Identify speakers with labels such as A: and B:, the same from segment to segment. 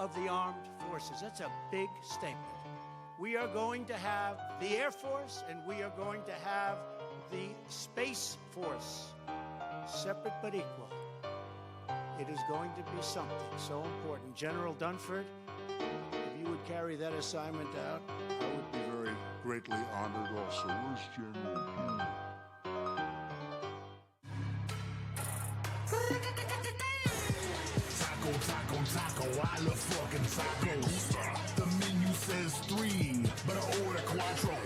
A: of the armed forces. That's a big statement. We are going to have the Air Force and we are going to have the Space Force, separate but equal. It is going to be something so important. General Dunford, if you would carry that assignment out,
B: I would be very greatly honored also. Where's General?
C: Taco, I love fucking tacos. The menu says 3, but I order quattro.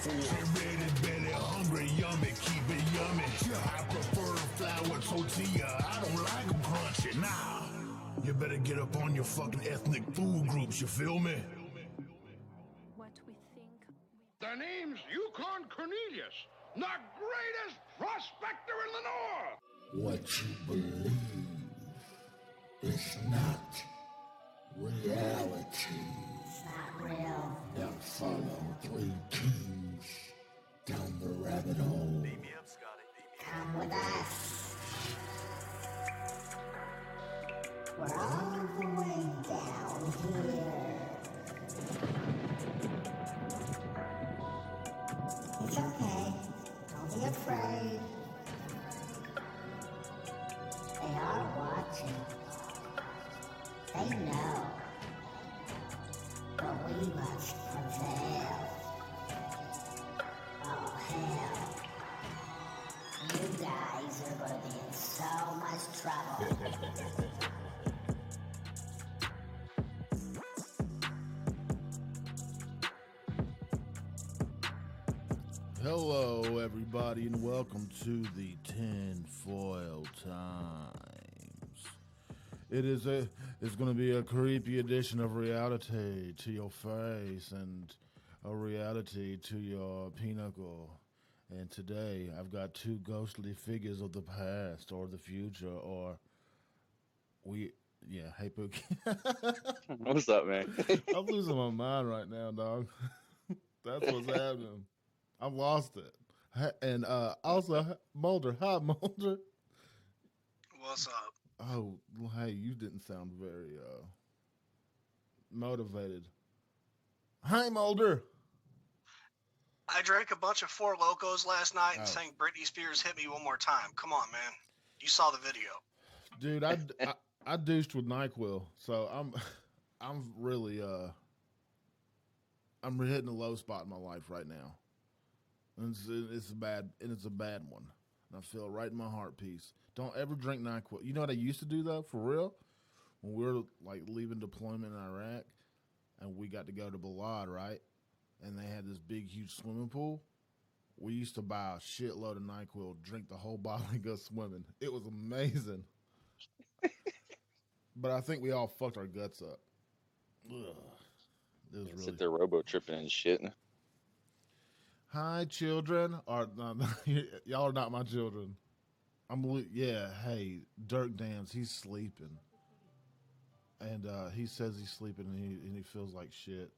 C: Get ready, belly hungry, yummy, keep it yummy. I prefer flour tortilla, I don't like them crunchy. Nah, you better get up on your fucking ethnic food groups, you feel me?
D: What we think.
E: Their name's Yukon Cornelius, the greatest prospector in the North.
C: What you believe is not reality.
F: It's not real.
C: Now follow 3 kings down the rabbit hole.
G: Beat me up, Scotty. Beat me
F: Come with us. We're all the way down here. It's okay. Don't be afraid. They are watching. They know. But we must prevail. Oh, hell. You guys are going to be in so much trouble.
H: Hello, everybody, and welcome to the Tinfoil Times. It's going to be a creepy edition of reality to your face and a reality to your pinnacle. And today, I've got 2 ghostly figures of the past or the future, or hey, Pookie.
I: What's up, man?
H: I'm losing my mind right now, dog. That's what's happening. I've lost it. And also, Mulder. Hi, Mulder.
J: What's up?
H: Oh, hey, you didn't sound very motivated. Hi, Mulder.
J: I drank a bunch of Four Locos last night and sang Britney Spears Hit Me One More Time. Come on, man. You saw the video.
H: Dude, I douched with NyQuil, so I'm really I'm hitting a low spot in my life right now. And it's a bad one. And I feel it right in my heart piece. Don't ever drink NyQuil. You know what I used to do though, for real? When we were like leaving deployment in Iraq and we got to go to Balad, right? And they had this big, huge swimming pool. We used to buy a shitload of NyQuil, drink the whole bottle and go swimming. It was amazing. But I think we all fucked our guts up. Ugh. It was really...
I: Sit there robo-tripping and shit.
H: Hi, children. Y'all are not my children. Hey, Dirk Dams, he's sleeping. And he says he's sleeping and he feels like shit.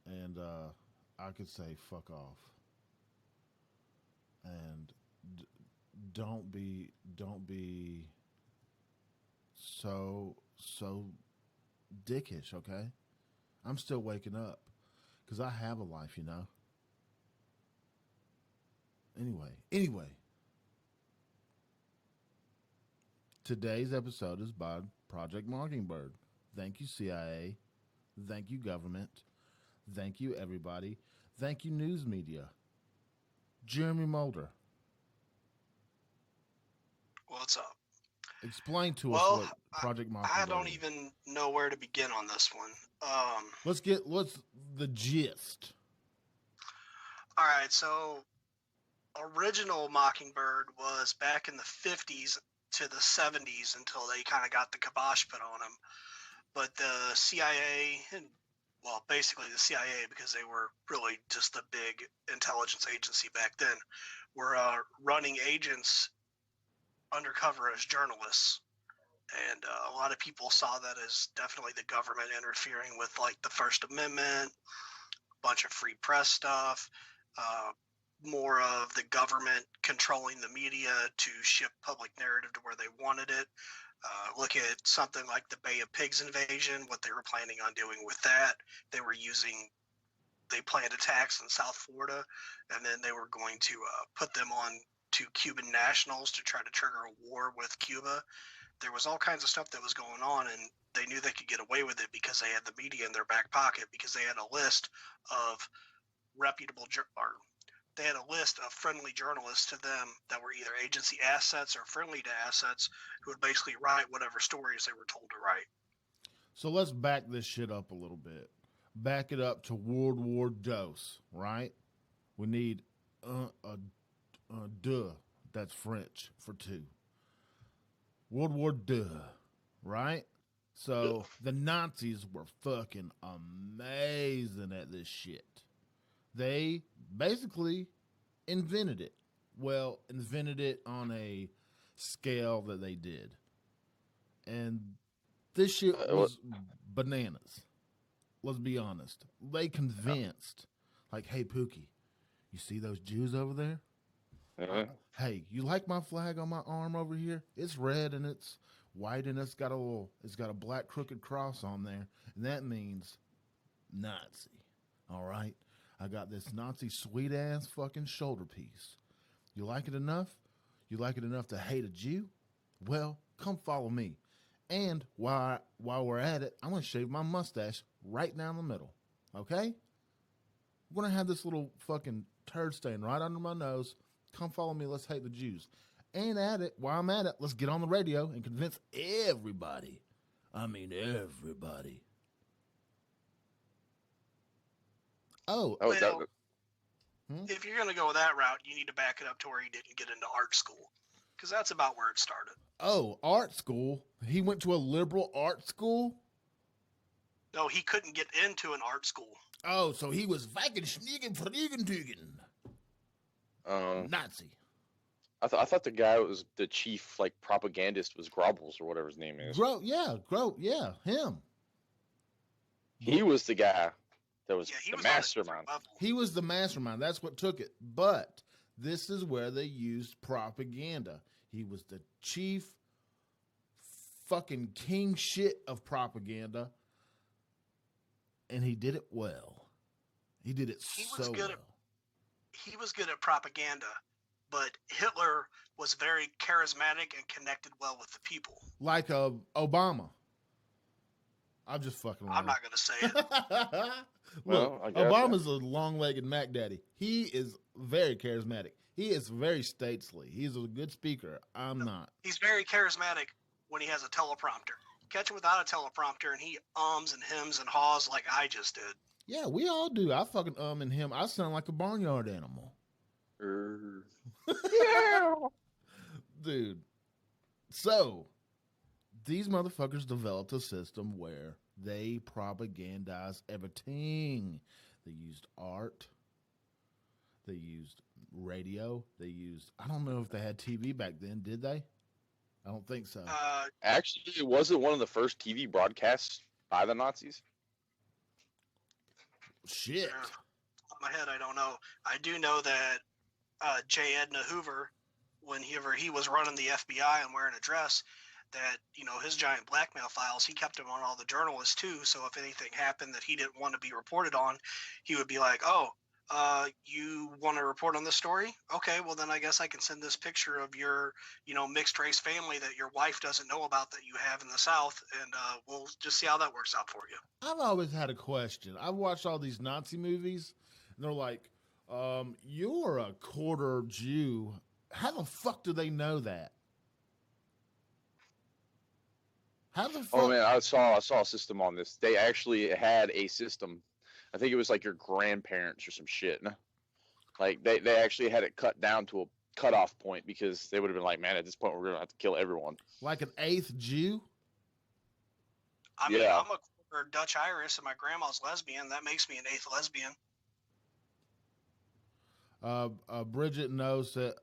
H: And I could say, fuck off. And don't be so dickish, okay? I'm still waking up because I have a life, you know? Anyway. Today's episode is by Project Mockingbird. Thank you, CIA. Thank you, government. Thank you, everybody. Thank you, news media. Jeremy Mulder.
J: What's up?
H: Explain to us what Project Mockingbird
J: I don't even know where to begin on this one.
H: Let's the gist.
J: All right, so original Mockingbird was back in the 50s to the 70s until they kind of got the kibosh put on them. But the CIA, basically the CIA, because they were really just a big intelligence agency back then, were running agents undercover as journalists. And a lot of people saw that as definitely the government interfering with like the First Amendment, a bunch of free press stuff, more of the government controlling the media to shift public narrative to where they wanted it. Look at something like the Bay of Pigs invasion, what they were planning on doing with that. They planned attacks in South Florida, and then they were going to put them on to Cuban nationals to try to trigger a war with Cuba. There was all kinds of stuff that was going on, and they knew they could get away with it because they had the media in their back pocket, because they had a list of they had a list of friendly journalists to them that were either agency assets or friendly to assets, who would basically write whatever stories they were told to write.
H: So let's back this shit up a little bit. Back it up to World War Dos, right? We need duh. That's French for two. World War Duh, right? So the Nazis were fucking amazing at this shit. They basically invented it. Well, invented it on a scale that they did. And this shit was bananas. Let's be honest. They convinced, like, hey, Pookie, you see those Jews over there? Hey, you like my flag on my arm over here? It's red and it's white and it's got a black crooked cross on there, and that means Nazi. All right? I got this Nazi sweet ass fucking shoulder piece. You like it enough? You like it enough to hate a Jew? Well, come follow me. And while we're at it, I'm going to shave my mustache right down the middle. Okay? We're going to have this little fucking turd stain right under my nose. Come follow me. Let's hate the Jews. And at it, while I'm at it, let's get on the radio and convince everybody. I mean, everybody.
J: If you're going to go that route, you need to back it up to where he didn't get into art school, because that's about where it started.
H: Oh, art school? He went to a liberal art school?
J: No, he couldn't get into an art school.
H: Oh, so he was Viking Schneegen Nazi.
I: I thought the guy was the chief, like, propagandist was Grobbles or whatever his name is.
H: Yeah, him.
I: He was the guy that was the
J: was
I: mastermind.
H: He was the mastermind. That's what took it. But this is where they used propaganda. He was the chief fucking king shit of propaganda. And he did it well. He did it so well.
J: He was good at propaganda, but Hitler was very charismatic and connected well with the people.
H: Like Obama. I'm just fucking around.
J: I'm not going to say it.
H: Look, Obama's a long-legged Mac Daddy. He is very charismatic. He is very statesly. He's a good speaker. I'm not.
J: He's very charismatic when he has a teleprompter. Catch him without a teleprompter, and he ums and hems and haws like I just did.
H: Yeah, we all do. I fucking and him. I sound like a barnyard animal.
I: Yeah.
H: Dude. So, these motherfuckers developed a system where they propagandized everything. They used art. They used radio. They used, I don't know if they had TV back then, did they? I don't think so.
I: Actually, it wasn't one of the first TV broadcasts by the Nazis.
H: Shit.
J: Off my head, I don't know. I do know that J. Edna Hoover, whenever he was running the FBI and wearing a dress, that, you know, his giant blackmail files, he kept them on all the journalists too. So if anything happened that he didn't want to be reported on, he would be like, oh, you want to report on this story? Okay, well then I guess I can send this picture of your, you know, mixed race family that your wife doesn't know about that you have in the South, and we'll just see how that works out for you.
H: I've always had a question. I've watched all these Nazi movies, and they're like, you're a quarter Jew. How the fuck do they know that? How the fuck?
I: Oh man, I saw a system on this. They actually had a system. I think it was like your grandparents or some shit. Like they actually had it cut down to a cutoff point, because they would have been like, man, at this point we're gonna have to kill everyone.
H: Like an eighth Jew?
J: I mean, I'm a quarter Dutch Irish and my grandma's lesbian. That makes me an eighth lesbian.
H: Bridget knows that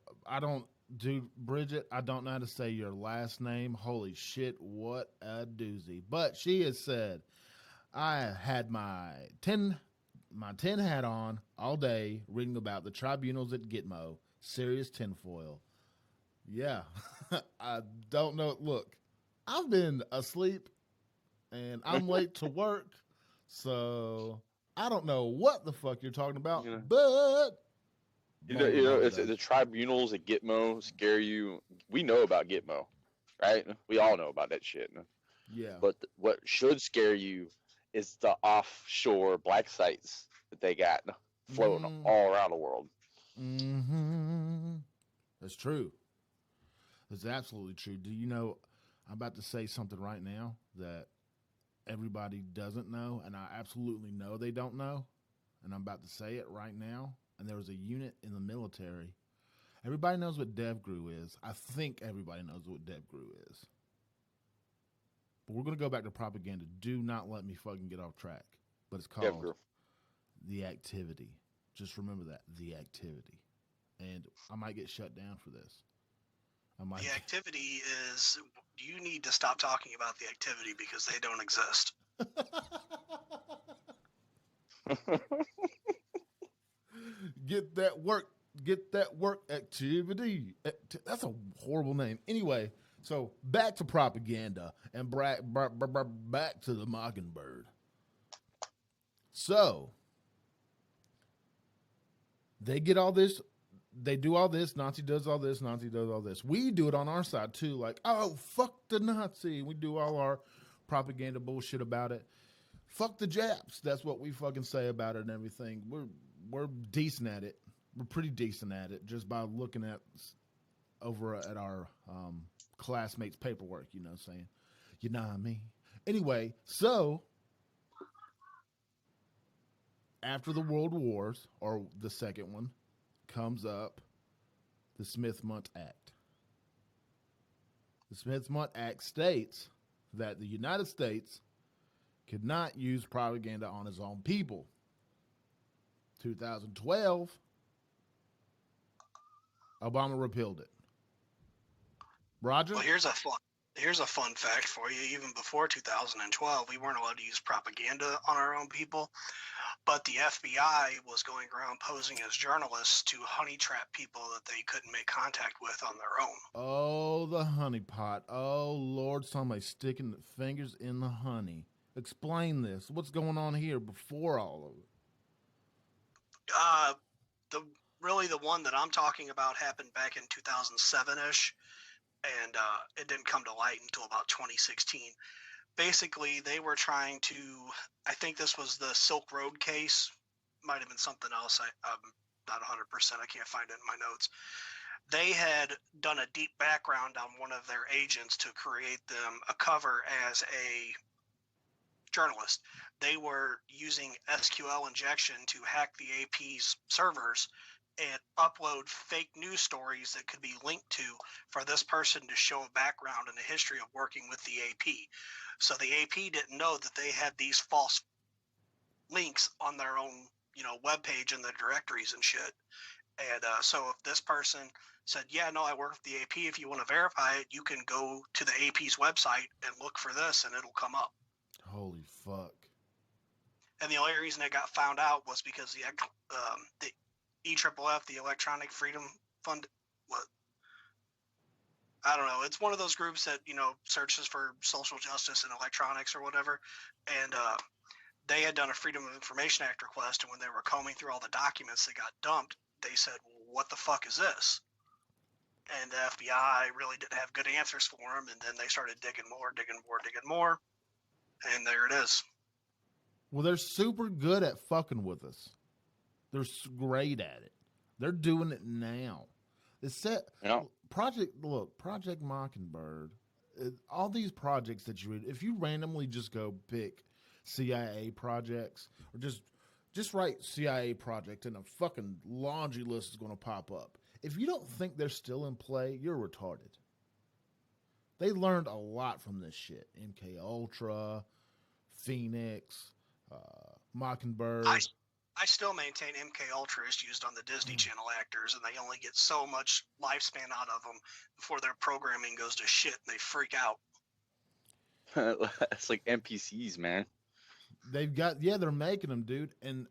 H: Bridget, I don't know how to say your last name. Holy shit, what a doozy. But she has said, I had my tin hat on all day reading about the tribunals at Gitmo. Serious tinfoil. Yeah. I don't know. Look, I've been asleep and I'm late to work, so I don't know what the fuck you're talking about,
I: Yeah.
H: but
I: It's the tribunals at Gitmo scare you. We know about Gitmo, right? We all know about that shit.
H: yeah.
I: But what should scare you is the offshore black sites that they got floating all around the world.
H: Mm-hmm. That's true. That's absolutely true. Do you know? I'm about to say something right now that everybody doesn't know, and I absolutely know they don't know. And I'm about to say it right now. And there was a unit in the military. Everybody knows what DevGru is. I think everybody knows what DevGru is. But we're going to go back to propaganda. Do not let me fucking get off track. But it's called
I: DevGru.
H: The Activity. Just remember that. The Activity. And I might get shut down for this.
J: The activity is, you need to stop talking about the activity because they don't exist.
H: Get that work activity. That's a horrible name. Anyway, so back to propaganda and back to the Mockingbird. So they get all this. They do all this. Nazi does all this. Nazi does all this. We do it on our side too. Like, oh, fuck the Nazi. We do all our propaganda bullshit about it. Fuck the Japs. That's what we fucking say about it and everything. We're decent at it. We're pretty decent at it just by looking at over at our classmates' paperwork. You know what I'm saying? You know what I mean? Anyway, so after the World Wars, or the second one, comes up the Smith-Mundt Act. The Smith-Mundt Act states that the United States could not use propaganda on its own people. 2012, Obama repealed it. Roger?
J: Well, here's a fun fact for you. Even before 2012, we weren't allowed to use propaganda on our own people. But the FBI was going around posing as journalists to honey trap people that they couldn't make contact with on their own.
H: Oh, the honeypot. Oh, Lord, somebody sticking fingers in the honey. Explain this. What's going on here before all of it?
J: The one that I'm talking about happened back in 2007-ish, and it didn't come to light until about 2016. Basically, they were trying to, I think this was the Silk Road case, might have been something else, I'm not 100%, I can't find it in my notes. They had done a deep background on one of their agents to create them a cover as a journalist. They were using SQL injection to hack the AP's servers and upload fake news stories that could be linked to for this person to show a background and a history of working with the AP. So the AP didn't know that they had these false links on their own, webpage and the directories and shit. And so if this person said, yeah, no, I work with the AP, if you want to verify it, you can go to the AP's website and look for this and it'll come up.
H: Holy fuck. And
J: the only reason it got found out was because the EFFF, the Electronic Freedom Fund, I don't know. It's one of those groups that, searches for social justice and electronics or whatever. And they had done a Freedom of Information Act request. And when they were combing through all the documents that got dumped, they said, well, what the fuck is this? And the FBI really didn't have good answers for them. And then they started digging more. And there it is.
H: Well, they're super good at fucking with us. They're great at it. They're doing it now. Project Mockingbird, all these projects that you read, if you randomly just go pick CIA projects or just write CIA project and a fucking laundry list is going to pop up. If you don't think they're still in play, you're retarded. They learned a lot from this shit. MK Ultra, Phoenix, Mockingbird.
J: I still maintain MK Ultra is used on the Disney Channel actors, and they only get so much lifespan out of them before their programming goes to shit and they freak out.
I: It's like NPCs, man.
H: They're making them, dude, and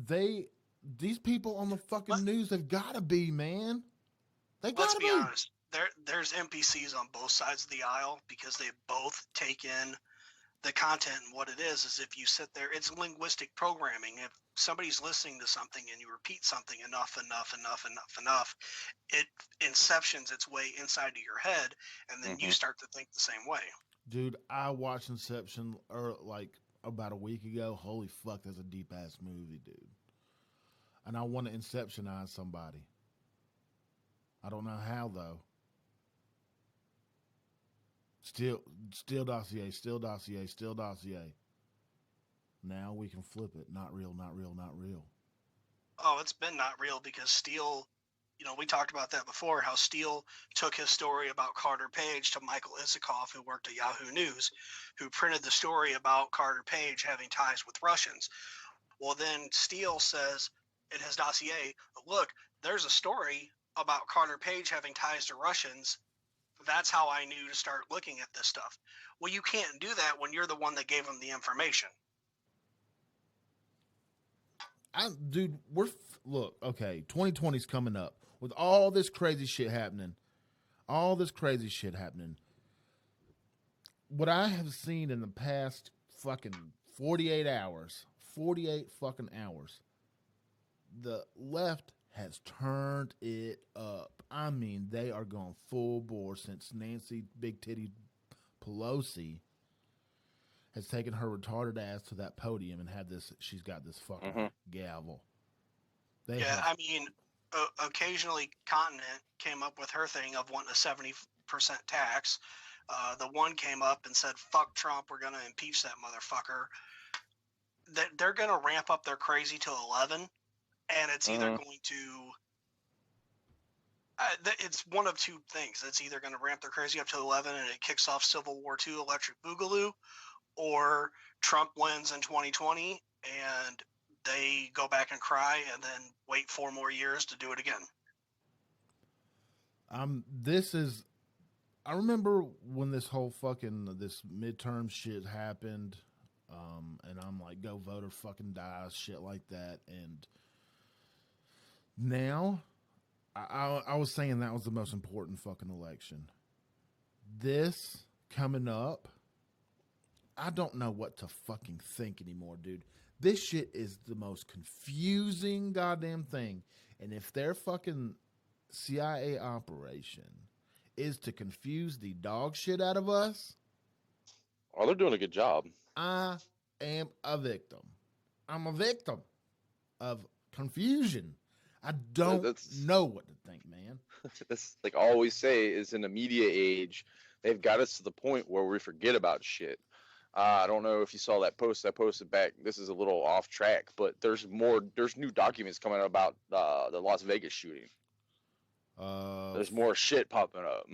H: these people on the fucking news, they've got to be, man. They got to be.
J: Let's be honest. there's NPCs on both sides of the aisle because they both take in the content, and what it is if you sit there, it's linguistic programming. If somebody's listening to something and you repeat something enough, it inceptions its way inside of your head, and then you start to think the same way.
H: Dude, I watched Inception like about a week ago. Holy fuck, that's a deep ass movie, dude. And I want to Inceptionize somebody. I don't know how though. Still dossier, still dossier, still dossier. Now we can flip it. Not real, not real, not real.
J: Oh, it's been not real because Steele, we talked about that before, how Steele took his story about Carter Page to Michael Isikoff, who worked at Yahoo News, who printed the story about Carter Page having ties with Russians. Well, then Steele says in his dossier, look, there's a story about Carter Page having ties to Russians. That's how I knew to start looking at this stuff. Well, you can't do that when you're the one that gave him the information.
H: Dude, look, okay, 2020's coming up with all this crazy shit happening. What I have seen in the past fucking 48 fucking hours, the left has turned it up. I mean, they are going full bore since Nancy Big Titty Pelosi has taken her retarded ass to that podium and had this. She's got this fucking gavel.
J: Occasionally, Continent came up with her thing of wanting a 70% tax. The one came up and said, "Fuck Trump, we're going to impeach that motherfucker." They're going to ramp up their crazy to 11, and it's either going to. It's one of two things. It's either going to ramp their crazy up to 11 and it kicks off Civil War II Electric Boogaloo, or Trump wins in 2020 and they go back and cry and then wait 4 more years to do it again.
H: I remember when this whole this midterm shit happened, and I'm like, go vote or fucking die, shit like that. And now, I was saying that was the most important fucking election. This coming up, I don't know what to fucking think anymore, dude. This shit is the most confusing goddamn thing. And if their fucking CIA operation is to confuse the dog shit out of us,
I: oh, they're doing a good job.
H: I am a victim. I'm a victim of confusion. I don't know what to think, man.
I: That's like I always say is in the media age, they've got us to the point where we forget about shit. I don't know if you saw that post I posted back. This is a little off track, but there's new documents coming out about the Las Vegas shooting. There's more shit popping up,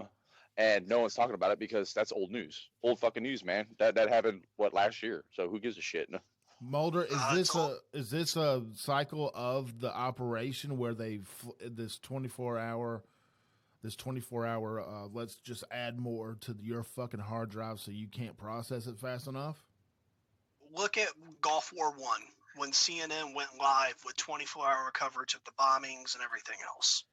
I: and no one's talking about it because that's old news, old fucking news, man. That happened last year, so who gives a shit?
H: Mulder, is this a cycle of the operation where this 24-hour let's just add more to your fucking hard drive so you can't process it fast enough?
J: Look at Gulf War I when CNN went live with 24-hour coverage of the bombings and everything else.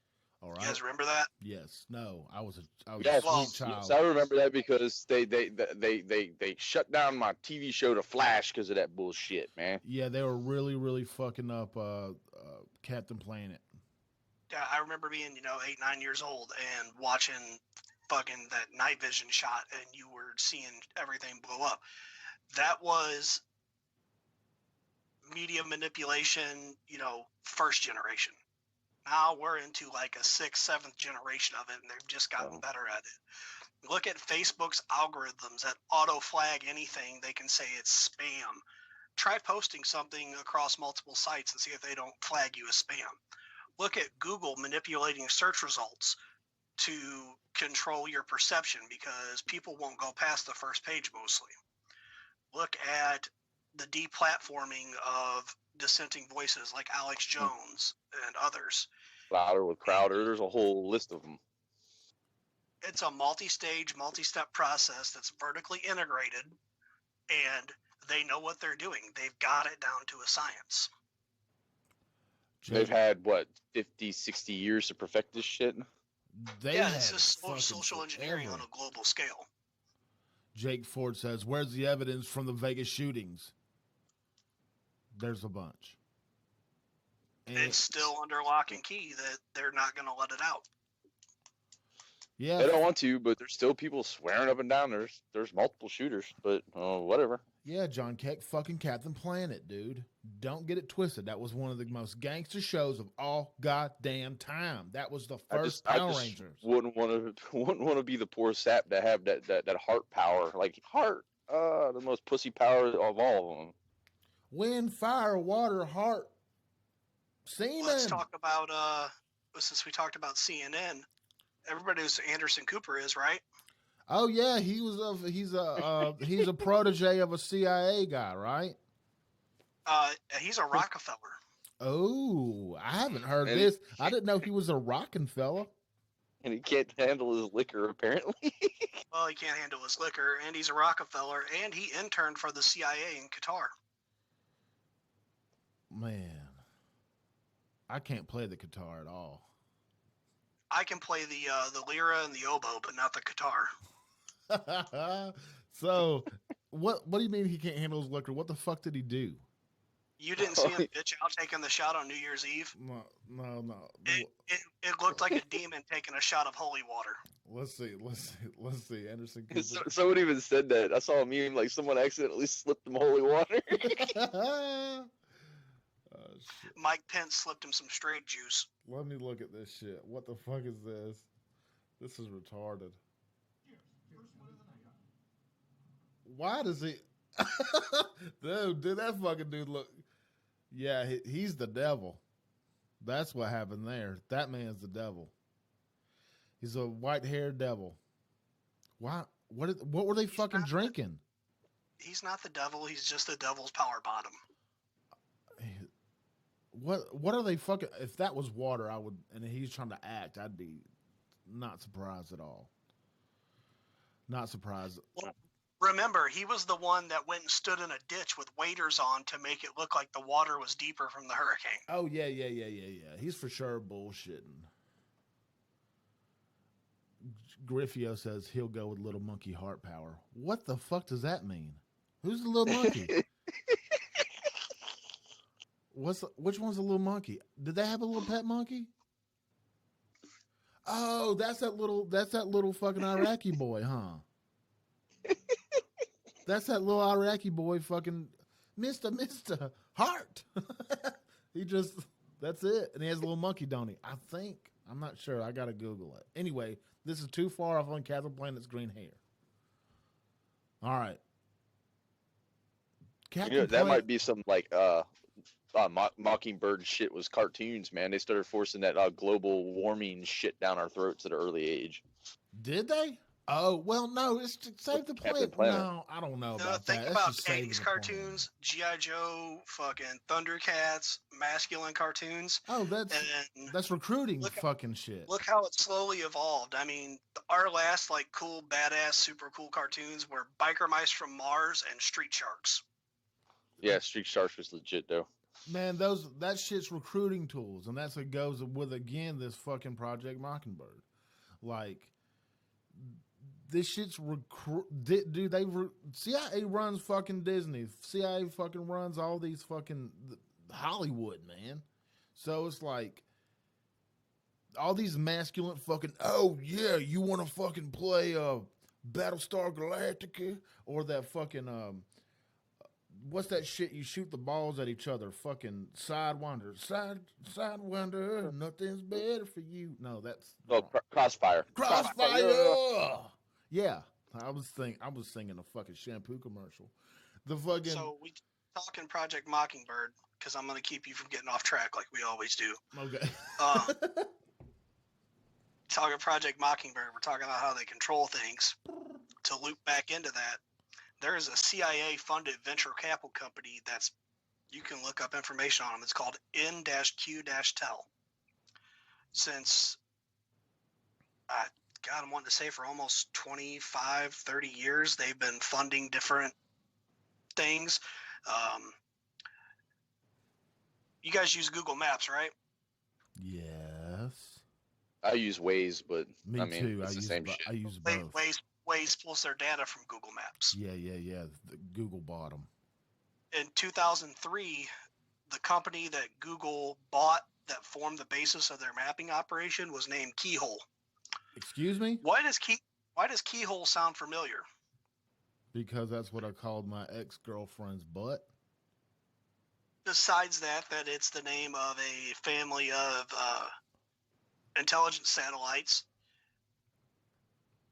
J: All right. You guys remember that?
H: Yes. No, I was a
I: sweet child. Yes, I remember that because they shut down my TV show to Flash because of that bullshit, man.
H: Yeah, they were really, really fucking up Captain Planet.
J: Yeah, I remember being, 8, 9 years old and watching fucking that night vision shot, and you were seeing everything blow up. That was media manipulation, first generation. Now we're into like a 6th, 7th generation of it, and they've just gotten better at it. Look at Facebook's algorithms that auto flag anything. They can say it's spam. Try posting something across multiple sites and see if they don't flag you as spam. Look at Google manipulating search results to control your perception because people won't go past the first page mostly. Look at the deplatforming of dissenting voices like Alex Jones and others.
I: Louder with Crowder. There's a whole list of them.
J: It's a multi-stage, multi-step process that's vertically integrated, and they know what they're doing. They've got it down to a science.
I: They've had, 50, 60 years to perfect this shit?
H: They
J: Yeah,
H: had
J: it's just
H: fucking
J: social engineering
H: forever.
J: on a global scale.
H: Jake Ford says, "Where's the evidence from the Vegas shootings?" There's a bunch. And
J: It's still under lock and key that they're not going to let it out.
H: yeah,
I: They don't want to, but there's still people swearing up and down. There's multiple shooters, but whatever.
H: yeah, John Keck, fucking Captain Planet, dude. Don't get it twisted. That was one of the most gangster shows of all goddamn time. That was the first Power Rangers.
I: Wouldn't want to be the poor sap to have that heart power, like heart, the most pussy power of all of them.
H: Wind, fire, water, heart, semen.
J: Let's talk about since we talked about CNN. Everybody knows who Anderson Cooper is, right?
H: Oh yeah, he's a protege of a CIA guy, right?
J: He's a Rockefeller.
H: Oh, I haven't heard this. I didn't know he was a rockin' fella.
I: And he can't handle his liquor, apparently.
J: Well, he can't handle his liquor, and he's a Rockefeller, and he interned for the CIA in Qatar.
H: Man, I can't play the guitar at all.
J: I can play the lira and the oboe, but not the guitar.
H: So, what do you mean he can't handle his liquor? What the fuck did he do?
J: You didn't see him bitch out taking the shot on New Year's Eve?
H: No.
J: It looked like a demon taking a shot of holy water.
H: Let's see. Anderson Cooper.
I: Someone even said that. I saw a meme like someone accidentally slipped him holy water.
H: Oh, shit.
J: Mike Pence slipped him some straight juice.
H: Let me look at this shit. What the fuck is this? This is retarded. Why does he... dude, that fucking dude look... Yeah, he's the devil. That's what happened there. That man's the devil. He's a white-haired devil. Why? What were they fucking drinking?
J: He's not the devil. He's just the devil's power bottom.
H: What are they fucking... If that was water, I would... And he's trying to act, I'd be not surprised at all. Not surprised.
J: Well, remember, he was the one that went and stood in a ditch with waders on to make it look like the water was deeper from the hurricane.
H: Oh, yeah. He's for sure bullshitting. Griffio says he'll go with Little Monkey Heart Power. What the fuck does that mean? Who's the little monkey? Which one's the little monkey? Did they have a little pet monkey? Oh, that's that little fucking Iraqi boy, huh? That's that little Iraqi boy, fucking Mister Heart. That's it. And he has a little monkey, don't he? I think. I'm not sure. I gotta Google it. Anyway, this is too far off on Captain Planet's green hair. All right.
I: That might be some like Mockingbird shit was cartoons, man. They started forcing that global warming shit down our throats at an early age.
H: Did they? Oh, well, no, it's to save the planet. No, I don't know about
J: think
H: that.
J: about 80s cartoons, G.I. Joe, fucking Thundercats, masculine cartoons.
H: Oh, that's recruiting fucking shit.
J: Look how it slowly evolved. I mean, our last, like, cool, badass, super cool cartoons were Biker Mice from Mars and Street Sharks.
I: Yeah, Street Sharks was legit, though.
H: Man, that shit's recruiting tools, and that's what goes with, again, this fucking Project Mockingbird. Like, this shit's CIA runs fucking Disney. CIA fucking runs all these fucking Hollywood, man. So it's like all these masculine fucking, oh yeah, you want to fucking play Battlestar Galactica or that fucking what's that shit you shoot the balls at each other? Fucking Sidewinder. Sidewinder, nothing's better for you. No, that's
I: Crossfire.
H: Crossfire. Yeah. I was singing a fucking shampoo commercial. The fucking
J: So we talking Project Mockingbird because I'm gonna keep you from getting off track like we always do.
H: Okay.
J: Talking Project Mockingbird, we're talking about how they control things. To loop back into that, there is a CIA-funded venture capital company that's, you can look up information on them. It's called N-Q-Tel. Since, God, I'm wanting to say for almost 25, 30 years, they've been funding different things. You guys use Google Maps, right?
H: Yes.
I: I use Waze, but
H: Me
I: I mean,
H: too.
I: it's the same shit.
H: I use both.
J: Waze pulls their data from Google Maps.
H: Yeah. The Google bought them.
J: In 2003, the company that Google bought that formed the basis of their mapping operation was named Keyhole.
H: Excuse me?
J: Why does Keyhole sound familiar?
H: Because that's what I called my ex-girlfriend's butt.
J: Besides that it's the name of a family of intelligence satellites.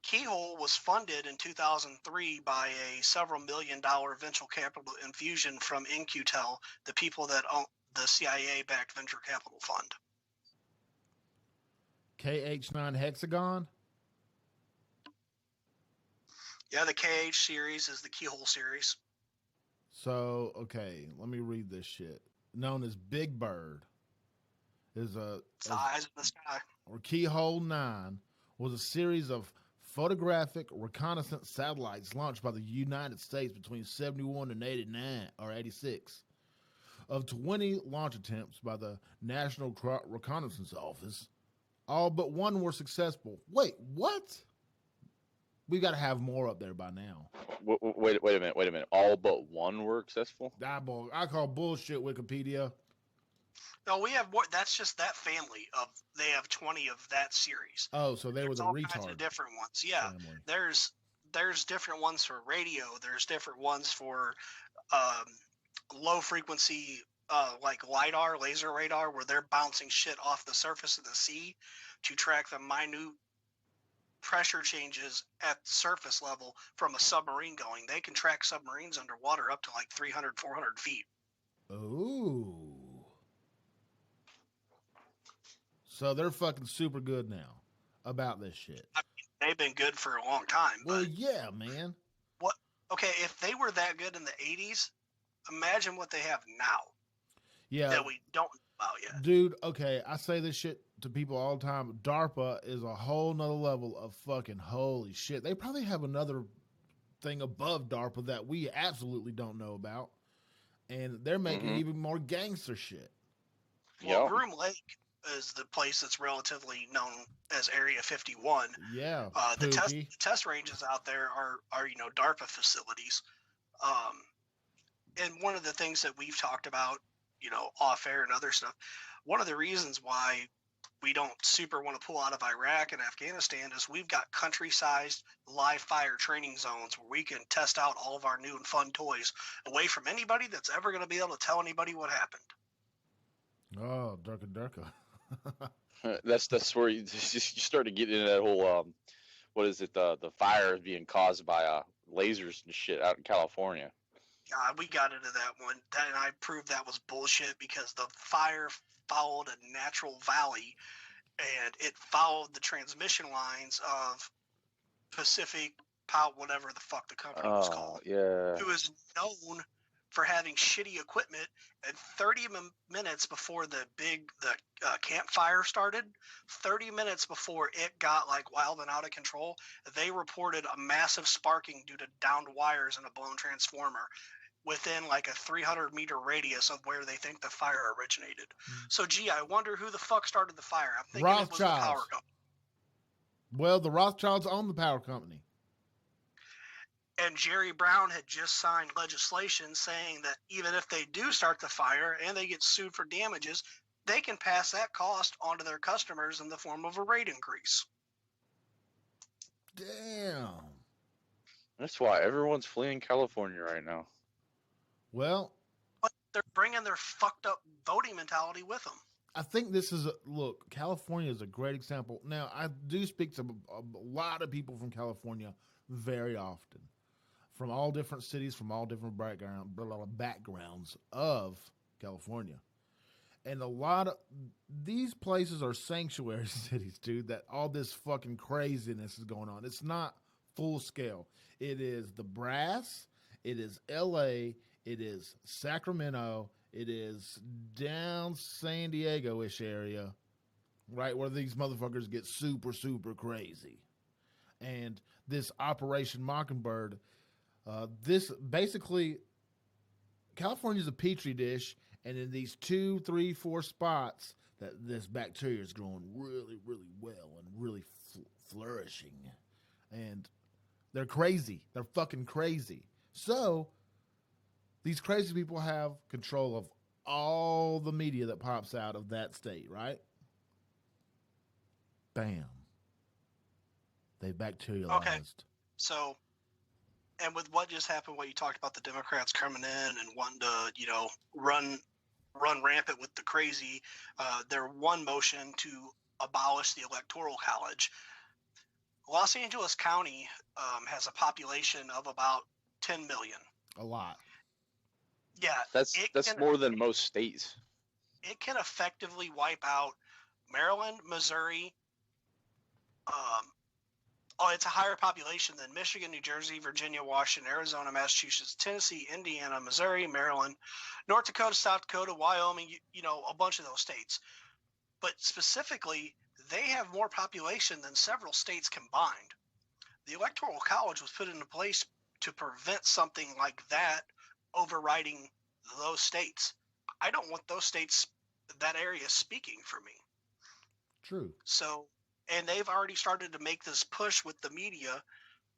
J: Keyhole was funded in 2003 by a several $million-dollar venture capital infusion from In-Q-Tel, the people that own the CIA-backed venture capital fund.
H: KH9 Hexagon?
J: Yeah, the KH series is the Keyhole series.
H: So, okay, let me read this shit. Known as Big Bird is
J: Eyes in the sky.
H: Or Keyhole 9 was a series of photographic reconnaissance satellites launched by the United States between 71 and 89 or 86. Of 20 launch attempts by the National Reconnaissance Office, all but one were successful. Wait, what? We got to have more up there by now.
I: Wait a minute. All but one were successful?
H: I call bullshit, Wikipedia.
J: No, we have more. That's just that family of. They have 20 of that series.
H: Oh, so they were the
J: all kinds
H: retard.
J: of different ones. Yeah,
H: family.
J: There's different ones for radio. There's different ones for low frequency, like LiDAR, laser radar, where they're bouncing shit off the surface of the sea to track the minute pressure changes at surface level from a submarine going. They can track submarines underwater up to like 300, 400 feet.
H: Ooh. So they're fucking super good now about this shit.
J: I mean, they've been good for a long time.
H: Well, yeah, man.
J: What? Okay, if they were that good in the 80s, imagine what they have now.
H: Yeah.
J: That we don't know about yet.
H: Dude, okay, I say this shit to people all the time. DARPA is a whole nother level of fucking holy shit. They probably have another thing above DARPA that we absolutely don't know about. And they're making even more gangster shit.
J: Well, Groom Lake is the place that's relatively known as Area 51.
H: Yeah.
J: The test ranges out there are DARPA facilities. And one of the things that we've talked about, off air and other stuff, one of the reasons why we don't super want to pull out of Iraq and Afghanistan is we've got country-sized live fire training zones where we can test out all of our new and fun toys away from anybody that's ever going to be able to tell anybody what happened.
H: Oh, Durka.
I: That's where you start to get into that whole what is it, the fire being caused by lasers and shit out in California.
J: We got into that one, and I proved that was bullshit because the fire followed a natural valley, and it followed the transmission lines of Pacific Power, whatever the fuck the company was called.
I: Yeah.
J: Who is known for having shitty equipment. And 30 minutes before the campfire started, 30 minutes before it got like wild and out of control, they reported a massive sparking due to downed wires in a blown transformer within like a 300-meter radius of where they think the fire originated. So, gee, I wonder who the fuck started the fire. I'm thinking it was the power company.
H: Well, the Rothschilds own the power company.
J: And Jerry Brown had just signed legislation saying that even if they do start the fire and they get sued for damages, they can pass that cost onto their customers in the form of a rate increase.
H: Damn.
I: That's why everyone's fleeing California right now.
H: Well,
J: but they're bringing their fucked up voting mentality with them.
H: I think this is look, California is a great example. Now, I do speak to a lot of people from California very often, from all different cities, from all different backgrounds of California. And a lot of these places are sanctuary cities, dude, that all this fucking craziness is going on. It's not full scale. It is the Brass, it is LA, it is Sacramento, it is down San Diego-ish area, right, where these motherfuckers get super, super crazy. And this Operation Mockingbird, this basically, California's a petri dish, and in these 2, 3, 4 spots that this bacteria is growing really, really well and really flourishing. And they're crazy. They're fucking crazy. So these crazy people have control of all the media that pops out of that state, right? Bam. They bacterialized.
J: Okay. So, and with what just happened, what you talked about, the Democrats coming in and wanting to, run rampant with the crazy, their one motion to abolish the Electoral College. Los Angeles County has a population of about 10 million.
H: A lot.
J: Yeah,
I: That's more than most states.
J: It can effectively wipe out Maryland, Missouri. It's a higher population than Michigan, New Jersey, Virginia, Washington, Arizona, Massachusetts, Tennessee, Indiana, Missouri, Maryland, North Dakota, South Dakota, Wyoming, a bunch of those states. But specifically, they have more population than several states combined. The Electoral College was put into place to prevent something like that overriding those states. I don't want those states, that area, speaking for me.
H: True.
J: So, and they've already started to make this push with the media,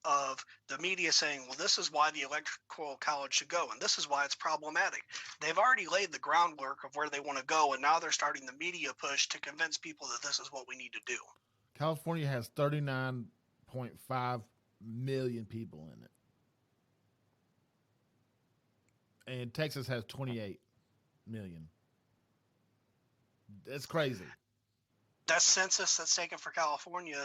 J: of the media saying, well, this is why the Electoral College should go, and this is why it's problematic. They've already laid the groundwork of where they want to go, and now they're starting the media push to convince people that this is what we need to do.
H: California has 39.5 million people in it. And Texas has 28 million. That's crazy.
J: That census that's taken for California,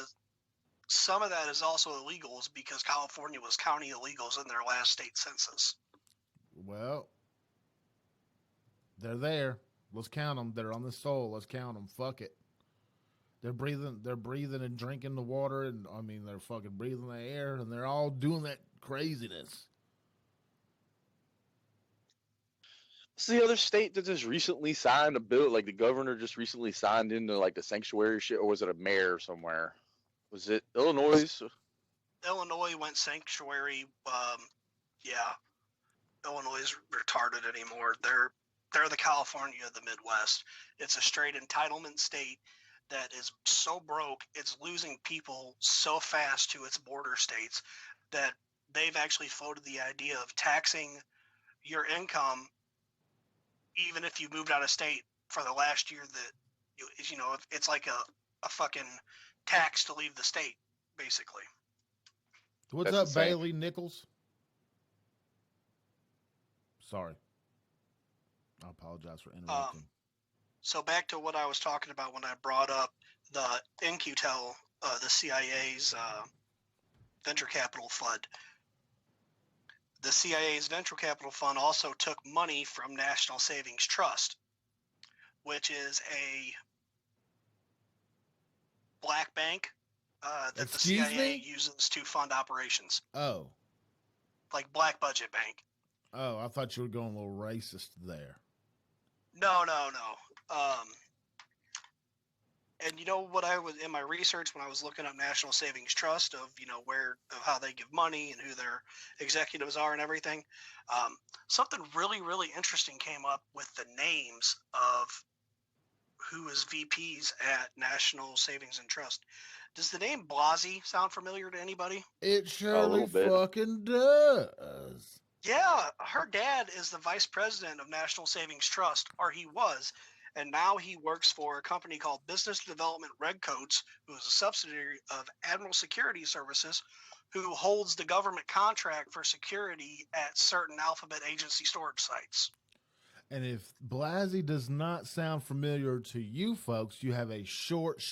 J: some of that is also illegals because California was counting illegals in their last state census.
H: Well, they're there. Let's count them. They're on the soil. Let's count them. Fuck it. They're breathing and drinking the water, and they're fucking breathing the air, and they're all doing that craziness.
I: It's the other state that just recently signed a bill, like the governor just recently signed into like the sanctuary shit, or was it a mayor somewhere? Was it Illinois?
J: Illinois went sanctuary. Illinois is retarded anymore. They're the California of the Midwest. It's a straight entitlement state that is so broke, it's losing people so fast to its border states that they've actually floated the idea of taxing your income even if you moved out of state for the last year. That it's like a fucking tax to leave the state, basically.
H: What's up, Bailey Nichols? Sorry. I apologize for interrupting.
J: So back to what I was talking about when I brought up the InQtel, the CIA's venture capital fund. The CIA's venture capital fund also took money from National Savings Trust, which is a black bank that the CIA uses to fund operations.
H: Oh.
J: Like black budget bank.
H: Oh, I thought you were going a little racist there.
J: No. And what I was in my research when I was looking up National Savings Trust of how they give money and who their executives are and everything, something really, really interesting came up with the names of who is VPs at National Savings and Trust. Does the name Blasey sound familiar to anybody?
H: It surely fucking does.
J: Yeah, her dad is the vice president of National Savings Trust, or he was, and now he works for a company called Business Development Redcoats, who is a subsidiary of Admiral Security Services, who holds the government contract for security at certain Alphabet Agency storage sites.
H: And if Blasey does not sound familiar to you folks, you have a short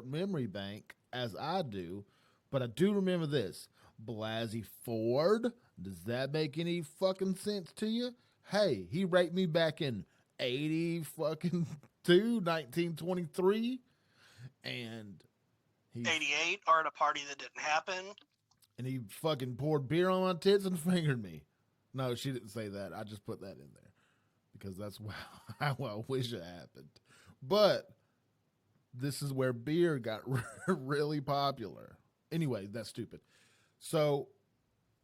H: memory bank, as I do. But I do remember this. Blasey Ford, does that make any fucking sense to you? Hey, he raped me back in 1923, and he
J: 88, or at a party that didn't happen.
H: And he fucking poured beer on my tits and fingered me. No, she didn't say that. I just put that in there because that's how I wish it happened. But this is where beer got really popular. Anyway, that's stupid. So,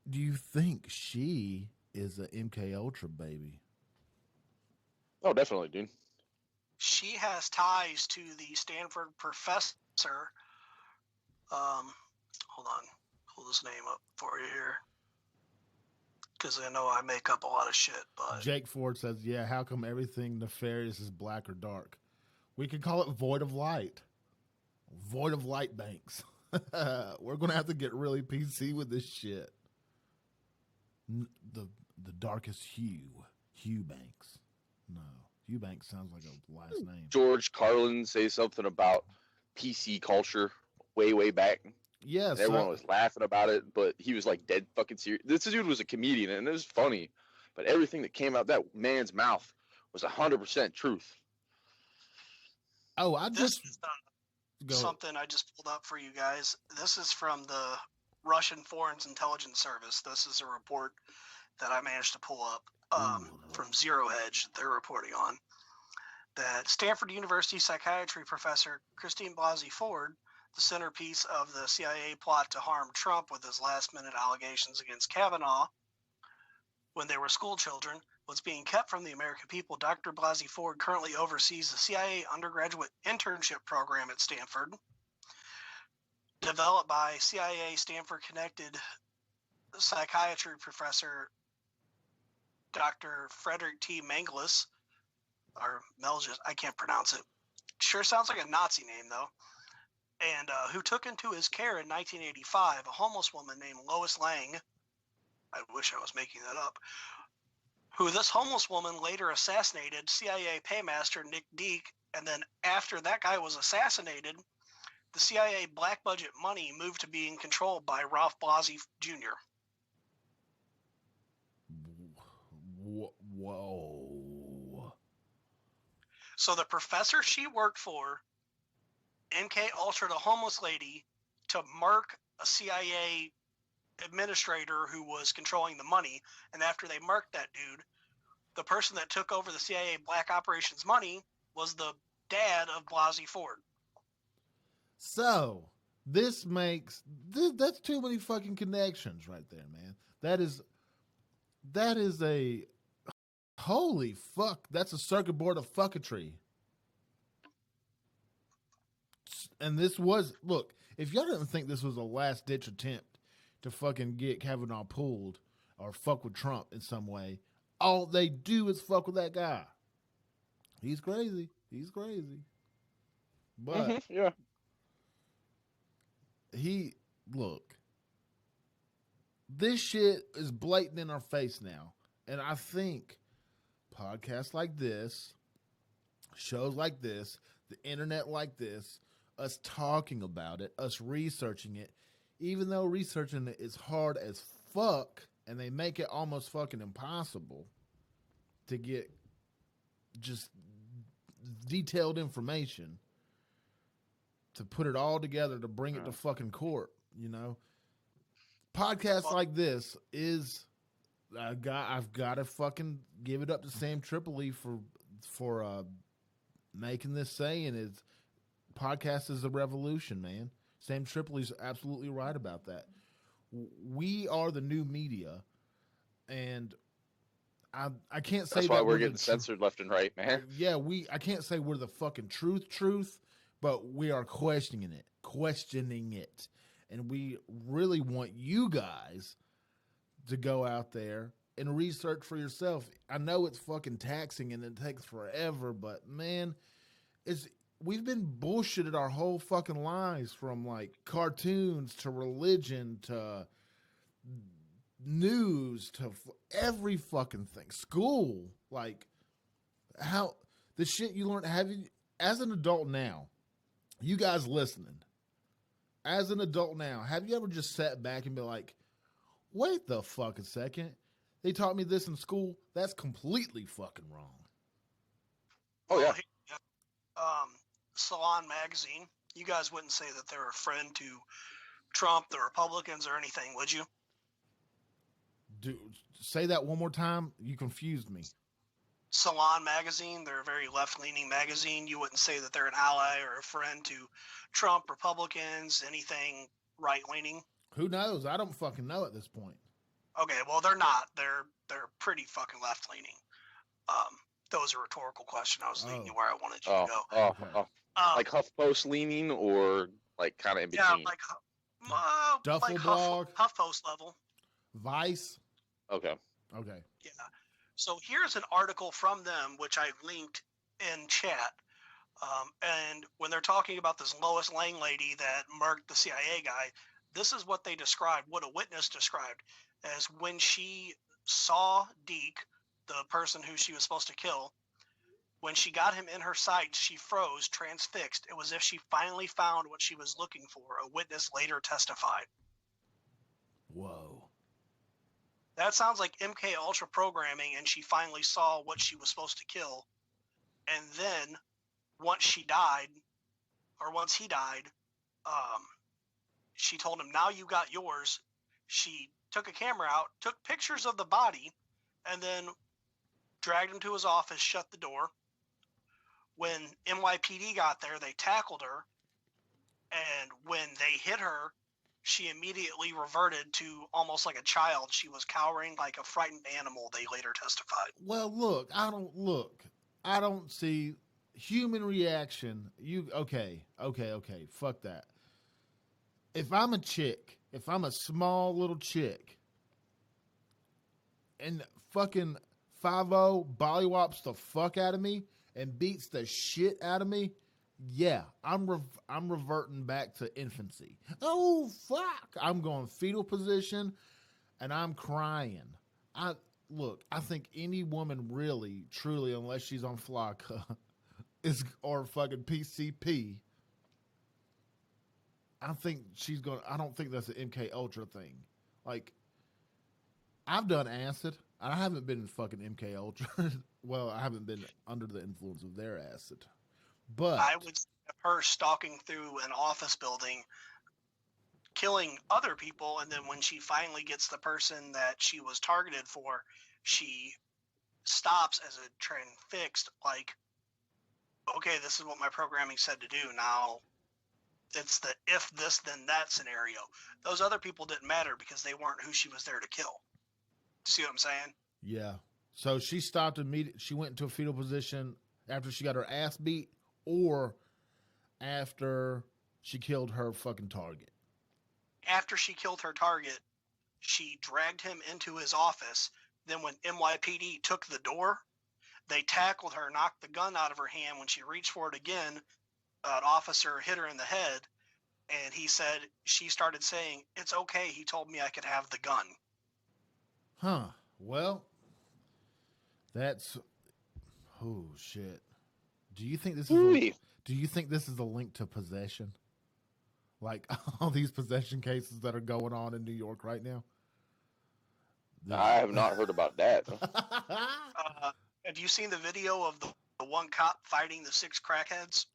H: do you think she is a MK Ultra baby?
I: Oh, definitely, dude.
J: She has ties to the Stanford professor. Hold on. Pull his name up for you here. Because I know I make up a lot of shit, but
H: Jake Ford says, yeah, how come everything nefarious is black or dark? We could call it void of light. Void of light banks. We're going to have to get really PC with this shit. The darkest hue. Hugh Banks. No. Hugh Banks sounds like a last name.
I: George Carlin say something about PC culture way back.
H: Yes.
I: Everyone was laughing about it, but he was like dead fucking serious. This dude was a comedian, and it was funny, but everything that came out that man's mouth was 100% truth.
H: Oh, I just...
J: This is something I just pulled up for you guys. This is from the Russian Foreign Intelligence Service. This is a report that I managed to pull up from Zero Hedge. They're reporting on that Stanford University psychiatry professor Christine Blasey Ford, the centerpiece of the CIA plot to harm Trump with his last-minute allegations against Kavanaugh when they were school children, was being kept from the American people. Dr. Blasey Ford currently oversees the CIA undergraduate internship program at Stanford, developed by CIA Stanford-connected psychiatry professor Dr. Frederick T. Manglis, or Melgis, I can't pronounce it. Sure sounds like a Nazi name, though. And who took into his care in 1985 a homeless woman named Lois Lang. I wish I was making that up. Who this homeless woman later assassinated CIA paymaster Nick Deek, and then after that guy was assassinated, the CIA black budget money moved to being controlled by Ralph Blasey Jr.
H: Whoa.
J: So the professor she worked for, MK Ultra, the homeless lady, to mark a CIA administrator who was controlling the money, and after they marked that dude, the person that took over the CIA black operations money was the dad of Blasey Ford.
H: So this makes that's too many fucking connections right there, man. That is a holy fuck. That's a circuit board of fucketry. And this was, look, if y'all didn't think this was a last ditch attempt to fucking get Kavanaugh pulled or fuck with Trump in some way, all they do is fuck with that guy. He's crazy. But
I: yeah.
H: Look, this shit is blatant in our face now. And I think podcasts like this, shows like this, the internet like this, us talking about it, us researching it, even though researching it is hard as fuck, and they make it almost fucking impossible to get just detailed information, to put it all together, to bring it to fucking court, you know? Podcasts like this is, I've got to fucking give it up to Sam Tripoli for making this saying is, podcast is a revolution, man. Sam Tripoli's absolutely right about that. We are the new media, and I can't say
I: that's why we're getting censored left and right, man.
H: Yeah, I can't say we're the fucking truth, but we are questioning it, and we really want you guys to go out there and research for yourself. I know it's fucking taxing and it takes forever, but man, we've been bullshitted our whole fucking lives, from like cartoons to religion to news to every fucking thing. School, like how the shit you learn. Have you, as an adult now, you guys listening, as an adult now, have you ever just sat back and be like, wait the fucking second, they taught me this in school, that's completely fucking wrong?
I: Oh yeah.
J: Salon Magazine, you guys wouldn't say that they're a friend to Trump, the Republicans, or anything, would you?
H: Say that one more time. You confused me.
J: Salon Magazine, they're a very left-leaning magazine. You wouldn't say that they're an ally or a friend to Trump, Republicans, anything right-leaning?
H: Who knows? I don't fucking know at this point.
J: Okay, well, they're not. They're pretty fucking left-leaning. That was a rhetorical question. I was leading you
H: Oh.
J: where I wanted you
I: Oh,
J: to go.
I: oh.
J: Um,
I: Like HuffPost leaning or like kind of in
J: yeah,
I: between?
H: Duffel
J: like
H: blog?
J: HuffPost level.
H: Vice?
I: Okay.
H: Okay.
J: Yeah. So here's an article from them, which I linked in chat. And when they're talking about this Lois Lane lady that murked the CIA guy, this is what they described, what a witness described, as when she saw Deke, the person who she was supposed to kill, when she got him in her sight, she froze, transfixed. It was as if she finally found what she was looking for, a witness later testified.
H: Whoa.
J: That sounds like MK Ultra programming, and she finally saw what she was supposed to kill. And then, once he died, she told him, now you got yours. She took a camera out, took pictures of the body, and then dragged him to his office, shut the door. When NYPD got there, they tackled her. And when they hit her, she immediately reverted to almost like a child. She was cowering like a frightened animal, they later testified.
H: Well, I don't see human reaction. Okay. Fuck that. If I'm a chick, if I'm a small little chick, and fucking 5-0 bollywops the fuck out of me and beats the shit out of me, yeah, I'm reverting back to infancy. Oh fuck! I'm going fetal position, and I'm crying. I think any woman really, truly, unless she's on Flocka, is or fucking PCP. I think she's going. I don't think that's an MK Ultra thing. Like, I've done acid. I haven't been in fucking MK Ultra. Well, I haven't been under the influence of their acid. But
J: I would have her stalking through an office building, killing other people, and then when she finally gets the person that she was targeted for, she stops as a transfixed, like, okay, this is what my programming said to do. Now it's the if this then that scenario. Those other people didn't matter because they weren't who she was there to kill. See what I'm saying?
H: yeah. So she stopped immediately. She went into a fetal position after she got her ass beat, or after she killed her fucking target.
J: After she killed her target, she dragged him into his office. Then when NYPD took the door, they tackled her, knocked the gun out of her hand. When she reached for it again, an officer hit her in the head, and he said, she started saying, "It's okay. He told me I could have the gun."
H: Huh. Well, that's oh shit. Do you think this is a link to possession? Like all these possession cases that are going on in New York right now?
I: I have not heard about that.
J: Have you seen the video of the one cop fighting the 6 crackheads?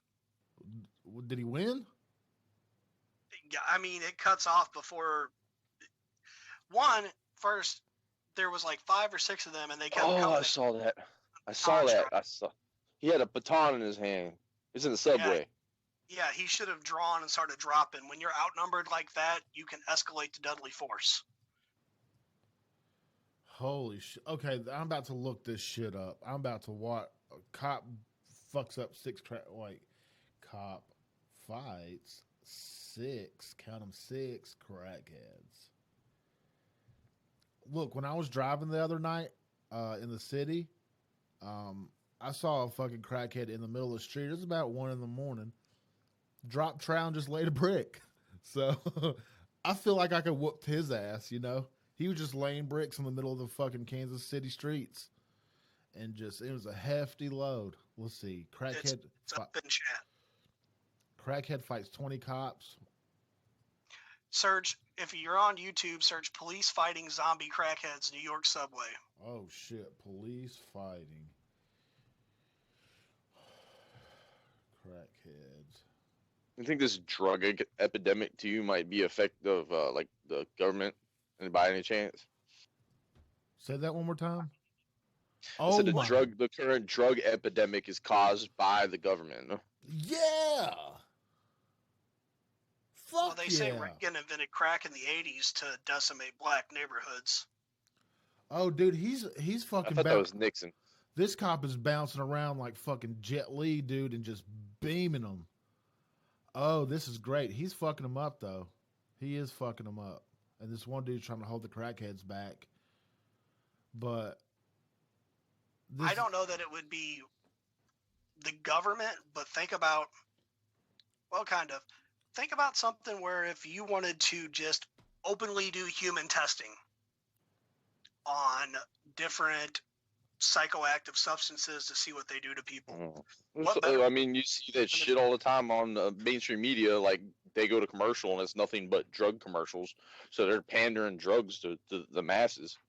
H: Did he win?
J: Yeah, I mean, it cuts off before first there was like 5 or 6 of them, and they kept coming.
I: I saw that. I saw. He had a baton in his hand. It's in the subway.
J: Yeah, he should have drawn and started dropping. When you're outnumbered like that, you can escalate to deadly force.
H: Holy shit. Okay, I'm about to look this shit up. I'm about to watch a cop fucks up 6 cop fights 6, count them 6 crackheads. Look, when I was driving the other night in the city, I saw a fucking crackhead in the middle of the street. It was about 1 a.m. Dropped trowel and just laid a brick. So I feel like I could whoop his ass, you know? He was just laying bricks in the middle of the fucking Kansas City streets. And it was a hefty load. Let's see.
J: It's up in chat.
H: Crackhead fights 20 cops.
J: Search, if you're on YouTube, search police fighting zombie crackheads, New York subway.
H: Oh shit, police fighting crackheads.
I: You think this drug epidemic to you might be effect of like the government, and by any chance?
H: Say that one more time.
I: I said the current drug epidemic is caused by the government.
H: Yeah.
J: Well, they say Reagan invented crack in the 80s to decimate black neighborhoods.
H: Oh, dude, he's fucking.
I: I thought that was Nixon.
H: This cop is bouncing around like fucking Jet Li, dude, and just beaming them. Oh, this is great. He's fucking them up, though. He is fucking them up. And this one dude's trying to hold the crackheads back. But
J: I don't know that it would be the government, but think about, well, kind of. Think about something where if you wanted to just openly do human testing on different psychoactive substances to see what they do to people.
I: I mean, you see that shit all the time on mainstream media. Like, they go to commercial and it's nothing but drug commercials. So they're pandering drugs to the masses.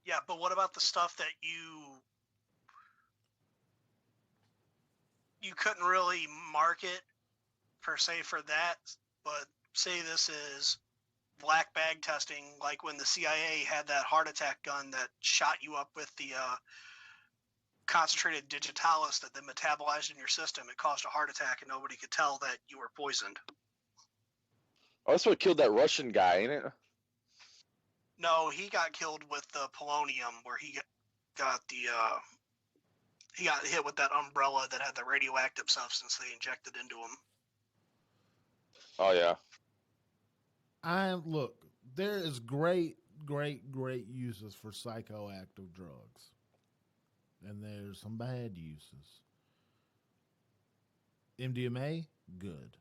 J: Yeah, but what about the stuff that you couldn't really market per se for that, but say this is black bag testing, like when the CIA had that heart attack gun that shot you up with the concentrated digitalis that then metabolized in your system. It caused a heart attack and nobody could tell that you were poisoned.
I: Oh, that's what killed that Russian guy, ain't it?
J: No, he got killed with the polonium, where he got hit with that umbrella that had the radioactive substance they injected into him.
I: Oh yeah.
H: Look, there is great uses for psychoactive drugs. And there's some bad uses. MDMA, good.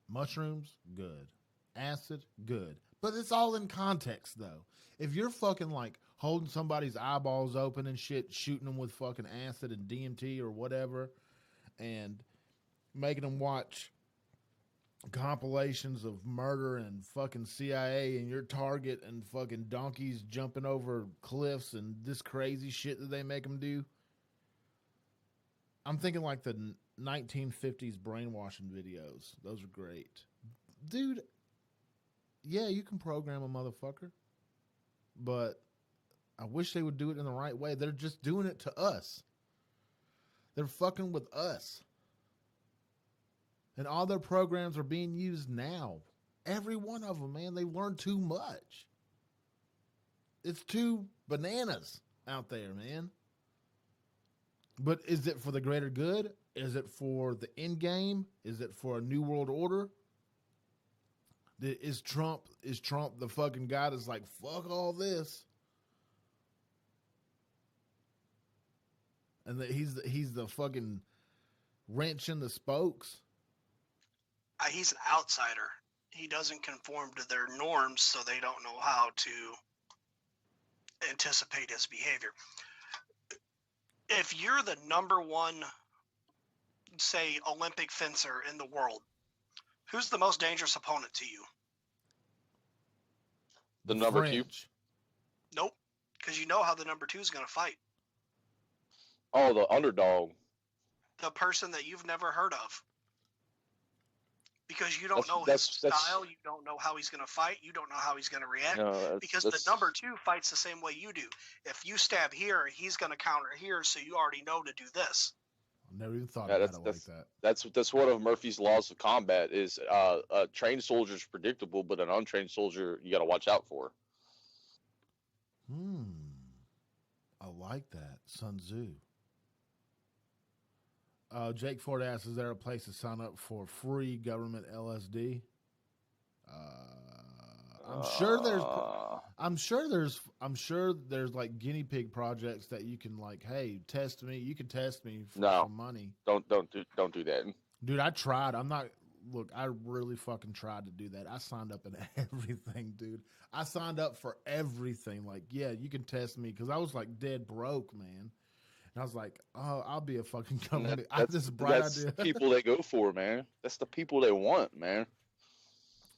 H: Mushrooms, good. Acid, good. But it's all in context, though. If you're fucking like holding somebody's eyeballs open and shit, shooting them with fucking acid and DMT or whatever, and making them watch compilations of murder and fucking CIA and your target and fucking donkeys jumping over cliffs and this crazy shit that they make them do. I'm thinking like the 1950s brainwashing videos. Those are great. Dude, yeah, you can program a motherfucker, but I wish they would do it in the right way. They're just doing it to us. They're fucking with us. And all their programs are being used now. Every one of them, man. They learn too much. It's too bananas out there, man. But is it for the greater good? Is it for the end game? Is it for a new world order? Is Trump the fucking guy that's like, fuck all this? And that he's the fucking wrench in the spokes?
J: He's an outsider. He doesn't conform to their norms, so they don't know how to anticipate his behavior. If you're the number one, say, Olympic fencer in the world, who's the most dangerous opponent to you?
I: The number two?
J: Nope, because you know how the number two is going to fight.
I: Oh, the underdog.
J: The person that you've never heard of. Because you don't know his style, you don't know how he's going to fight, you don't know how he's going to react. No, because the number two fights the same way you do. If you stab here, he's going to counter here, so you already know to do this.
H: I never even thought about it like that.
I: That's one of Murphy's laws of combat is a trained soldier is predictable, but an untrained soldier you got to watch out for.
H: I like that. Sun Tzu. Jake Ford asks, is there a place to sign up for free government LSD? I'm sure there's like guinea pig projects that you can like, hey, test me. You can test me for some money.
I: Don't do that.
H: Dude, I tried. I really fucking tried to do that. I signed up in everything, dude. I signed up for everything. Like, yeah, you can test me. Cause I was like dead broke, man. And I was like, oh, I'll be a fucking company. That's
I: the people they go for, man. That's the people they want, man.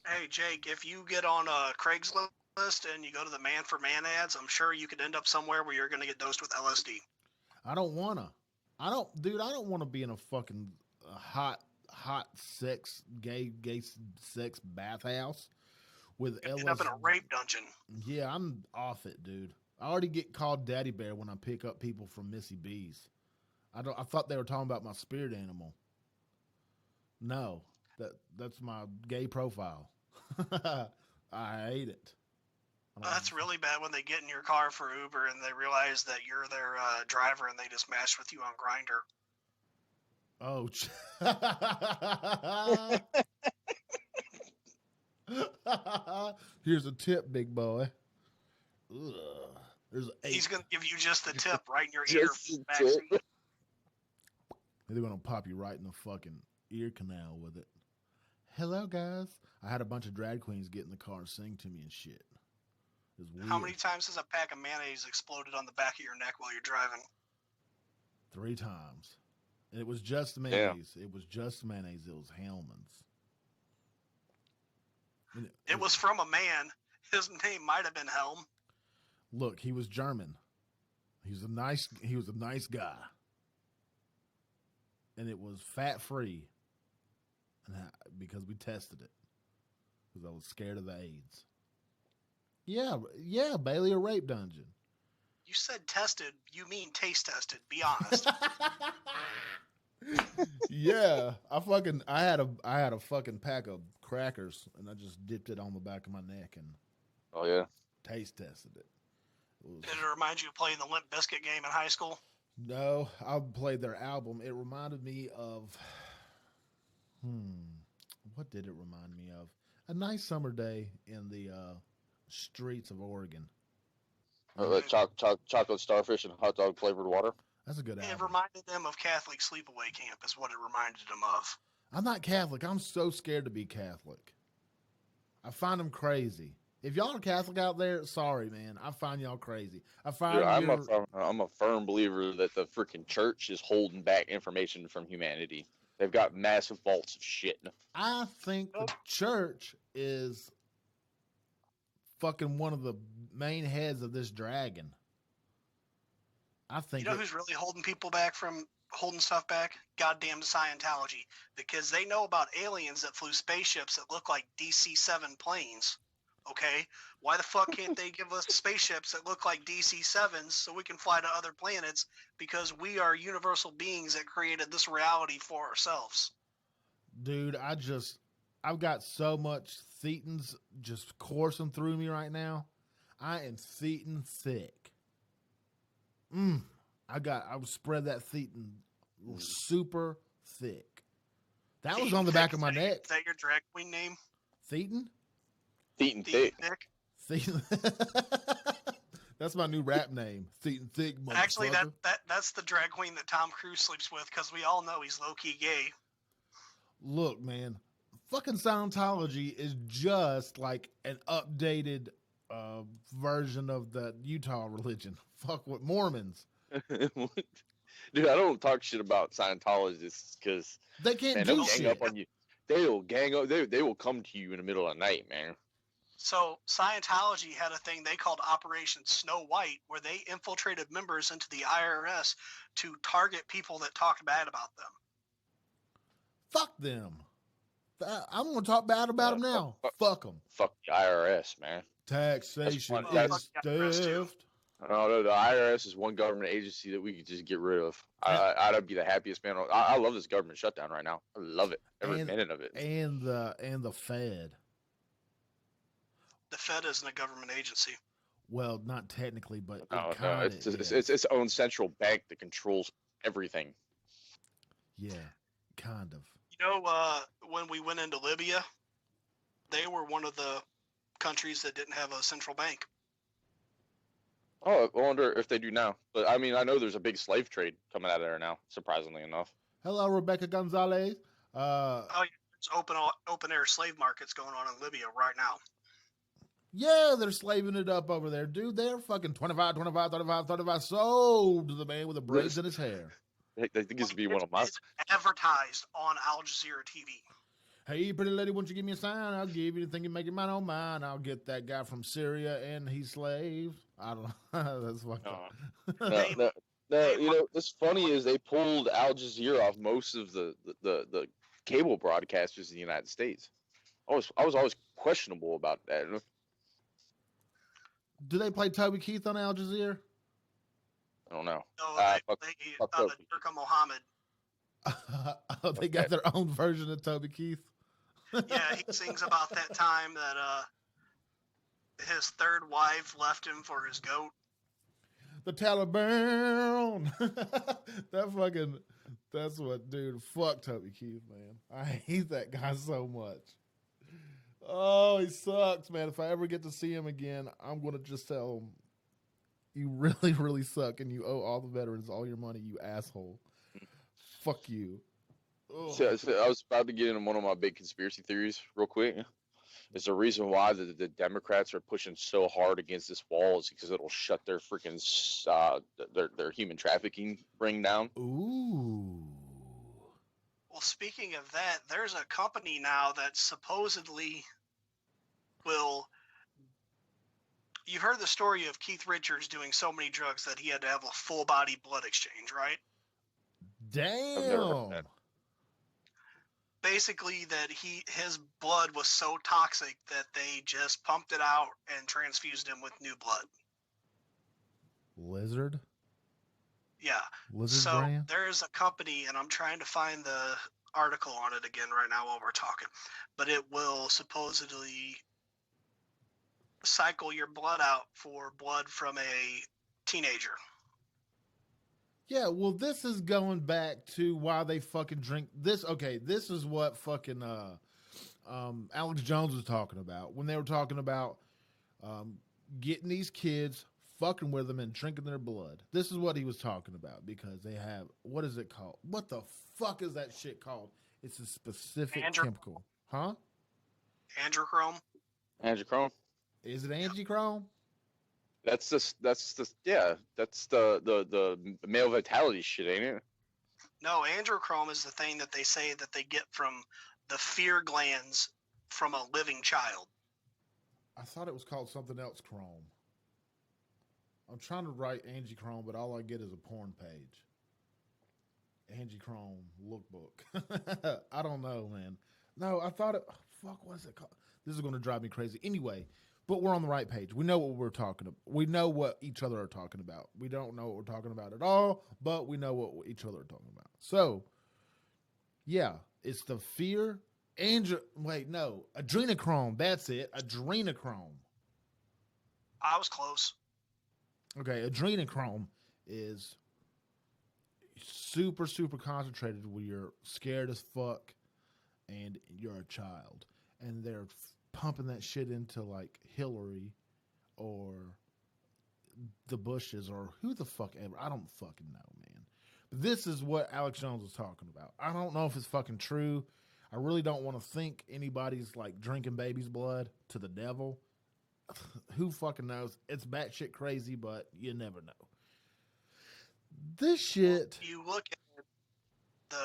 J: Hey, Jake, if you get on a Craigslist and you go to the man for man ads, I'm sure you could end up somewhere where you're going to get dosed with LSD.
H: I don't want to be in a fucking hot sex, gay sex bathhouse with LSD.
J: End up in a rape dungeon.
H: Yeah, I'm off it, dude. I already get called Daddy Bear when I pick up people from Missy B's. I thought they were talking about my spirit animal. No, that's my gay profile. I hate it. I don't
J: That's
H: know.
J: really bad when they get in your car for Uber and they realize that you're their driver and they just match with you on Grinder.
H: Oh, here's a tip, big boy. Ugh. There's
J: He's
H: 8.
J: gonna give you just the tip right in your
I: Just
J: ear
I: the
J: backseat.
I: tip.
H: They're gonna pop you right in the fucking ear canal with it. Hello, guys. I had a bunch of drag queens get in the car and sing to me and shit. It was weird.
J: How many times has a pack of mayonnaise exploded on the back of your neck while you're driving?
H: 3 times. And it was just mayonnaise. It was just mayonnaise. It was Hellman's. And
J: It was from a man. His name might have been Helm.
H: Look, he was German. He was a nice guy. And it was fat free. And because we tested it. Because I was scared of the AIDS. Yeah, Bailey, a rape dungeon.
J: You said tested. You mean taste tested. Be honest.
H: Yeah, I had a fucking pack of crackers and I just dipped it on the back of my neck and
I: Oh yeah.
H: taste tested it.
J: Did it remind you of playing the Limp Bizkit game in high school?
H: No, I played their album. It reminded me of what did it remind me of? A nice summer day in the streets of Oregon.
I: Chocolate starfish and hot dog flavored water.
H: That's a good
J: It
H: album.
J: reminded them of Catholic sleepaway camp is what it reminded them of.
H: I'm not Catholic. I'm so scared to be Catholic. I find them crazy. If y'all are Catholic out there, sorry, man. I find y'all crazy. I find
I: Dude, I'm a firm believer that the freaking church is holding back information from humanity. They've got massive vaults of shit.
H: I think the church is fucking one of the main heads of this dragon. I think
J: You know who's really holding people back from holding stuff back? Goddamn Scientology. Because they know about aliens that flew spaceships that look like DC-7 planes. Okay? Why the fuck can't they give us spaceships that look like DC-7s so we can fly to other planets? Because we are universal beings that created this reality for ourselves.
H: dude, I've got so much thetans just coursing through me right now. I am thetan thick. I would spread that thetan super thick. That was on the back of my neck.
J: Is that your drag queen name?
H: Thetan?
I: Thetan
J: Thick.
I: thick.
H: Thetan. That's my new rap name. Thetan thick, motherfucker.
J: Actually, that's the drag queen that Tom Cruise sleeps with because we all know he's low-key gay.
H: Look, man, fucking Scientology is just like an updated version of the Utah religion. Fuck what Mormons.
I: Dude, I don't talk shit about Scientologists because
H: They can't
I: they'll
H: do
I: gang
H: shit.
I: up on you. They'll gang up. They will come to you in the middle of the night, man.
J: So Scientology had a thing they called Operation Snow White, where they infiltrated members into the IRS to target people that talked bad about them.
H: Fuck them. I'm going to talk bad about them now. Fuck them.
I: Fuck the IRS, man.
H: Taxation
I: That's
H: is theft.
I: No, the IRS is one government agency that we could just get rid of. I'd be the happiest man. I love this government shutdown right now. I love it. Every minute of it.
H: And the Fed.
J: The Fed isn't a government agency.
H: Well, not technically, but
I: No,
H: it kind of
I: it's its own central bank that controls everything.
H: Yeah, kind of.
J: You know, when we went into Libya, they were one of the countries that didn't have a central bank.
I: Oh, I wonder if they do now. But I mean, I know there's a big slave trade coming out of there now, surprisingly enough.
H: Hello, Rebecca Gonzalez.
J: Oh, yeah, there's open air slave markets going on in Libya right now.
H: Yeah, they're slaving it up over there, dude. They're fucking 25, 35 sold to the man with the braids in his hair.
I: I think this would be one of my.
J: It's advertised on Al Jazeera TV.
H: Hey, pretty lady, won't you give me a sign? I'll give you anything you make it mine on mine. I'll get that guy from Syria and he's slave. I don't know. That's fucked up.
I: No, you know, what's funny is they pulled Al Jazeera off most of the cable broadcasters in the United States. I was always questionable about that.
H: Do they play Toby Keith on Al Jazeera?
I: I don't know.
J: No,
I: fuck Toby.
J: Turka Mohammed.
H: Oh, they got their own version of Toby Keith.
J: Yeah, he sings about that time that his third wife left him for his goat.
H: The Taliban. That's what, dude. Fuck Toby Keith, man. I hate that guy so much. Oh, he sucks, man. If I ever get to see him again, I'm going to just tell him, you really, really suck, and you owe all the veterans all your money, you asshole. Fuck you.
I: So I was about to get into one of my big conspiracy theories real quick. Is the reason why the Democrats are pushing so hard against this wall is because it'll shut their freaking their human trafficking ring down.
H: Ooh.
J: Well, speaking of that, there's a company now that supposedly will. You've heard the story of Keith Richards doing so many drugs that he had to have a full body blood exchange, right?
H: Damn.
J: Basically, that his blood was so toxic that they just pumped it out and transfused him with new blood.
H: Lizard?
J: Yeah.
H: Lizard
J: so
H: brand?
J: there's a company, and I'm trying to find the article on it again right now while we're talking, but it will supposedly cycle your blood out for blood from a teenager.
H: Yeah, well, this is going back to why they fucking drink this. Okay, this is what fucking Alex Jones was talking about when they were talking about getting these kids, fucking with them, and drinking their blood. This is what he was talking about because they have, what is it called? What the fuck is that shit called? It's a specific chemical. Huh?
J: Androchrome.
I: Angiochrome.
H: Is it angiochrome?
I: That's the male vitality shit, ain't it?
J: No, androchrome is the thing that they say that they get from the fear glands from a living child.
H: I thought it was called something else, chrome. I'm trying to write angiochrome, but all I get is a porn page. Angiochrome lookbook. I don't know, man. No, I thought it. Fuck, what is it called? This is going to drive me crazy. Anyway, but we're on the right page. We know what we're talking about. We know what each other are talking about. We don't know what we're talking about at all, but we know what each other are talking about. So, yeah, it's the fear. Adrenochrome. That's it. Adrenochrome.
J: I was close.
H: Okay, adrenochrome is super, super concentrated when you're scared as fuck and you're a child. And they're pumping that shit into like Hillary or the Bushes or who the fuck ever. I don't fucking know, man. But this is what Alex Jones was talking about. I don't know if it's fucking true. I really don't want to think anybody's like drinking baby's blood to the devil. Who fucking knows? It's batshit crazy, but you never know. This shit.
J: You look at the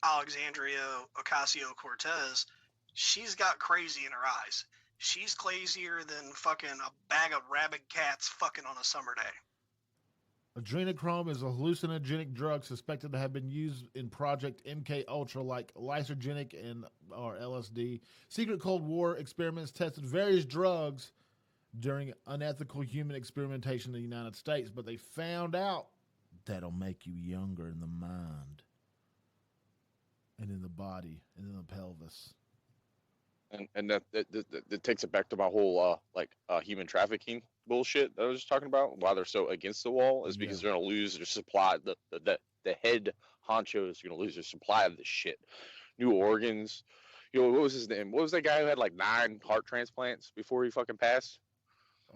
J: Alexandria Ocasio-Cortez, she's got crazy in her eyes. She's crazier than fucking a bag of rabid cats fucking on a summer day.
H: Adrenochrome is a hallucinogenic drug suspected to have been used in Project MK Ultra, like lysogenic or LSD. Secret Cold War experiments tested various drugs during unethical human experimentation in the United States, but they found out that'll make you younger in the mind and in the body and in the pelvis.
I: And that takes it back to my whole human trafficking bullshit that I was just talking about. Why they're so against the wall is because they're gonna lose their supply. The head honchos are gonna lose their supply of this shit. New organs. You know, what was his name? What was that guy who had like 9 heart transplants before he fucking passed?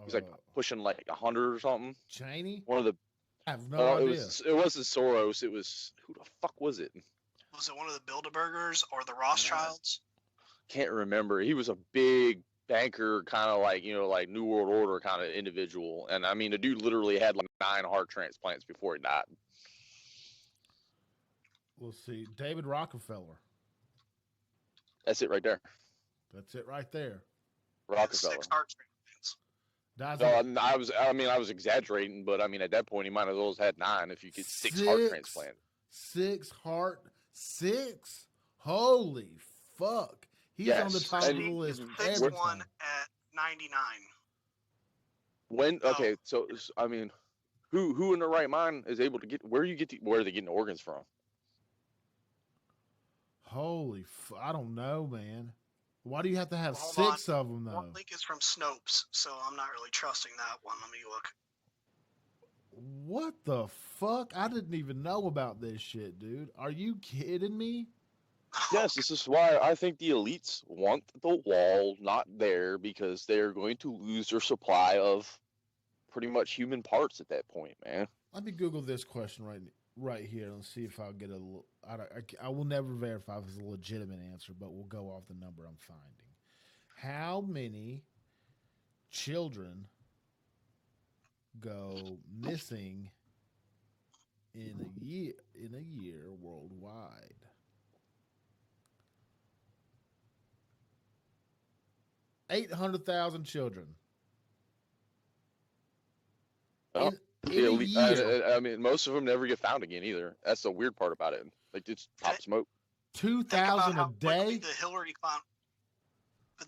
I: He's like pushing like 100 or something.
H: Cheney?
I: One of the.
H: I have no idea.
I: It wasn't Soros. It was, who the fuck was it?
J: Was it one of the Bilderbergers or the Rothschilds?
I: Can't remember. He was a big banker, kind of like, like New World Order kind of individual. And I mean, the dude literally had like 9 heart transplants before he died.
H: We'll see. David Rockefeller.
I: That's it right there.
H: That's it right there.
I: Rockefeller.
J: 6 heart transplants.
I: No, I was exaggerating, but I mean, at that point, he might as well have had 9 if you get 6 heart transplants.
H: 6? Holy fuck. He's on the top of the list.
J: Sixth one at 99.
I: So I mean, who in their right mind is able to get where are they getting organs from?
H: Holy I don't know, man. Why do you have to have
J: Hold
H: 6
J: on.
H: of them though?
J: One link is from Snopes, so I'm not really trusting that one. Let me look.
H: What the fuck? I didn't even know about this shit, dude. Are you kidding me?
I: Yes, this is why I think the elites want the wall not there because they're going to lose their supply of pretty much human parts at that point, man.
H: Let me Google this question right here and see if I'll get a. I will never verify if it's a legitimate answer, but we'll go off the number I'm finding. How many children go missing in a year worldwide? $800,000 children.
I: Oh,
H: In
I: the
H: a
I: elite,
H: year.
I: I mean, most of them never get found again either. That's the weird part about it. Like, it's top smoke.
H: 2,000 a day?
J: The Hillary but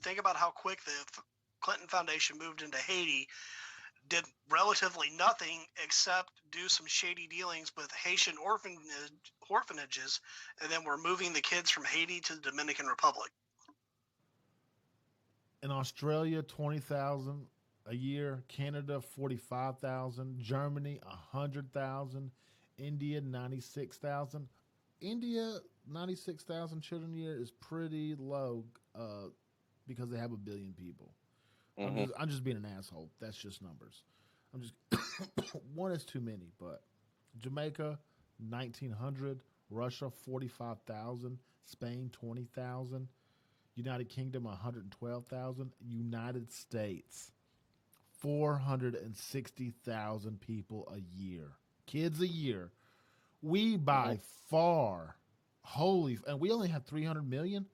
J: think about how quick the Clinton Foundation moved into Haiti, did relatively nothing except do some shady dealings with Haitian orphanages, and then we're moving the kids from Haiti to the Dominican Republic.
H: In Australia, 20,000 a year. Canada, 45,000. Germany, 100,000. India, 96,000. India, 96,000 children a year is pretty low because they have 1 billion people.
I: Mm-hmm.
H: I'm just being an asshole. That's just numbers. I'm just one is too many. But Jamaica, 1,900. Russia, 45,000. Spain, 20,000. United Kingdom, 112,000. United States, 460,000 people a year. Kids a year. We by far, and we only have 300 million.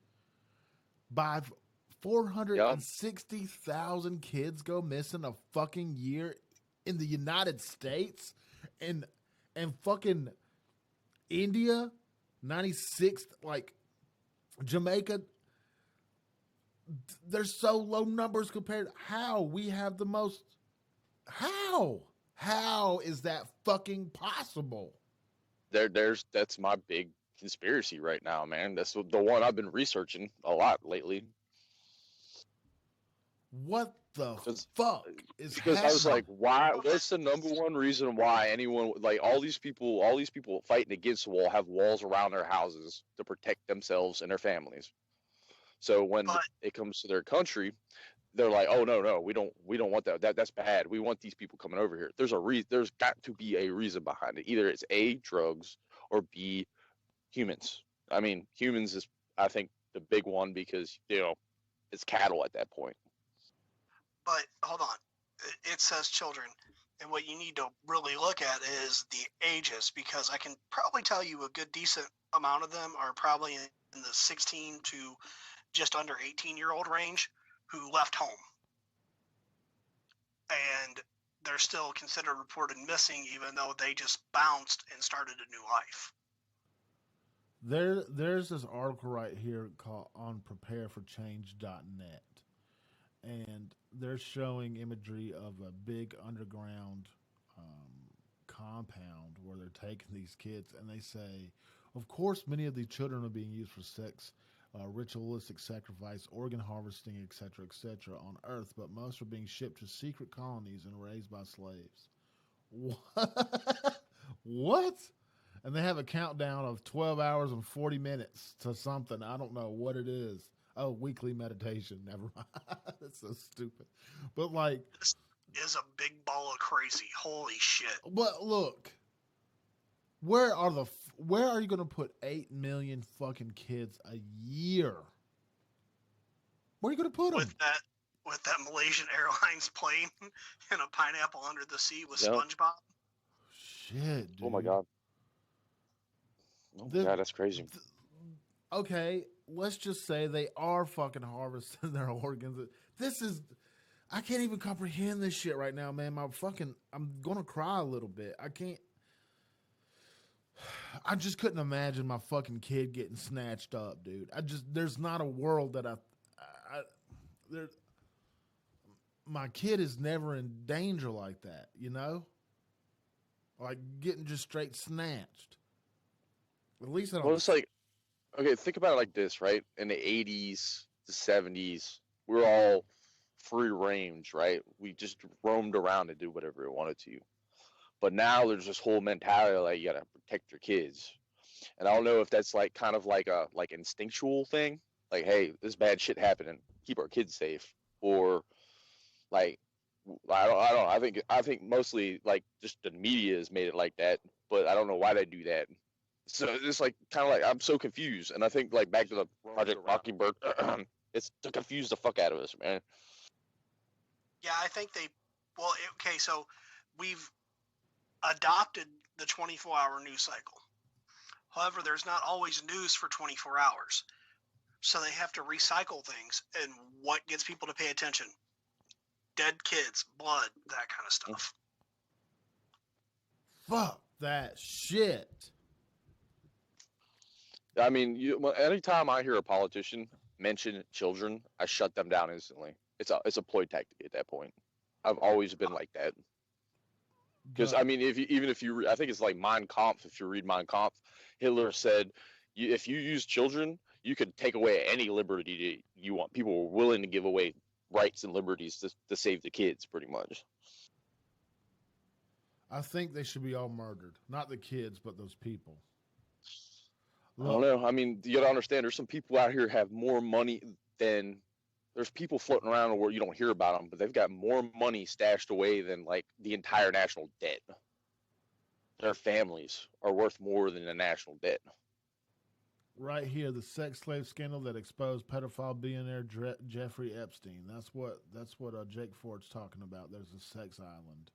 H: By 460,000 kids go missing a fucking year in the United States, and fucking India, 96, like Jamaica. There's so low numbers compared. How we have the most? How is that fucking possible?
I: That's my big conspiracy right now, man. That's the one I've been researching a lot lately.
H: What the fuck is
I: because
H: happening?
I: I was like, why? What's the number one reason why anyone, like all these people fighting against the wall have walls around their houses to protect themselves and their families. So when it comes to their country, they're like, oh no, we don't want that. That's bad. We want these people coming over here. There's got to be a reason behind it. Either it's A, drugs, or B, humans. I mean, humans is, I think, the big one because it's cattle at that point.
J: But hold on, it says children, and what you need to really look at is the ages, because I can probably tell you a good decent amount of them are probably in the 16 to just under 18-year-old range who left home, and they're still considered reported missing even though they just bounced and started a new life.
H: There's this article right here called on prepareforchange.net, and they're showing imagery of a big underground compound where they're taking these kids, and they say, of course, many of these children are being used for sex, ritualistic sacrifice, organ harvesting, etc., on Earth, but most are being shipped to secret colonies and raised by slaves. What? What? And they have a countdown of 12 hours and 40 minutes to something. I don't know what it is. Oh, weekly meditation. Never mind. That's so stupid. But like,
J: this is a big ball of crazy. Holy shit.
H: But look, where are you going to put 8 million fucking kids a year? Where are you going to put them?
J: With that Malaysian Airlines plane and a pineapple under the sea with SpongeBob.
H: Shit, dude.
I: Oh my god. Oh my god, that's crazy.
H: Okay, let's just say they are fucking harvesting their organs. I can't even comprehend this shit right now, man. I'm gonna cry a little bit. I just couldn't imagine my fucking kid getting snatched up, dude. There's not a world that my kid is never in danger like that, like getting just straight snatched. At least I don't.
I: Well, it's like, okay, think about it like this, right? In the 80s, the 70s, we were all free range, right? We just roamed around and did whatever we wanted to. But now there's this whole mentality like you gotta protect your kids. And I don't know if that's like kind of like a like instinctual thing, like hey, this bad shit happening, keep our kids safe, or like I don't know. I think mostly like just the media has made it like that, but I don't know why they do that. So it's like kind of like I'm so confused, and I think like back to the Project Mockingbird, it's to confuse the fuck out of us, man.
J: Yeah, I think they. Well, okay, so we've adopted the 24-hour news cycle. However, there's not always news for 24 hours. So they have to recycle things. And what gets people to pay attention? Dead kids, blood, that kind of stuff.
H: Fuck that shit.
I: I mean, anytime I hear a politician mention children, I shut them down instantly. It's a ploy tactic at that point. I've always been like that. Because I mean, I think it's like Mein Kampf. If you read Mein Kampf, Hitler said, if you use children, you could take away any liberty you want. People were willing to give away rights and liberties to save the kids, pretty much.
H: I think they should be all murdered. Not the kids, but those people.
I: I don't know. I mean, you got to understand, there's some people out here have more money than there's people floating around where you don't hear about them, but they've got more money stashed away than like the entire national debt. Their families are worth more than the national debt.
H: Right here, the sex slave scandal that exposed pedophile billionaire Jeffrey Epstein. That's what Jake Ford's talking about. There's a sex island.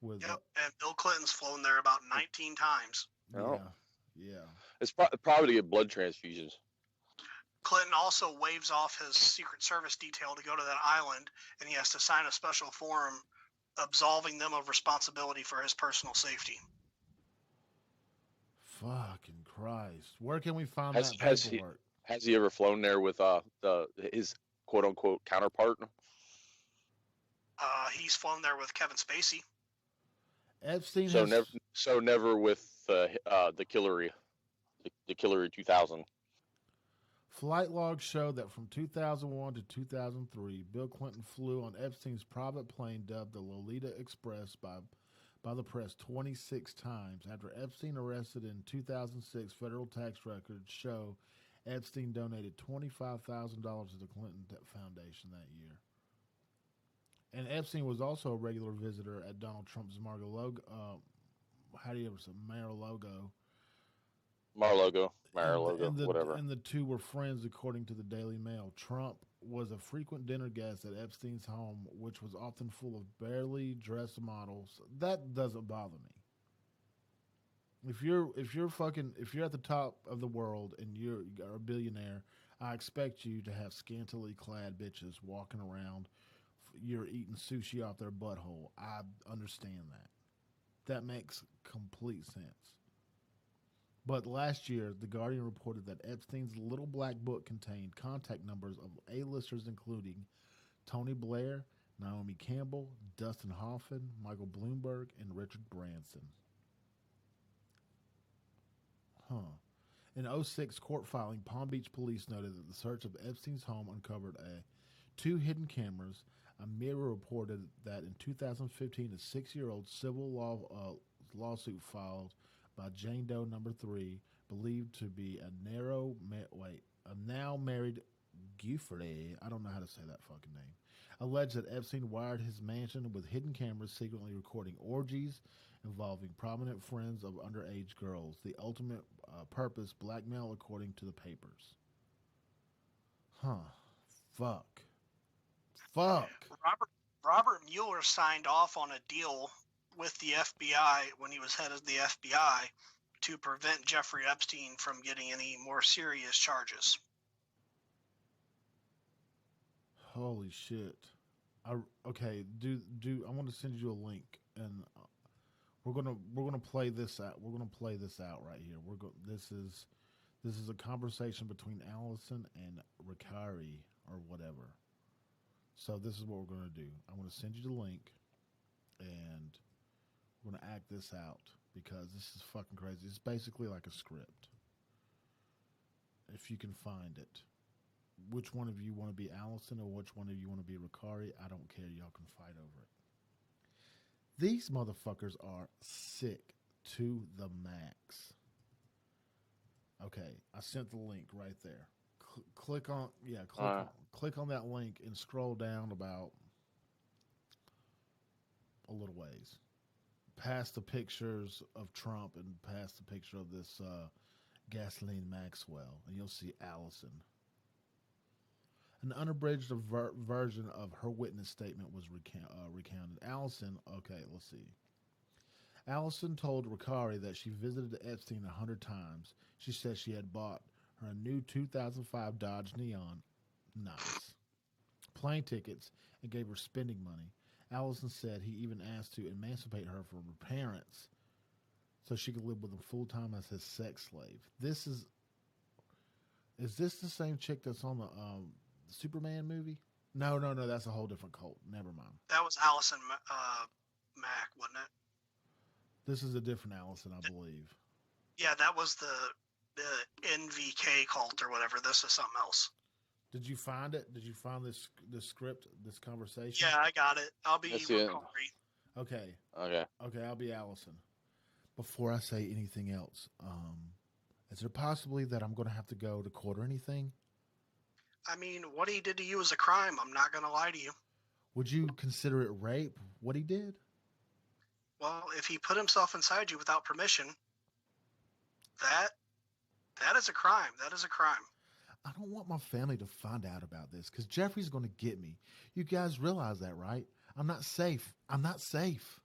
H: With
J: yep, and Bill Clinton's flown there about 19 times.
H: Yeah.
I: It's probably to get blood transfusions.
J: Clinton also waves off his Secret Service detail to go to that island, and he has to sign a special form absolving them of responsibility for his personal safety.
H: Fucking Christ. Where can we find that paperwork?
I: Has he ever flown there with his quote-unquote counterpart?
J: He's flown there with Kevin Spacey.
H: Epstein
I: never with the Killary, the Killary 2000.
H: Flight logs show that from 2001 to 2003, Bill Clinton flew on Epstein's private plane dubbed the Lolita Express by the press 26 times. After Epstein arrested in 2006, federal tax records show Epstein donated $25,000 to the Clinton Foundation that year. And Epstein was also a regular visitor at Donald Trump's Mar-a-Lago.
I: Mar-a-Lago, whatever.
H: And the two were friends, according to the Daily Mail. Trump was a frequent dinner guest at Epstein's home, which was often full of barely dressed models. That doesn't bother me. If you're at the top of the world and you're a billionaire, I expect you to have scantily clad bitches walking around. You're eating sushi off their butthole. I understand that. That makes complete sense. But last year, The Guardian reported that Epstein's little black book contained contact numbers of A-listers including Tony Blair, Naomi Campbell, Dustin Hoffman, Michael Bloomberg, and Richard Branson. In 2006 court filing, Palm Beach police noted that the search of Epstein's home uncovered two hidden cameras. A Mirror reported that in 2015, a 6-year-old civil lawsuit filed by Jane Doe number 3, believed to be a now married Giuffre, I don't know how to say that fucking name, alleged that Epstein wired his mansion with hidden cameras secretly recording orgies involving prominent friends of underage girls. The ultimate purpose, blackmail, according to the papers. Fuck.
J: Robert Mueller signed off on a deal with the FBI when he was head of the FBI to prevent Jeffrey Epstein from getting any more serious charges.
H: Holy shit! I want to send you a link, and we're gonna play this out. We're gonna play this out right here. This is a conversation between Allison and Ricari or whatever. So this is what we're gonna do. I'm gonna send you the link, and we're going to act this out because this is fucking crazy. It's basically like a script. If you can find it. which one of you want to be Allison or which one of you want to be Ricari. I don't care. Y'all can fight over it. These motherfuckers are sick to the max. Okay, I sent the link right there. Click on click on that link and scroll down about a little ways, past the pictures of Trump and past the picture of this Gasoline Maxwell, and you'll see Allison. An unabridged version of her witness statement was recounted. Allison, okay, let's see. Allison told Ricari that she visited Epstein 100 times. She said she had bought her a new 2005 Dodge Neon, nice, plane tickets, and gave her spending money. Allison said he even asked to emancipate her from her parents so she could live with him full time as his sex slave. Is this the same chick that's on the Superman movie? No, that's a whole different cult. Never mind.
J: That was Allison Mack, wasn't it?
H: This is a different Allison, I believe.
J: Yeah, that was the NVK cult or whatever. This is something else.
H: Did you find it? Did you find this script, this conversation?
J: Yeah, I got it. I'll be Ricari.
H: Okay.
I: Okay.
H: Okay, I'll be Allison. Before I say anything else, is there possibly that I'm going to have to go to court or anything?
J: I mean, what he did to you is a crime. I'm not going to lie to you.
H: Would you consider it rape, what he did?
J: Well, if he put himself inside you without permission, that is a crime. That is a crime.
H: I don't want my family to find out about this because Jeffrey's going to get me. You guys realize that, right? I'm not safe. I'm not safe.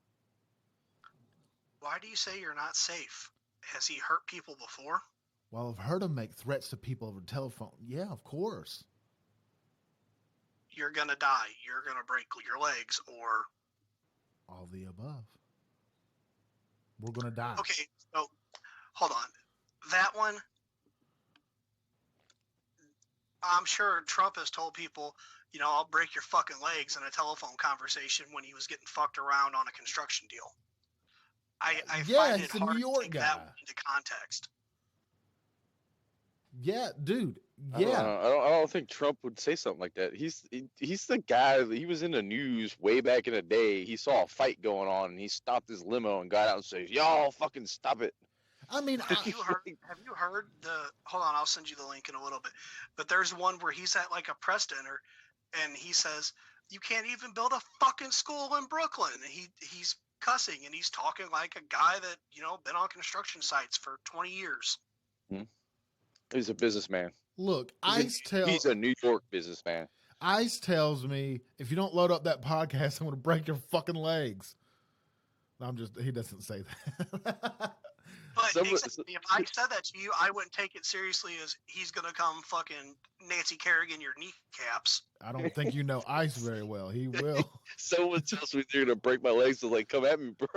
J: Why do you say you're not safe? Has he hurt people before?
H: Well, I've heard him make threats to people over the telephone. Yeah, of course.
J: You're going to die. You're going to break your legs or...
H: All the above. We're going to die.
J: Okay, so hold on. That one, I'm sure Trump has told people, I'll break your fucking legs in a telephone conversation when he was getting fucked around on a construction deal. I find it hard to take that one into context.
H: Yeah, dude. Yeah.
I: I don't think Trump would say something like that. He's the guy. He was in the news way back in the day. He saw a fight going on, and he stopped his limo and got out and said, "Y'all fucking stop it."
H: I mean,
J: have you heard the? Hold on, I'll send you the link in a little bit. But there's one where he's at like a press dinner, and he says, "You can't even build a fucking school in Brooklyn." And he's cussing, and he's talking like a guy that been on construction sites for 20 years.
I: He's a businessman.
H: Look,
I: he's a New York businessman.
H: Ice tells me if you don't load up that podcast, I'm going to break your fucking legs. He doesn't say that.
J: But if I said that to you, I wouldn't take it seriously as he's going to come fucking Nancy Kerrigan your kneecaps.
H: I don't think you know Ice very well. He will.
I: Someone tells me they're going to break my legs, so like, come at me, bro.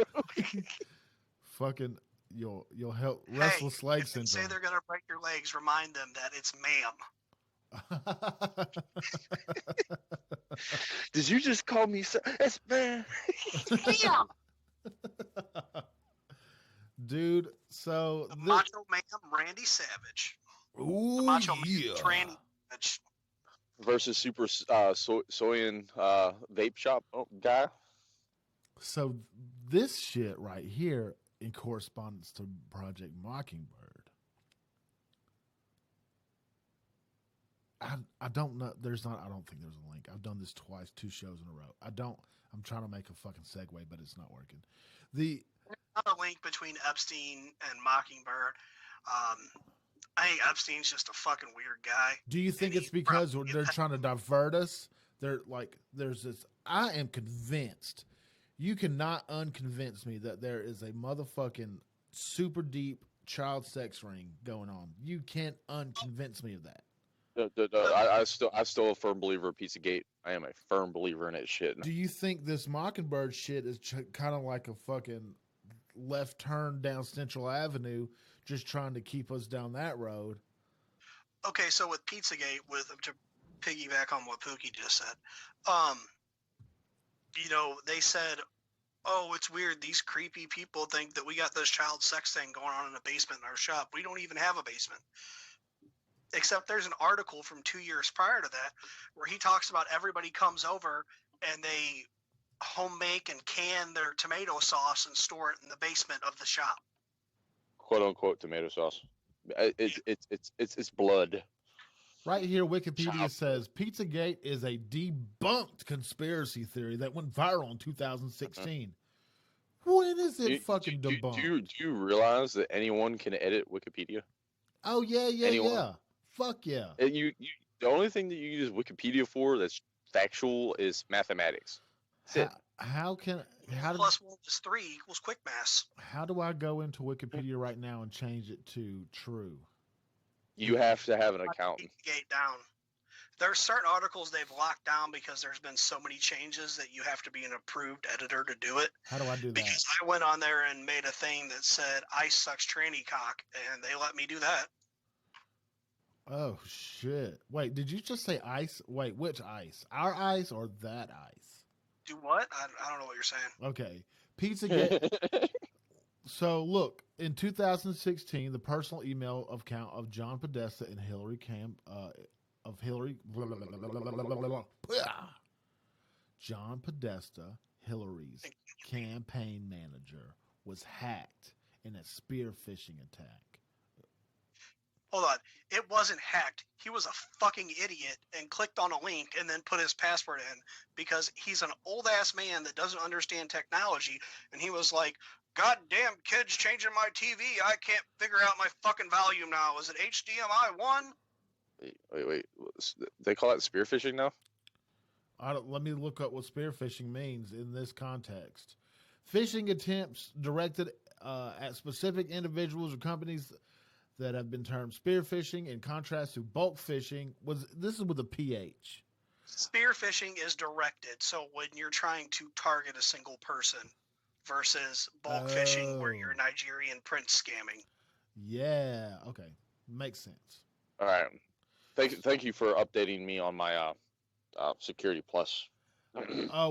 H: Fucking, you'll help restless leg syndrome.
J: If they say they're going to break your legs, remind them that it's ma'am.
I: Did you just call me sir? It's man.
J: Yeah.
H: Dude, so
J: Macho Man Randy Savage.
H: Ooh,
J: Macho
H: yeah.
J: Man Randy Savage
I: versus Super Soyan vape shop guy.
H: So this shit right here in correspondence to Project Mockingbird. I don't know. I don't think there's a link. I've done this twice, 2 shows in a row. I'm trying to make a fucking segue, but it's not working. There's
J: not a link between Epstein and Mockingbird. I think Epstein's just a fucking weird guy.
H: Do you think it's because they're trying to divert us? There's this. I am convinced. You cannot unconvince me that there is a motherfucking super deep child sex ring going on. You can't unconvince me of that.
I: I'm still a firm believer of Pizzagate. I am a firm believer in that shit.
H: Do you think this Mockingbird shit is kind of like a fucking left turn down Central Avenue, just trying to keep us down that road?
J: Okay, so with Pizzagate, to piggyback on what Pookie just said, they said, "Oh, it's weird. These creepy people think that we got this child sex thing going on in a basement in our shop. We don't even have a basement." Except there's an article from 2 years prior to that where he talks about everybody comes over and they home make and can their tomato sauce and store it in the basement of the shop.
I: Quote unquote tomato sauce. It's blood.
H: Right here, Wikipedia says Pizzagate is a debunked conspiracy theory that went viral in 2016. When is it fucking debunked?
I: Do you realize that anyone can edit Wikipedia?
H: Oh yeah,
I: Anyone?
H: yeah. Fuck yeah.
I: The only thing that you use Wikipedia for that's factual is mathematics. That's it.
H: How
J: +1 is 3 equals quick mass.
H: How do I go into Wikipedia right now and change it to true?
I: You have to have an accountant.
J: Gate down. There's certain articles they've locked down because there's been so many changes that you have to be an approved editor to do it.
H: How do I do that?
J: Because I went on there and made a thing that said ice sucks tranny cock, and they let me do that.
H: Oh shit! Wait, did you just say ice? Wait, which ice? Our ice or that ice?
J: Do what? I don't know what you're saying.
H: Okay, Pizzagate. So look, in 2016, the personal email account of John Podesta and Hillary John Podesta, Hillary's campaign manager, was hacked in a spear phishing attack.
J: Hold on. It wasn't hacked. He was a fucking idiot and clicked on a link and then put his password in because he's an old ass man that doesn't understand technology. And he was like, God damn, kids changing my TV. I can't figure out my fucking volume now. Is it HDMI 1?
I: Wait. They call it spear phishing now?
H: Let me look up what spear phishing means in this context. Phishing attempts directed at specific individuals or companies that have been termed spear phishing in contrast to bulk phishing. This is with a PH.
J: Spear phishing is directed. So when you're trying to target a single person versus bulk phishing where you're Nigerian prince scamming.
H: Yeah. Okay. Makes sense.
I: All right. Thank you for updating me on my Security Plus.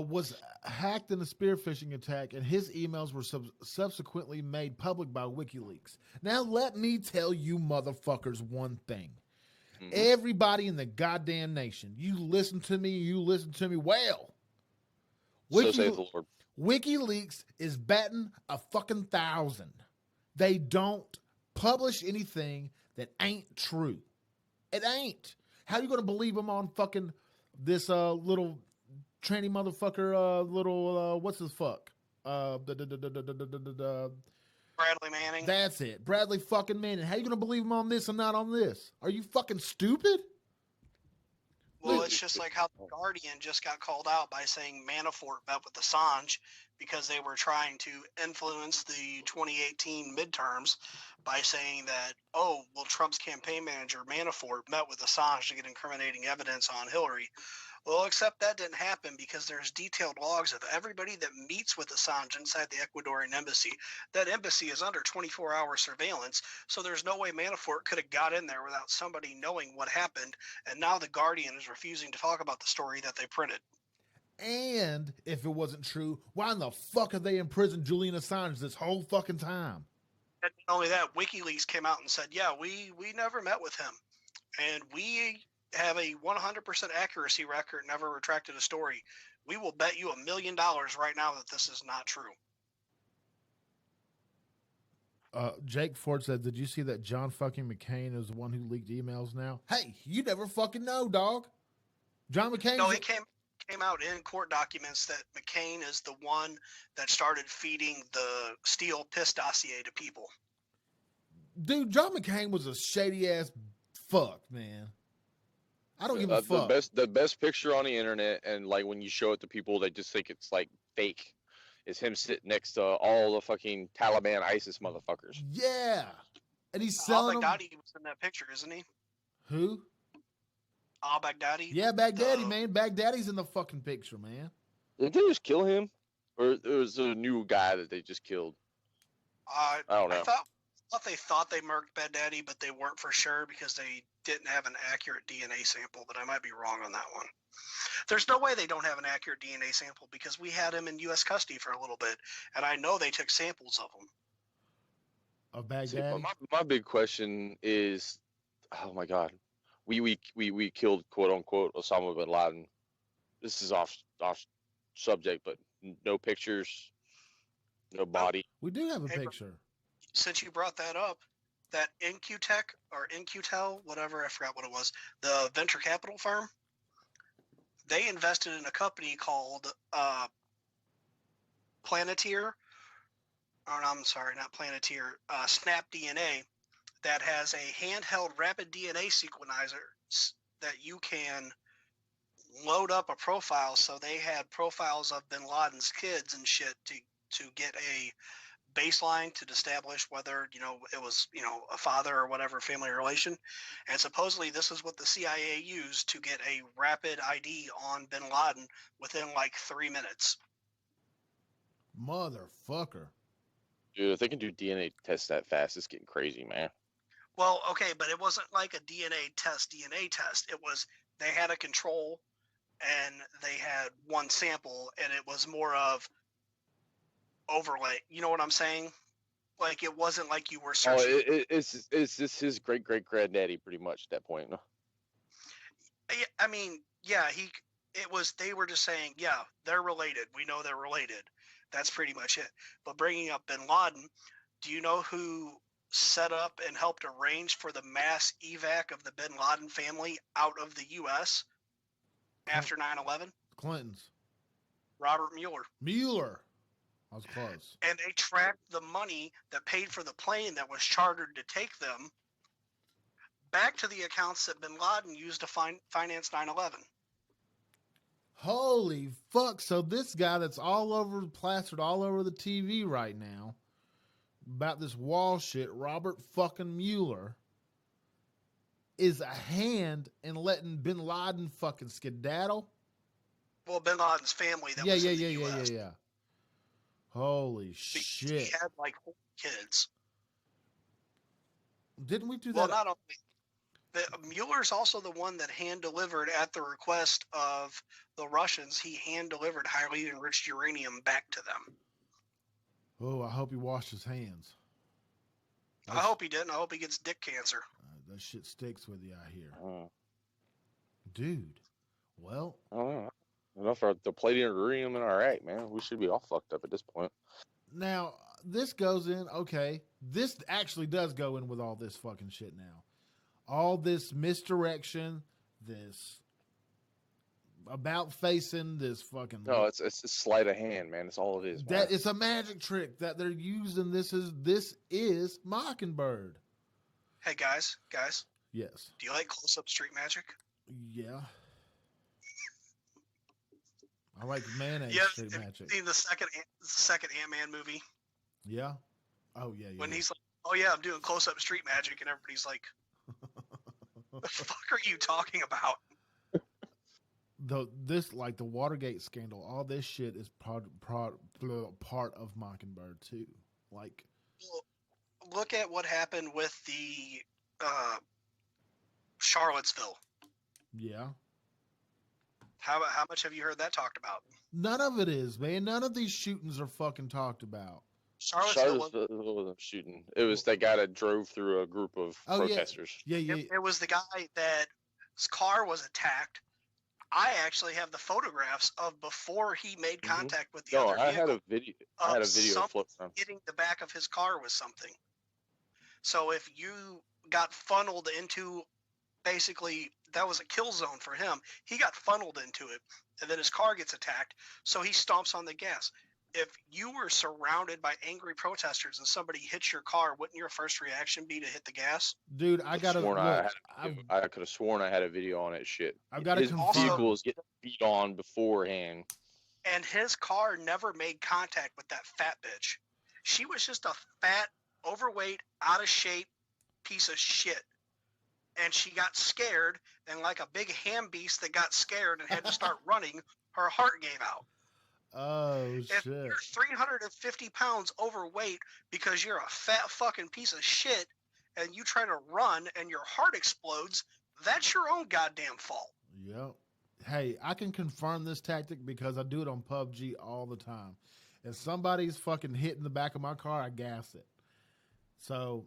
H: Was hacked in a spear phishing attack, and his emails were subsequently made public by WikiLeaks. Now, let me tell you motherfuckers one thing. Mm-hmm. Everybody in the goddamn nation, you listen to me well.
I: So saith the Lord.
H: WikiLeaks is batting 1,000. They don't publish anything that ain't true. It ain't. How you going to believe them on fucking this little tranny motherfucker, what's his fuck?
J: Bradley Manning.
H: That's it. Bradley fucking Manning. How you going to believe him on this and not on this? Are you fucking stupid?
J: Well, it's just like how the Guardian just got called out by saying Manafort met with Assange because they were trying to influence the 2018 midterms by saying that, Trump's campaign manager Manafort met with Assange to get incriminating evidence on Hillary. Well, except that didn't happen because there's detailed logs of everybody that meets with Assange inside the Ecuadorian embassy. That embassy is under 24-hour surveillance, so there's no way Manafort could have got in there without somebody knowing what happened, and now the Guardian is refusing to talk about the story that they printed.
H: And if it wasn't true, why in the fuck have they imprisoned Julian Assange this whole fucking time?
J: And not only that, WikiLeaks came out and said, yeah, we never met with him, and we have a 100% accuracy record, never retracted a story. We will bet you $1 million right now that this is not true.
H: Jake Ford said, did you see that John fucking McCain is the one who leaked emails now? Hey, you never fucking know, dog. John McCain.
J: No, it came out in court documents that McCain is the one that started feeding the Steele piss dossier to people.
H: Dude, John McCain was a shady ass fuck, man. I don't give a fuck.
I: The best picture on the internet, and like when you show it to people, they just think it's like fake, is him sitting next to all the fucking Taliban ISIS motherfuckers.
H: Yeah. And he's selling
J: Al-Baghdadi was in that picture, isn't he?
H: Who?
J: Al-Baghdadi.
H: Yeah, Baghdadi, man. Baghdadi's in the fucking picture, man.
I: Did they just kill him? Or it was a new guy that they just killed?
J: I
I: don't know.
J: I thought they murked Baghdadi, but they weren't for sure because they didn't have an accurate DNA sample, but I might be wrong on that one. There's no way they don't have an accurate DNA sample because we had him in U.S. custody for a little bit, and I know they took samples of him.
H: Of Baghdadi?
I: My big question is, oh my God, we killed quote unquote Osama bin Laden. This is off subject, but no pictures, no body.
H: We do have a
J: Hey,
H: picture.
J: Since you brought that up, that InQtech or InQtel, whatever, I forgot what it was, the venture capital firm, they invested in a company called Planeteer, or I'm sorry, not Planeteer, Snap DNA, that has a handheld rapid DNA sequenizer that you can load up a profile. So they had profiles of bin Laden's kids and shit to get a baseline to establish whether it was a father or whatever family relation. And supposedly this is what the CIA used to get a rapid ID on bin Laden within like 3 minutes.
H: Motherfucker.
I: Dude, if they can do DNA tests that fast, it's getting crazy, man.
J: Well, okay, but it wasn't like a DNA test. It was they had a control and they had one sample, and it was more of overlay. You know what I'm saying? Like, it wasn't like you were searching.
I: Oh, it's this his great granddaddy pretty much at that point. No?
J: I mean, yeah, they were just saying, yeah, they're related. We know they're related. That's pretty much it. But bringing up bin Laden, do you know who set up and helped arrange for the mass evac of the bin Laden family out of the U.S. after 9/11?
H: Clintons.
J: Robert Mueller.
H: Mueller. I was close.
J: And they tracked the money that paid for the plane that was chartered to take them back to the accounts that bin Laden used to finance 9/11.
H: Holy fuck. So this guy that's plastered all over the TV right now about this wall shit, Robert fucking Mueller, is a hand in letting bin Laden fucking skedaddle?
J: Well, bin Laden's family that was in the US.
H: Yeah. Holy shit.
J: He had like 4 kids.
H: Didn't we do that?
J: Well, not only. Mueller's also the one that hand-delivered at the request of the Russians. He hand-delivered highly enriched uranium back to them.
H: Oh, I hope he washed his hands.
J: I hope he didn't. I hope he gets dick cancer.
H: That shit sticks with you, I hear.
I: Oh.
H: Dude, well.
I: I don't know. Enough for the plating of uranium in our act, man. We should be all fucked up at this point.
H: Now, this goes in, okay. This actually does go in with all this fucking shit now. All this misdirection, this about facing this fucking.
I: No, it's a sleight of hand, man. That's all it is.
H: That it's a magic trick that they're using. This is Mockingbird.
J: Hey guys.
H: Yes.
J: Do you like close-up street magic?
H: Yeah. I like mayonnaise street magic.
J: Have you seen the second Ant-Man movie?
H: Yeah. Oh yeah.
J: When he's like, "Oh yeah, I'm doing close-up street magic," and everybody's like, "The fuck are you talking about?"
H: The Watergate scandal, all this shit is part of Mockingbird too. Like,
J: look at what happened with the Charlottesville.
H: Yeah.
J: How much have you heard that talked about?
H: None of it is, man. None of these shootings are fucking talked about.
I: Charlottesville wasn't shooting. It was that guy that drove through a group of protesters.
J: Yeah. It was the guy that his car was attacked. I actually have the photographs of before he made contact with the other vehicle.
I: I had a video floating around.
J: Hitting the back of his car with something. So if you got funneled into, basically, that was a kill zone for him. He got funneled into it, and then his car gets attacked, so he stomps on the gas. If you were surrounded by angry protesters and somebody hits your car, wouldn't your first reaction be to hit the gas?
H: Dude, I could
I: have sworn I had a video on that shit.
H: I've got
I: his vehicle was getting beat on beforehand.
J: And his car never made contact with that fat bitch. She was just a fat, overweight, out of shape piece of shit. And she got scared, and like a big ham beast that got scared and had to start running, her heart gave out.
H: Oh,
J: if
H: shit.
J: You're 350 pounds overweight because you're a fat fucking piece of shit and you try to run and your heart explodes, that's your own goddamn fault.
H: Yep. Hey, I can confirm this tactic because I do it on PUBG all the time. If somebody's fucking hitting the back of my car, I gas it. So,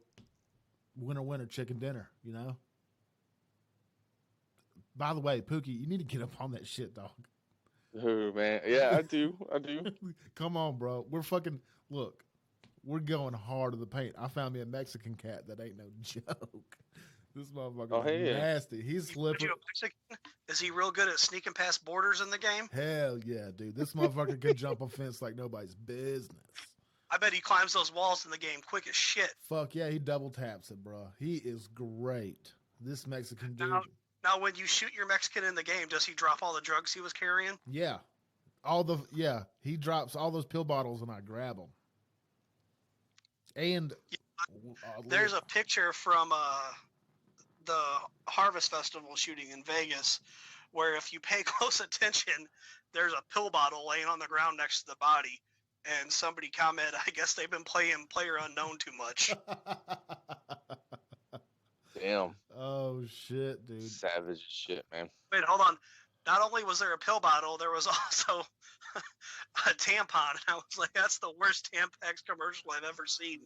H: winner, chicken dinner, you know? By the way, Pookie, you need to get up on that shit, dog.
I: Oh man, yeah, I do.
H: Come on, bro. We're fucking look. We're going hard to the paint. I found me a Mexican cat that ain't no joke. This motherfucker is
I: yeah.
H: nasty. He's slippery.
J: Is he real good at sneaking past borders in the game?
H: Hell yeah, dude. This motherfucker can jump a fence like nobody's business.
J: I bet he climbs those walls in the game quick as shit.
H: Fuck yeah, he double taps it, bro. He is great. This Mexican dude.
J: Now, when you shoot your Mexican in the game, does he drop all the drugs he was carrying?
H: Yeah. He drops all those pill bottles and I grab them. And
J: there's a picture from the Harvest Festival shooting in Vegas where if you pay close attention, there's a pill bottle laying on the ground next to the body. And somebody commented, I guess they've been playing Player Unknown too much.
I: Damn.
H: Oh, shit, dude.
I: Savage shit, man.
J: Wait, hold on. Not only was there a pill bottle, there was also a tampon. And I was like, that's the worst Tampax commercial I've ever seen.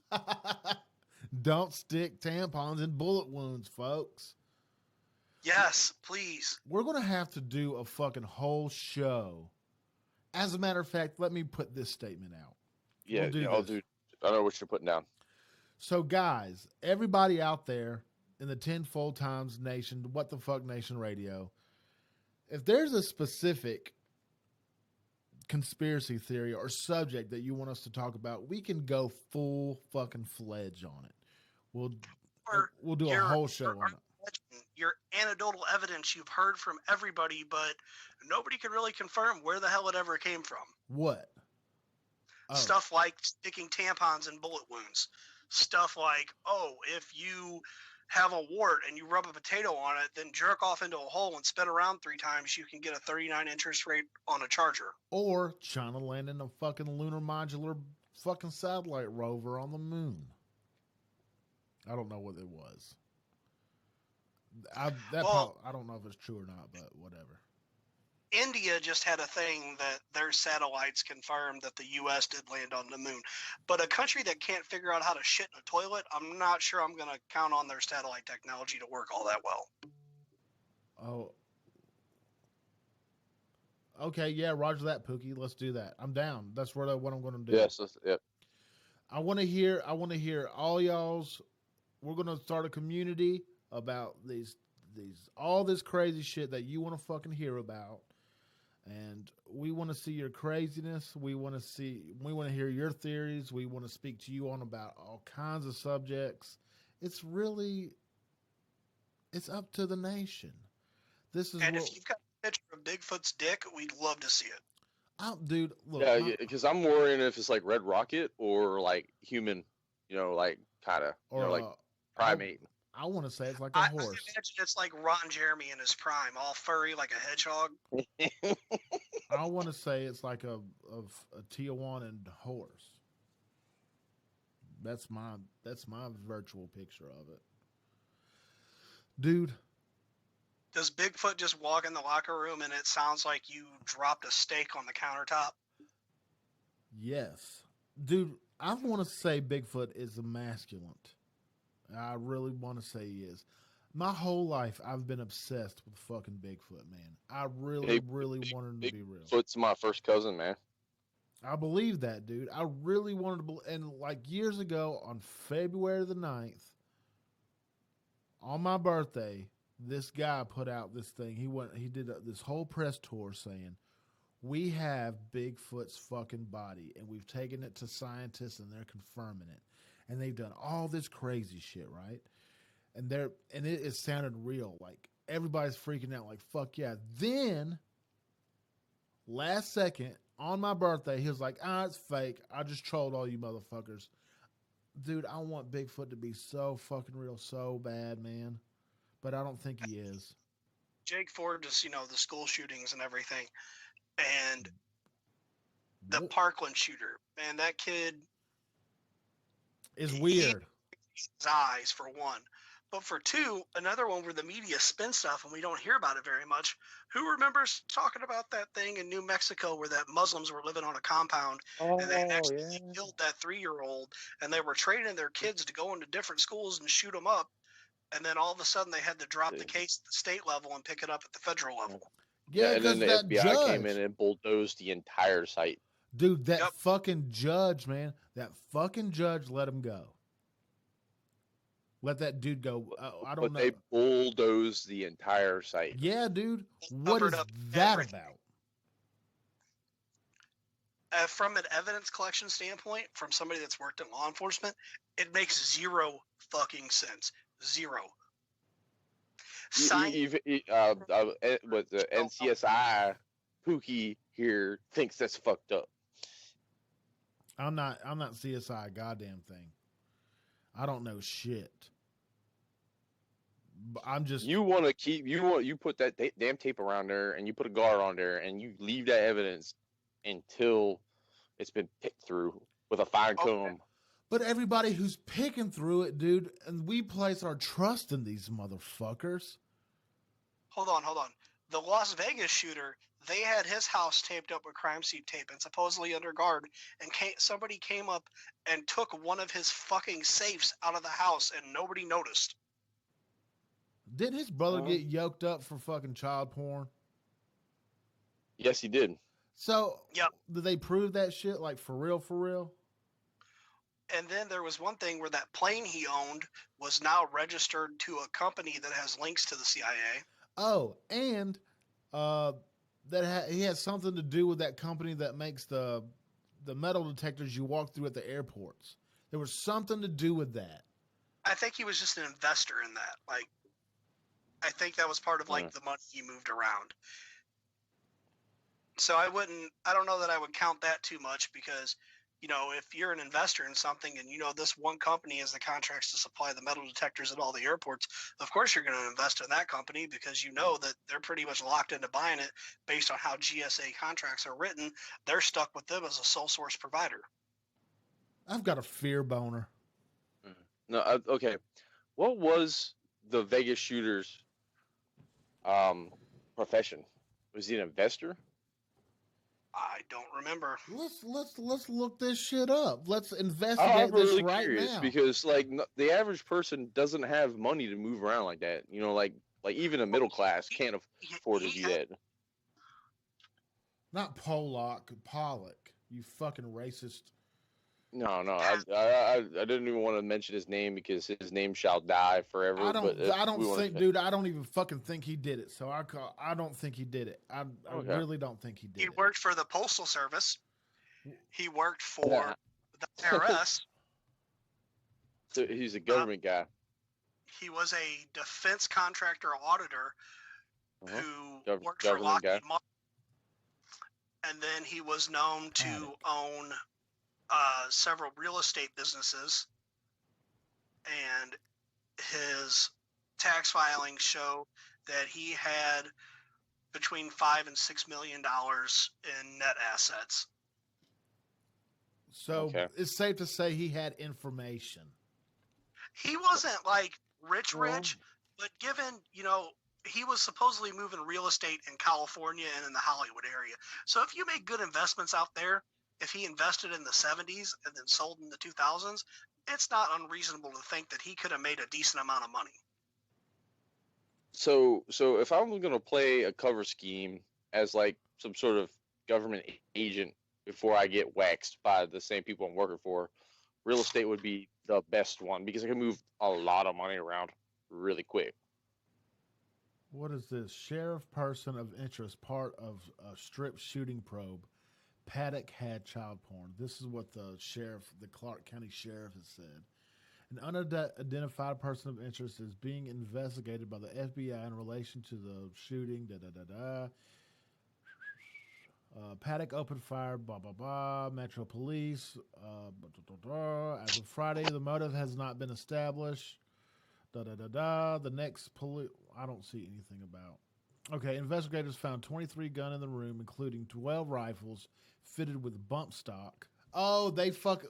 H: Don't stick tampons in bullet wounds, folks.
J: Yes, please.
H: We're going to have to do a fucking whole show. As a matter of fact, let me put this statement out.
I: Yeah, I'll do. I know what you're putting down.
H: So, guys, everybody out there in the 10 full-times nation, What the Fuck Nation Radio, if there's a specific conspiracy theory or subject that you want us to talk about, we can go full fucking fledge on it. We'll do a whole show on it.
J: Your anecdotal evidence you've heard from everybody, but nobody can really confirm where the hell it ever came from.
H: What? Oh.
J: Stuff like sticking tampons in bullet wounds. Stuff like, if you have a wart and you rub a potato on it, then jerk off into a hole and spin around 3 times, you can get a 39 interest rate on a charger.
H: Or China landing a fucking lunar modular fucking satellite rover on the moon. I don't know what it was. I don't know if it's true or not, but whatever.
J: India just had a thing that their satellites confirmed that the U.S. did land on the moon. But a country that can't figure out how to shit in a toilet, I'm not sure I'm going to count on their satellite technology to work all that well.
H: Oh. Okay, yeah, roger that, Pookie. Let's do that. I'm down. That's what I'm going to do.
I: Yes, yep.
H: I want to hear all y'all's. We're going to start a community about all this crazy shit that you want to fucking hear about. And we want to see your craziness. We want to hear your theories. We want to speak to you on about all kinds of subjects. It's up to the nation. If
J: you've got a picture of Bigfoot's dick, we'd love to see it.
H: Dude, look.
I: Yeah, because I'm worrying if it's like Red Rocket or like human, like kind of, like primate.
H: I want to say it's like a horse.
J: I imagine it's like Ron Jeremy in his prime, all furry like a hedgehog.
H: I want to say it's like a Tijuanan horse. That's my virtual picture of it, dude.
J: Does Bigfoot just walk in the locker room and it sounds like you dropped a steak on the countertop?
H: Yes, dude. I want to say Bigfoot is emasculant. I really want to say he is. My whole life, I've been obsessed with fucking Bigfoot, man. I really wanted him to be real.
I: Bigfoot's my first cousin, man.
H: I believe that, dude. I really wanted to believe. And like years ago, on February the 9th, on my birthday, this guy put out this thing. He did this whole press tour saying, we have Bigfoot's fucking body, and we've taken it to scientists, and they're confirming it. And they've done all this crazy shit, right? And it sounded real. Like everybody's freaking out. Like fuck yeah. Then last second on my birthday, he was like, it's fake. I just trolled all you motherfuckers. Dude, I want Bigfoot to be so fucking real, so bad, man. But I don't think he is.
J: Jake Ford just, the school shootings and everything, and the Parkland shooter. Man, that kid
H: is weird.
J: His eyes, for one. But for two, another one where the media spin stuff and we don't hear about it very much. Who remembers talking about that thing in New Mexico where that Muslims were living on a compound and they actually killed that 3-year-old and they were training their kids to go into different schools and shoot them up? and then all of a sudden they had to drop the case at the state level and pick it up at the federal level.
H: Yeah,
I: and then
H: because
I: the
H: that
I: FBI came
H: judge,
I: in and bulldozed the entire site.
H: dude, that
J: Yep.
H: fucking judge, man, that fucking judge let him go. Let that dude go. I don't
I: But
H: know.
I: they bulldozed the entire site.
H: Yeah, dude. What
J: Covered
H: is
J: up
H: that
J: everything.
H: about?
J: From an evidence collection standpoint, from somebody that's worked in law enforcement, it makes zero fucking sense. Zero.
I: With the NCSI Pookie here thinks that's fucked up.
H: I'm not CSI a goddamn thing. I don't know shit. But I'm just
I: You put that damn tape around there and you put a guard on there and you leave that evidence until it's been picked through with a fine comb.
H: But everybody who's picking through it, dude, and we place our trust in these motherfuckers.
J: Hold on. The Las Vegas shooter, they had his house taped up with crime scene tape and supposedly under guard, and somebody came up and took one of his fucking safes out of the house and nobody noticed.
H: Didn't his brother get yoked up for fucking child porn?
I: Yes, he did.
H: So,
J: Yep.
H: Did they prove that shit, like, for real, for real?
J: And then there was one thing where that plane he owned was now registered to a company that has links to the CIA.
H: Oh, and he has something to do with that company that makes the metal detectors you walk through at the airports. There was something to do with that.
J: I think he was just an investor in that. Like, I think that was part of like the money he moved around. So I don't know that I would count that too much because, you know, if you're an investor in something and you know this one company has the contracts to supply the metal detectors at all the airports, of course you're going to invest in that company because you know that they're pretty much locked into buying it based on how GSA contracts are written. They're stuck with them as a sole source provider.
H: I've got a fear boner.
I: No, okay. What was the Vegas shooter's profession? Was he an investor?
J: I don't remember.
H: Let's look this shit up. Let's investigate
I: I'm
H: this
I: really
H: right
I: curious
H: now.
I: because like the average person doesn't have money to move around like that. You know, like even a middle class can't afford to do that.
H: Not Pollock, Pollock. You fucking racist.
I: No, I didn't even want to mention his name because his name shall die forever.
H: I don't think, dude. I don't even fucking think he did it. So I don't think he did it. I really don't think he did
J: He
H: it.
J: worked for the Postal Service. He worked for the IRS.
I: So he's a government guy.
J: He was a defense contractor auditor who worked for
I: Government
J: Lockheed
I: guy.
J: Martin. And then he was known to own several real estate businesses. And his tax filings show that he had between $5 and $6 million in net assets.
H: So it's safe to say he had information.
J: He wasn't like rich, but given, you know, he was supposedly moving real estate in California and in the Hollywood area. So if you make good investments out there, if he invested in the 70s and then sold in the 2000s, it's not unreasonable to think that he could have made a decent amount of money.
I: So if I'm going to play a cover scheme as like some sort of government agent before I get waxed by the same people I'm working for, real estate would be the best one because I can move a lot of money around really quick.
H: What is this? Sheriff person of interest, part of a strip shooting probe. Paddock had child porn. This is what the Clark County Sheriff has said. An unidentified person of interest is being investigated by the FBI in relation to the shooting. Paddock opened fire. Metro Police. As of Friday, the motive has not been established. The next police. I don't see anything about. Okay, investigators found 23 guns in the room, including 12 rifles fitted with bump stock. Oh,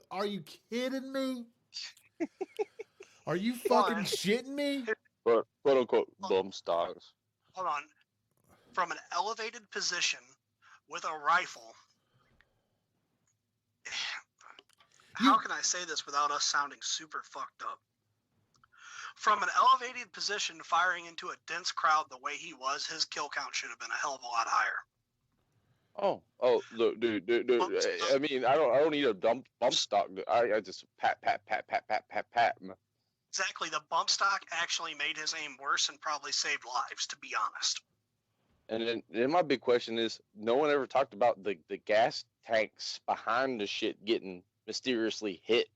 H: are you kidding me? Are you fucking shitting me?
I: Quote unquote bump stocks.
J: Hold on. From an elevated position with a rifle. How can I say this without us sounding super fucked up? From an elevated position, firing into a dense crowd the way he was, his kill count should have been a hell of a lot higher.
I: Look, dude. I mean, I don't need a bump stock. I just pat.
J: Exactly. The bump stock actually made his aim worse and probably saved lives, to be honest.
I: And then my big question is, no one ever talked about the gas tanks behind the shit getting mysteriously hit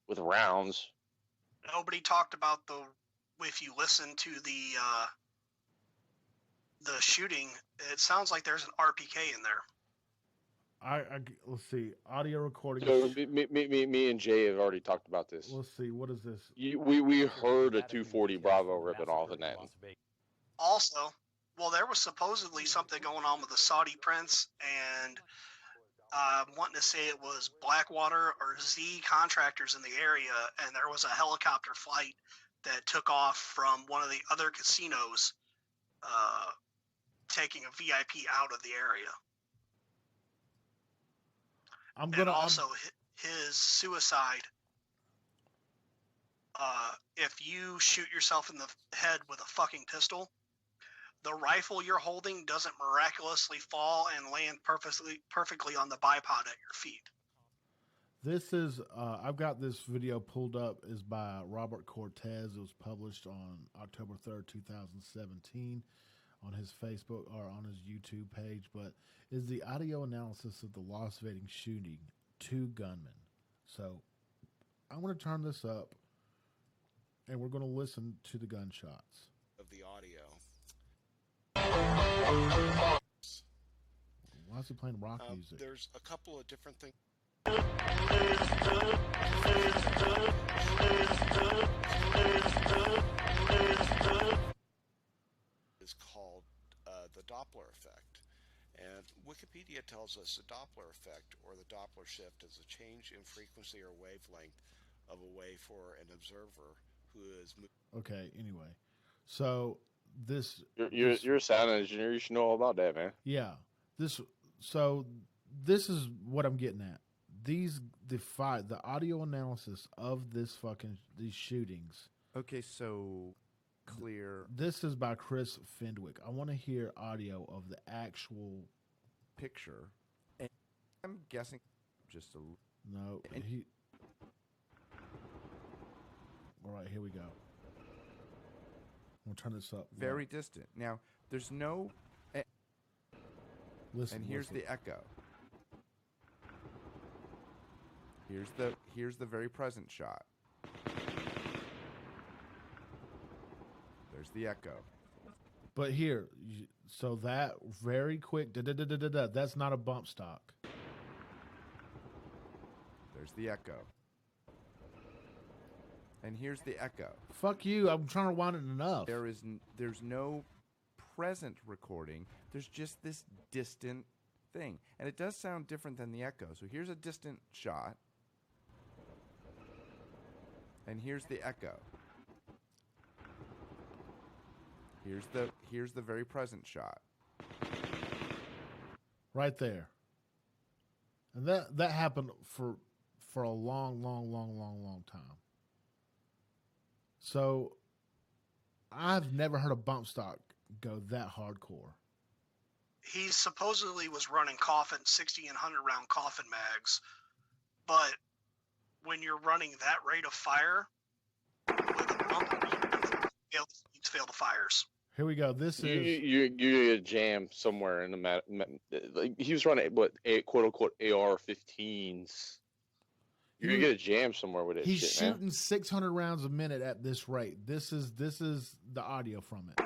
I: with rounds.
J: Nobody talked about if you listen to the shooting, it sounds like there's an RPK in there.
H: Let's see, audio recording.
I: So me and Jay have already talked about this.
H: Let's see, what is this?
I: We heard a 240 Bravo ripping off in that.
J: Also, well, there was supposedly something going on with the Saudi prince, and wanting to say it was Blackwater or Z contractors in the area, and there was a helicopter flight that took off from one of the other casinos, taking a VIP out of the area. His suicide. If you shoot yourself in the head with a fucking pistol, the rifle you're holding doesn't miraculously fall and land perfectly on the bipod at your feet.
H: This is, I've got this video pulled up, is by Robert Cortez. It was published on October 3rd, 2017 on his Facebook or on his YouTube page, but is the audio analysis of the Las Vegas shooting, 2 gunmen. So I'm going to turn this up and we're going to listen to the gunshots.
G: Of the audio.
H: Why is he playing rock music?
G: There's a couple of different things. Is called the Doppler effect. And Wikipedia tells us the Doppler effect, or the Doppler shift, is a change in frequency or wavelength of a wave for an observer who is...
H: Okay, anyway. So this...
I: You're a sound engineer. You should know all about that, man.
H: Yeah. This is what I'm getting at. The audio analysis of these shootings.
K: Okay, so clear.
H: This is by Chris Fendwick. I want to hear audio of the actual
K: picture. And I'm guessing just a...
H: No, all right, here we go. We'll turn this up.
K: Very distant. Now, there's no...
H: Listen,
K: and here's the echo. Here's the very present shot. There's the echo.
H: But here, so that very quick, that's not a bump stock.
K: There's the echo. And here's the echo.
H: Fuck you, I'm trying to wind it enough.
K: There's no present recording. There's just this distant thing. And it does sound different than the echo. So here's a distant shot. And here's the echo. Here's the very present shot.
H: Right there. And that happened for a long time. So I've never heard a bump stock go that hardcore.
J: He supposedly was running 60 and 100 round coffin mags, but when you're running that rate of fire, with a bump, you fail the fires.
H: Here we go. This is
I: you get a jam somewhere in the he was running quote unquote AR-15s. You're gonna get a jam somewhere with it.
H: He's shooting 600 rounds a minute at this rate. This is the audio from it.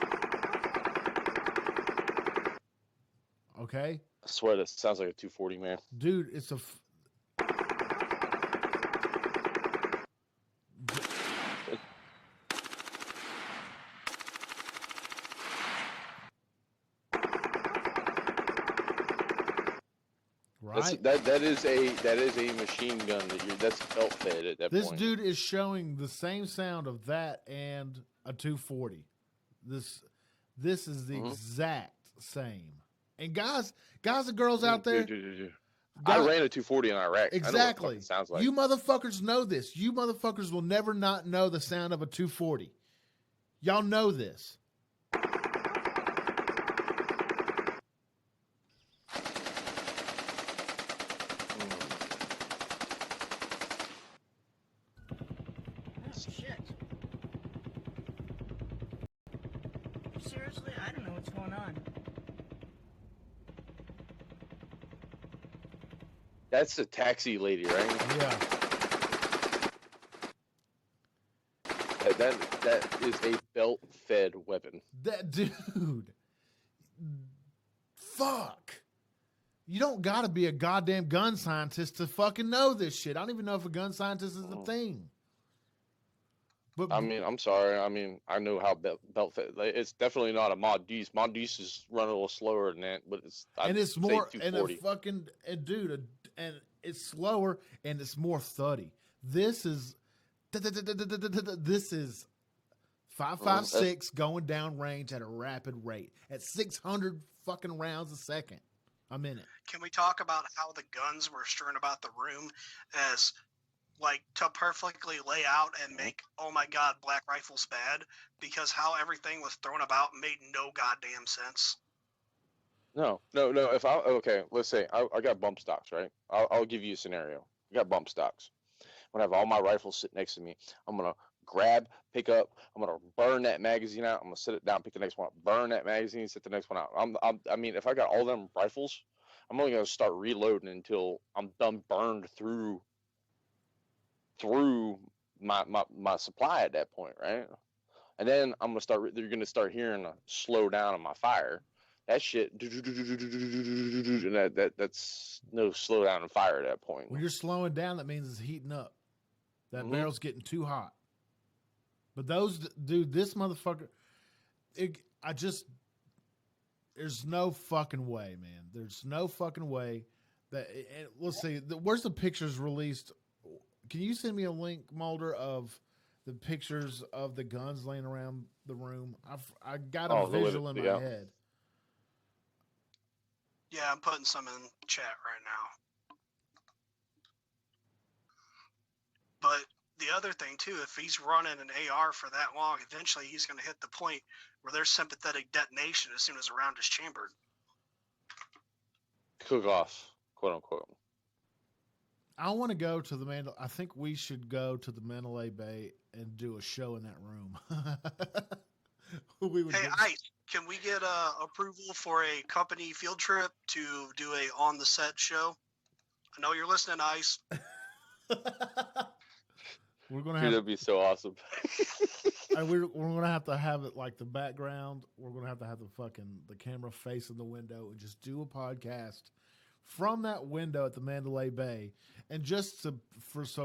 H: Okay.
I: I swear that sounds like a 240, man.
H: Dude, it's a. Right.
I: That is a machine gun that's belt fed at that point.
H: This dude is showing the same sound of that and a 240. This is the exact same. And guys and girls out there,
I: I ran a 240 in Iraq.
H: Exactly.
I: I know what it sounds like.
H: You motherfuckers know this. You motherfuckers will never not know the sound of a 240. Y'all know this.
L: Shit. Seriously, I don't know what's going on.
I: That's the taxi lady, right?
H: Yeah.
I: That is a belt-fed weapon.
H: That dude. Fuck. You don't gotta be a goddamn gun scientist to fucking know this shit. I don't even know if a gun scientist is a thing. But
I: I mean, I'm sorry. I mean, I know how belt fed. Like, it's definitely not a Mod Deuce. Mod Deuce is running a little slower than that, but it's
H: and it's more and a
I: 240.
H: fucking dude, and it's slower and it's more thuddy. This is 5.56 going down range at a rapid rate at 600 fucking rounds a second, a minute.
J: Can we talk about how the guns were strewn about the room as like to perfectly lay out and make, oh my God, black rifles bad, because how everything was thrown about made no goddamn sense.
I: No. Okay, let's say I got bump stocks, right? I'll give you a scenario. I got bump stocks. I'm gonna have all my rifles sit next to me. I'm gonna pick up. I'm gonna burn that magazine out. I'm gonna sit it down, pick the next one up, burn that magazine, sit the next one out. I mean, if I got all them rifles, I'm only gonna start reloading until I'm done burned through my supply at that point, right? And then you're gonna start hearing a slow down on my fire. That shit, and that's no slow down in fire at that point.
H: When you're slowing down, that means it's heating up. That barrel's getting too hot. But this motherfucker, there's no fucking way, man. There's no fucking way that, let's see, where's the pictures released? Can you send me a link, Mulder, of the pictures of the guns laying around the room? I got a visual in my head.
J: Yeah, I'm putting some in chat right now. But the other thing too, if he's running an AR for that long, eventually he's going to hit the point where there's sympathetic detonation as soon as a round is chambered.
I: Cook off, quote unquote.
H: I want to go to I think we should go to the Mandalay Bay and do a show in that room.
J: Ice, can we get approval for a company field trip to do a on the set show? I know you're listening, Ice.
H: We're gonna have.
I: That'd be so awesome.
H: we're gonna have it like the background. We're gonna have the camera facing the window and just do a podcast from that window at the Mandalay Bay, and just so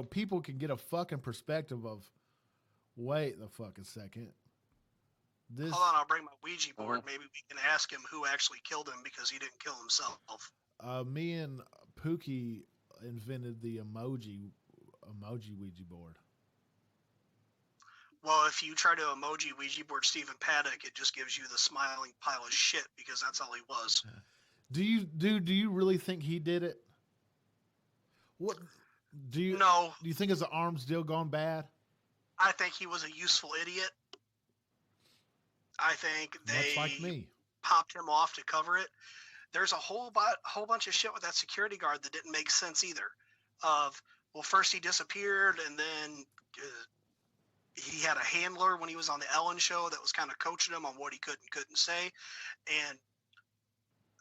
H: people can get a fucking perspective of. Wait the fucking second.
J: Hold on, I'll bring my Ouija board. Maybe we can ask him who actually killed him because he didn't kill himself.
H: Me and Pookie invented the emoji Ouija board.
J: Well, if you try to emoji Ouija board Stephen Paddock, it just gives you the smiling pile of shit because that's all he was.
H: Do you really think he did it? What do you?
J: No.
H: Do you think his arm's still gone bad?
J: I think he was a useful idiot. I think they
H: like me.
J: Popped him off to cover it. There's a whole bunch of shit with that security guard that didn't make sense either. First he disappeared, and then he had a handler when he was on the Ellen show that was kind of coaching him on what he could and couldn't say. And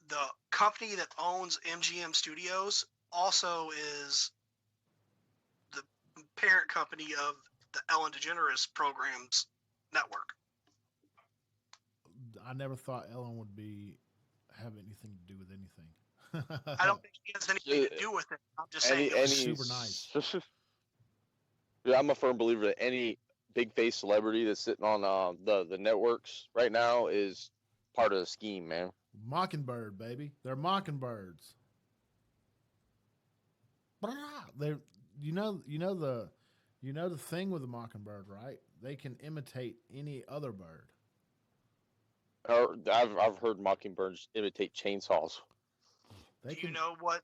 J: the company that owns MGM Studios also is the parent company of the Ellen DeGeneres Programs Network.
H: I never thought Ellen would have anything to do with anything.
J: I don't think he has anything to do with it. I'm just saying it was
H: super nice.
I: Yeah, I'm a firm believer that any big face celebrity that's sitting on the networks right now is part of the scheme, man.
H: Mockingbird, baby. They're mockingbirds. They, you know the thing with the mockingbird, right? They can imitate any other bird.
I: I've heard mockingbirds imitate chainsaws.
J: You know what?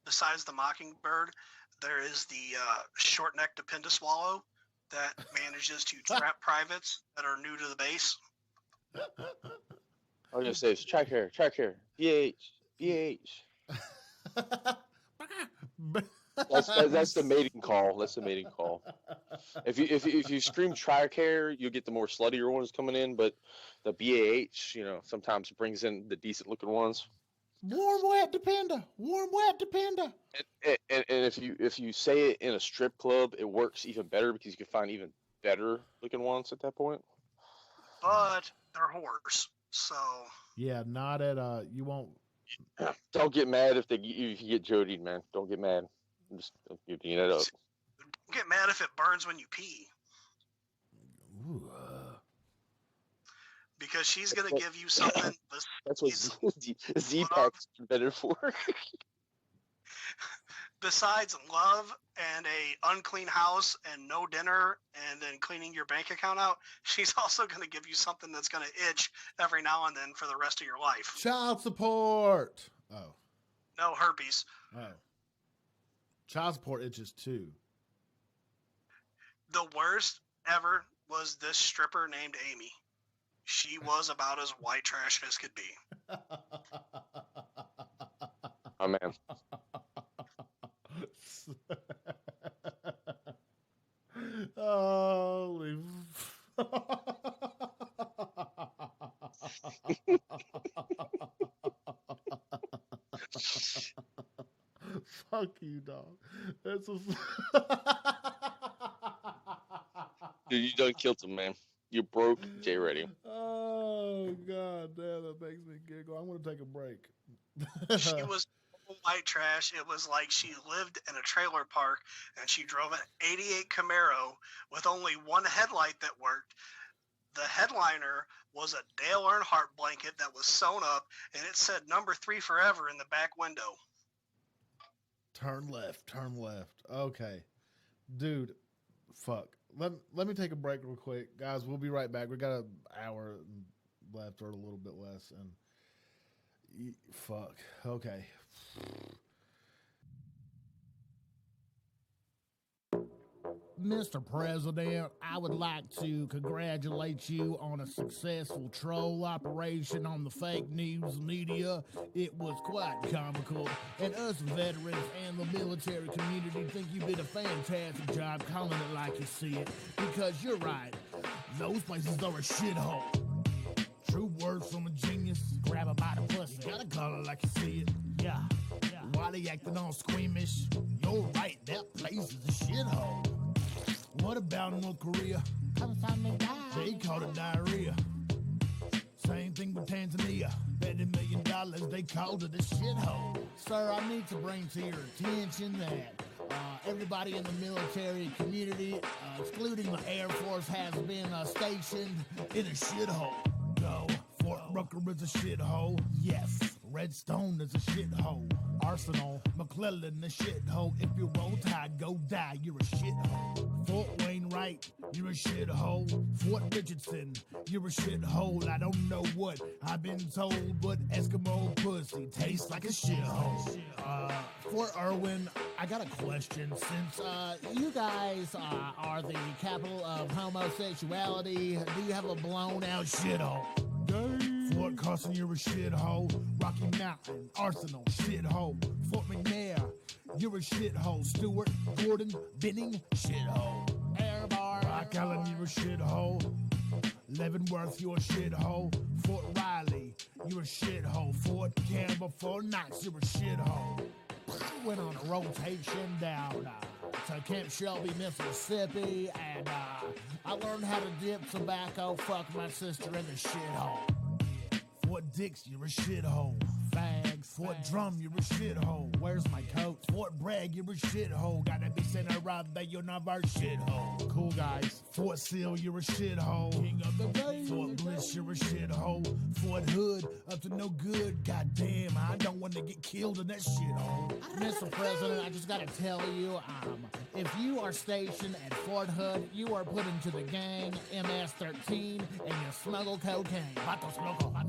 J: Besides the mockingbird, there is the short-necked swallow that manages to trap privates that are new to the base.
I: I was gonna say it's track hair, BH. That's the mating call. That's the mating call. If you scream Tricare, you'll get the more sluttier ones coming in, but the BAH, sometimes brings in the decent looking ones.
H: Warm wet depender.
I: And if you say it in a strip club, it works even better because you can find even better looking ones at that point.
J: But they're whores, so
H: yeah, not at you won't.
I: Don't get mad if you get Jodied, man. Don't get mad. Just you're beating it up.
J: Don't get mad if it burns when you pee.
H: Ooh,
J: because she's gonna give you something.
I: That's what Z-Pack's better for.
J: Besides love and a unclean house and no dinner and then cleaning your bank account out, she's also going to give you something that's going to itch every now and then for the rest of your life.
H: Child support. Oh.
J: No herpes.
H: Oh. Child support itches too.
J: The worst ever was this stripper named Amy. She was about as white trash as could be.
I: Oh, man.
H: Holy fuck you, dog. That's a
I: Dude, you done killed him, man. You broke J Radio.
H: Oh god damn, that makes me giggle. I'm gonna take a break.
J: She was white trash. It was like she lived in a trailer park and she drove an 88 Camaro with only one headlight that worked. The headliner was a Dale Earnhardt blanket that was sewn up and it said number 3 forever in the back window.
H: Turn left. Okay. Dude, fuck. Let me take a break real quick. Guys, we'll be right back. We got an hour left or a little bit less. And fuck. Okay. Mr. President, I would like to congratulate you on a successful troll operation on the fake news media. It was quite comical, and us veterans and the military community think you did a fantastic job calling it like you see it, because you're right, those places are a shithole. True words from a genius, grab her by the pussy, gotta call it like you see it, yeah. Why they acting all squeamish? You're right, that place is a shithole. What about North Korea? They call it diarrhea. Same thing with Tanzania. Bet $1 million, they called it a shithole. Sir, I need to bring to your attention that everybody in the military community, excluding the Air Force, has been stationed in a shithole. Go. Fort Rucker is a shithole. Yes. Redstone is a shithole. Arsenal, McClellan, a shithole. If you roll tide, go die, you're a shithole. Fort Wainwright, you're a shithole. Fort Richardson, you're a shithole. I don't know what I've been told, but Eskimo pussy tastes like a shithole. Fort Irwin, I got a question. Since you guys are the capital of homosexuality, do you have a blown out shithole? Fort Carson, you're a shithole. Rocky Mountain, Arsenal, shithole. Fort McNair, you're a shithole. Stewart, Gordon, Benning, shithole. Airbar, Rock Island, you're a shithole. Leavenworth, you're a shithole. Fort Riley, you're a shithole. Fort Campbell, Fort Knox, you're a shithole. Went on a rotation down to Camp Shelby, Mississippi, and I learned how to dip tobacco, fuck my sister in the shithole. Fort Dix, you're a shithole. Fags. Fort Drum, you're a shithole. Where's my coat? Fort Bragg, you're a shithole. Gotta be sent around the universe, shithole. Cool guys. Fort Sill, you're a shithole. King of the day. Fort Bliss, you're a shithole. Fort Hood, up to no good. Goddamn, I don't want to get killed in that shithole. Mr. President, I just gotta tell you, if you are stationed at Fort Hood, you are put into the gang MS-13 and you smuggle cocaine.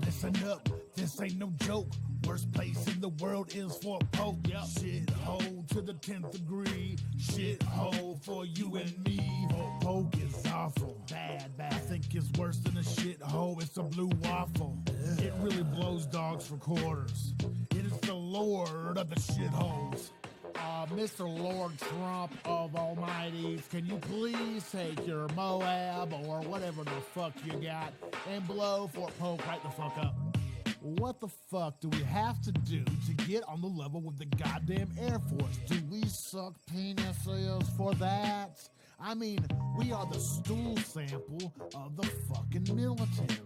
H: Listen up, this ain't no joke.
C: Worst place in the world is for Poke. Yep. Shit hole to the 10th degree. Shit hole for you and me. Poke is awful. Bad. I think it's worse than a shit hole. It's a blue waffle. It really blows dogs for quarters. It is the lord of the shitholes. Mr. Lord Trump of Almighties, can you please take your Moab or whatever the fuck you got and blow Fort Polk right the fuck up? What the fuck do we have to do to get on the level with the goddamn Air Force? Do we suck penises for that? I mean, we are the stool sample of the fucking military.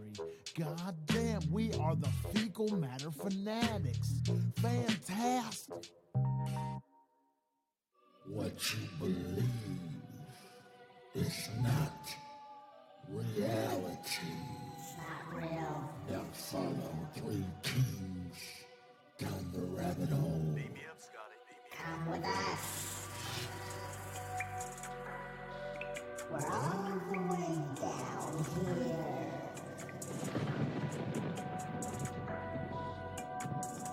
C: God damn, we are the fecal matter fanatics. Fantastic. What you believe is not reality.
F: It's not real.
C: Now follow 3 kings down the rabbit hole.
F: Beam me up, Scotty. Come with us. We're all the way down here.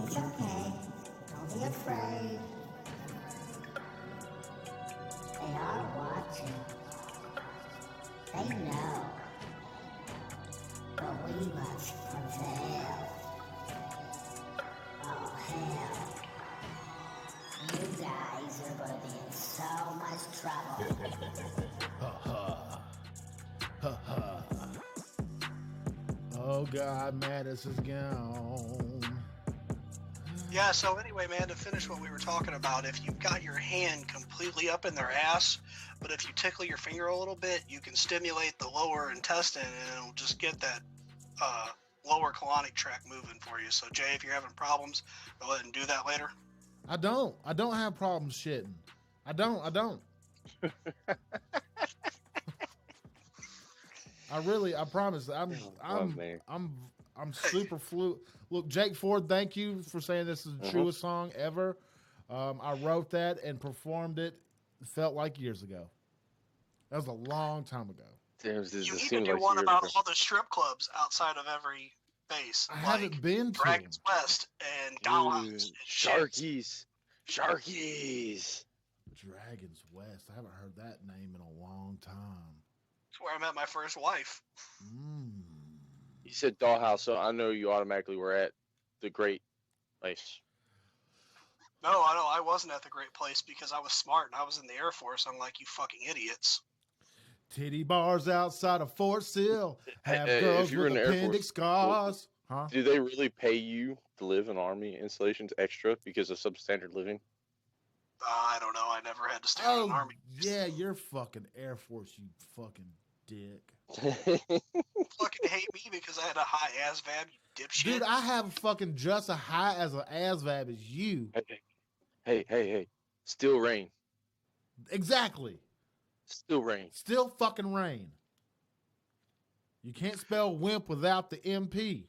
F: It's okay. Don't be afraid. They are watching. They know. But we must prevail. Oh, hell. You guys are going to be in so much trouble.
H: Oh God, Mattis is gone.
J: Yeah, so anyway, man, to finish what we were talking about, if you've got your hand completely up in their ass, but if you tickle your finger a little bit, you can stimulate the lower intestine and it'll just get that lower colonic tract moving for you. So, Jay, if you're having problems, go ahead and do that later.
H: I don't have problems shitting. I don't. I promise. I'm super fluid. Look, Jake Ford, thank you for saying this is the truest song ever. I wrote that and performed it. Felt like years ago. That was a long time ago.
J: You need to do one about all the strip clubs outside of every base.
H: I haven't been to
J: Dragons West and Dollhouse.
I: Sharkies.
H: Dragons West. I haven't heard that name in a long time.
J: That's where I met my first wife.
I: You said Dollhouse, so I know you automatically were at the Great Place.
J: No, I wasn't at the Great Place because I was smart and I was in the Air Force, unlike you fucking idiots.
H: Titty bars outside of Fort Sill have girls with appendix scars. Huh?
I: Do they really pay you to live in Army installations extra because of substandard living?
J: I don't know. I never had to stay in an Army.
H: Yeah, you're fucking Air Force, you fucking dick.
J: Fucking hate me because I had a high ASVAB, you dipshit.
H: Dude, I have fucking just as high as an ASVAB as you.
I: Hey. Still rain.
H: Exactly.
I: Still rain.
H: Still fucking rain. You can't spell wimp without the MP.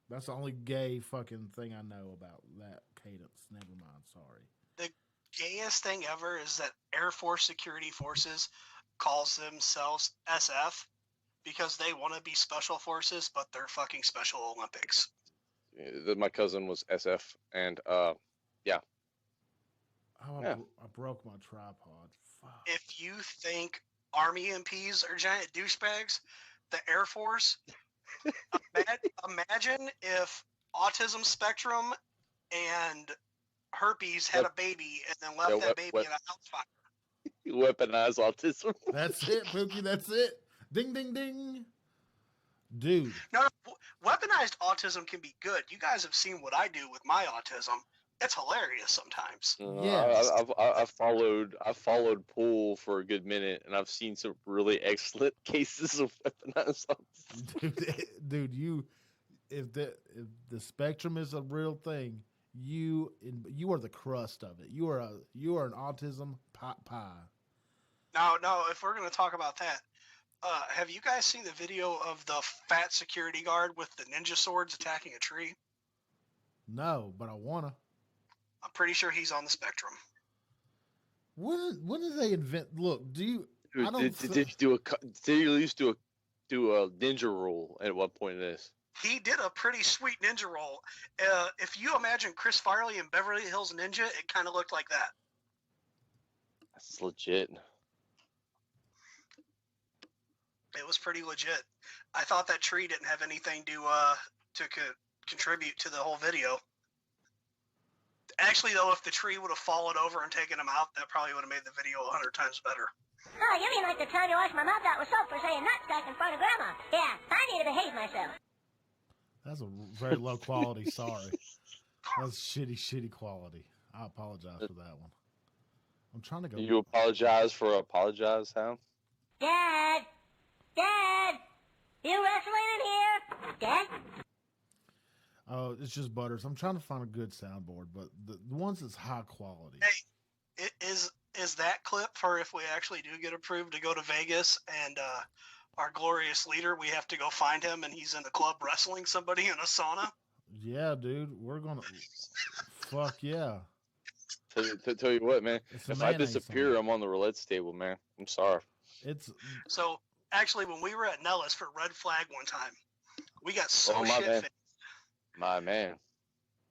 H: That's the only gay fucking thing I know about that cadence. Never mind, sorry.
J: The gayest thing ever is that Air Force Security Forces calls themselves SF because they want to be special forces, but they're fucking Special Olympics.
I: My cousin was SF, and yeah.
H: Oh, I broke my tripod. Fuck.
J: If you think Army MPs are giant douchebags, the Air Force, imagine if autism spectrum and herpes had a baby and then left that baby in a house fire.
I: Weaponize autism.
H: That's it, Pookie. That's it. Ding, ding, ding. Dude.
J: No, weaponized autism can be good. You guys have seen what I do with my autism. It's hilarious sometimes.
I: I followed Pool for a good minute, and I've seen some really excellent cases of weaponized autism.
H: Dude, if the spectrum is a real thing, you are the crust of it. You are an autism pot pie.
J: No. If we're going to talk about that, have you guys seen the video of the fat security guard with the ninja swords attacking a tree?
H: No, but I wanna.
J: I'm pretty sure he's on the spectrum.
H: When did they invent? Look, do you?
I: Did you at least do a ninja roll at one point in this?
J: he did a pretty sweet ninja roll. If you imagine Chris Farley in Beverly Hills Ninja, it kind of looked like that.
I: That's legit.
J: It was pretty legit. I thought that tree didn't have anything to contribute to the whole video. Actually, though, if the tree would have fallen over and taken him out, that probably would have made the video 100 times better.
F: Oh, you mean like the time you washed my mouth out with soap for saying nutsack in front of Grandma? Yeah, I need to behave myself.
H: That's a very low quality. Sorry, that's shitty quality. I apologize for that one. I'm trying to go.
I: You apologize for apologize, Hound?
F: Dad, you wrestling in here? Dad.
H: Oh, it's just Butters. I'm trying to find a good soundboard, but the ones that's high quality.
J: Hey, is that clip for if we actually do get approved to go to Vegas and our glorious leader, we have to go find him and he's in the club wrestling somebody in a sauna?
H: Yeah, dude, we're gonna. Fuck yeah.
I: Tell you what, man. If I disappear,
H: sauna.
I: I'm on the roulette table, man. I'm sorry.
H: It's
J: so actually when we were at Nellis for Red Flag one time, we got so
I: my
J: shit
I: man.
J: faced.
I: My man.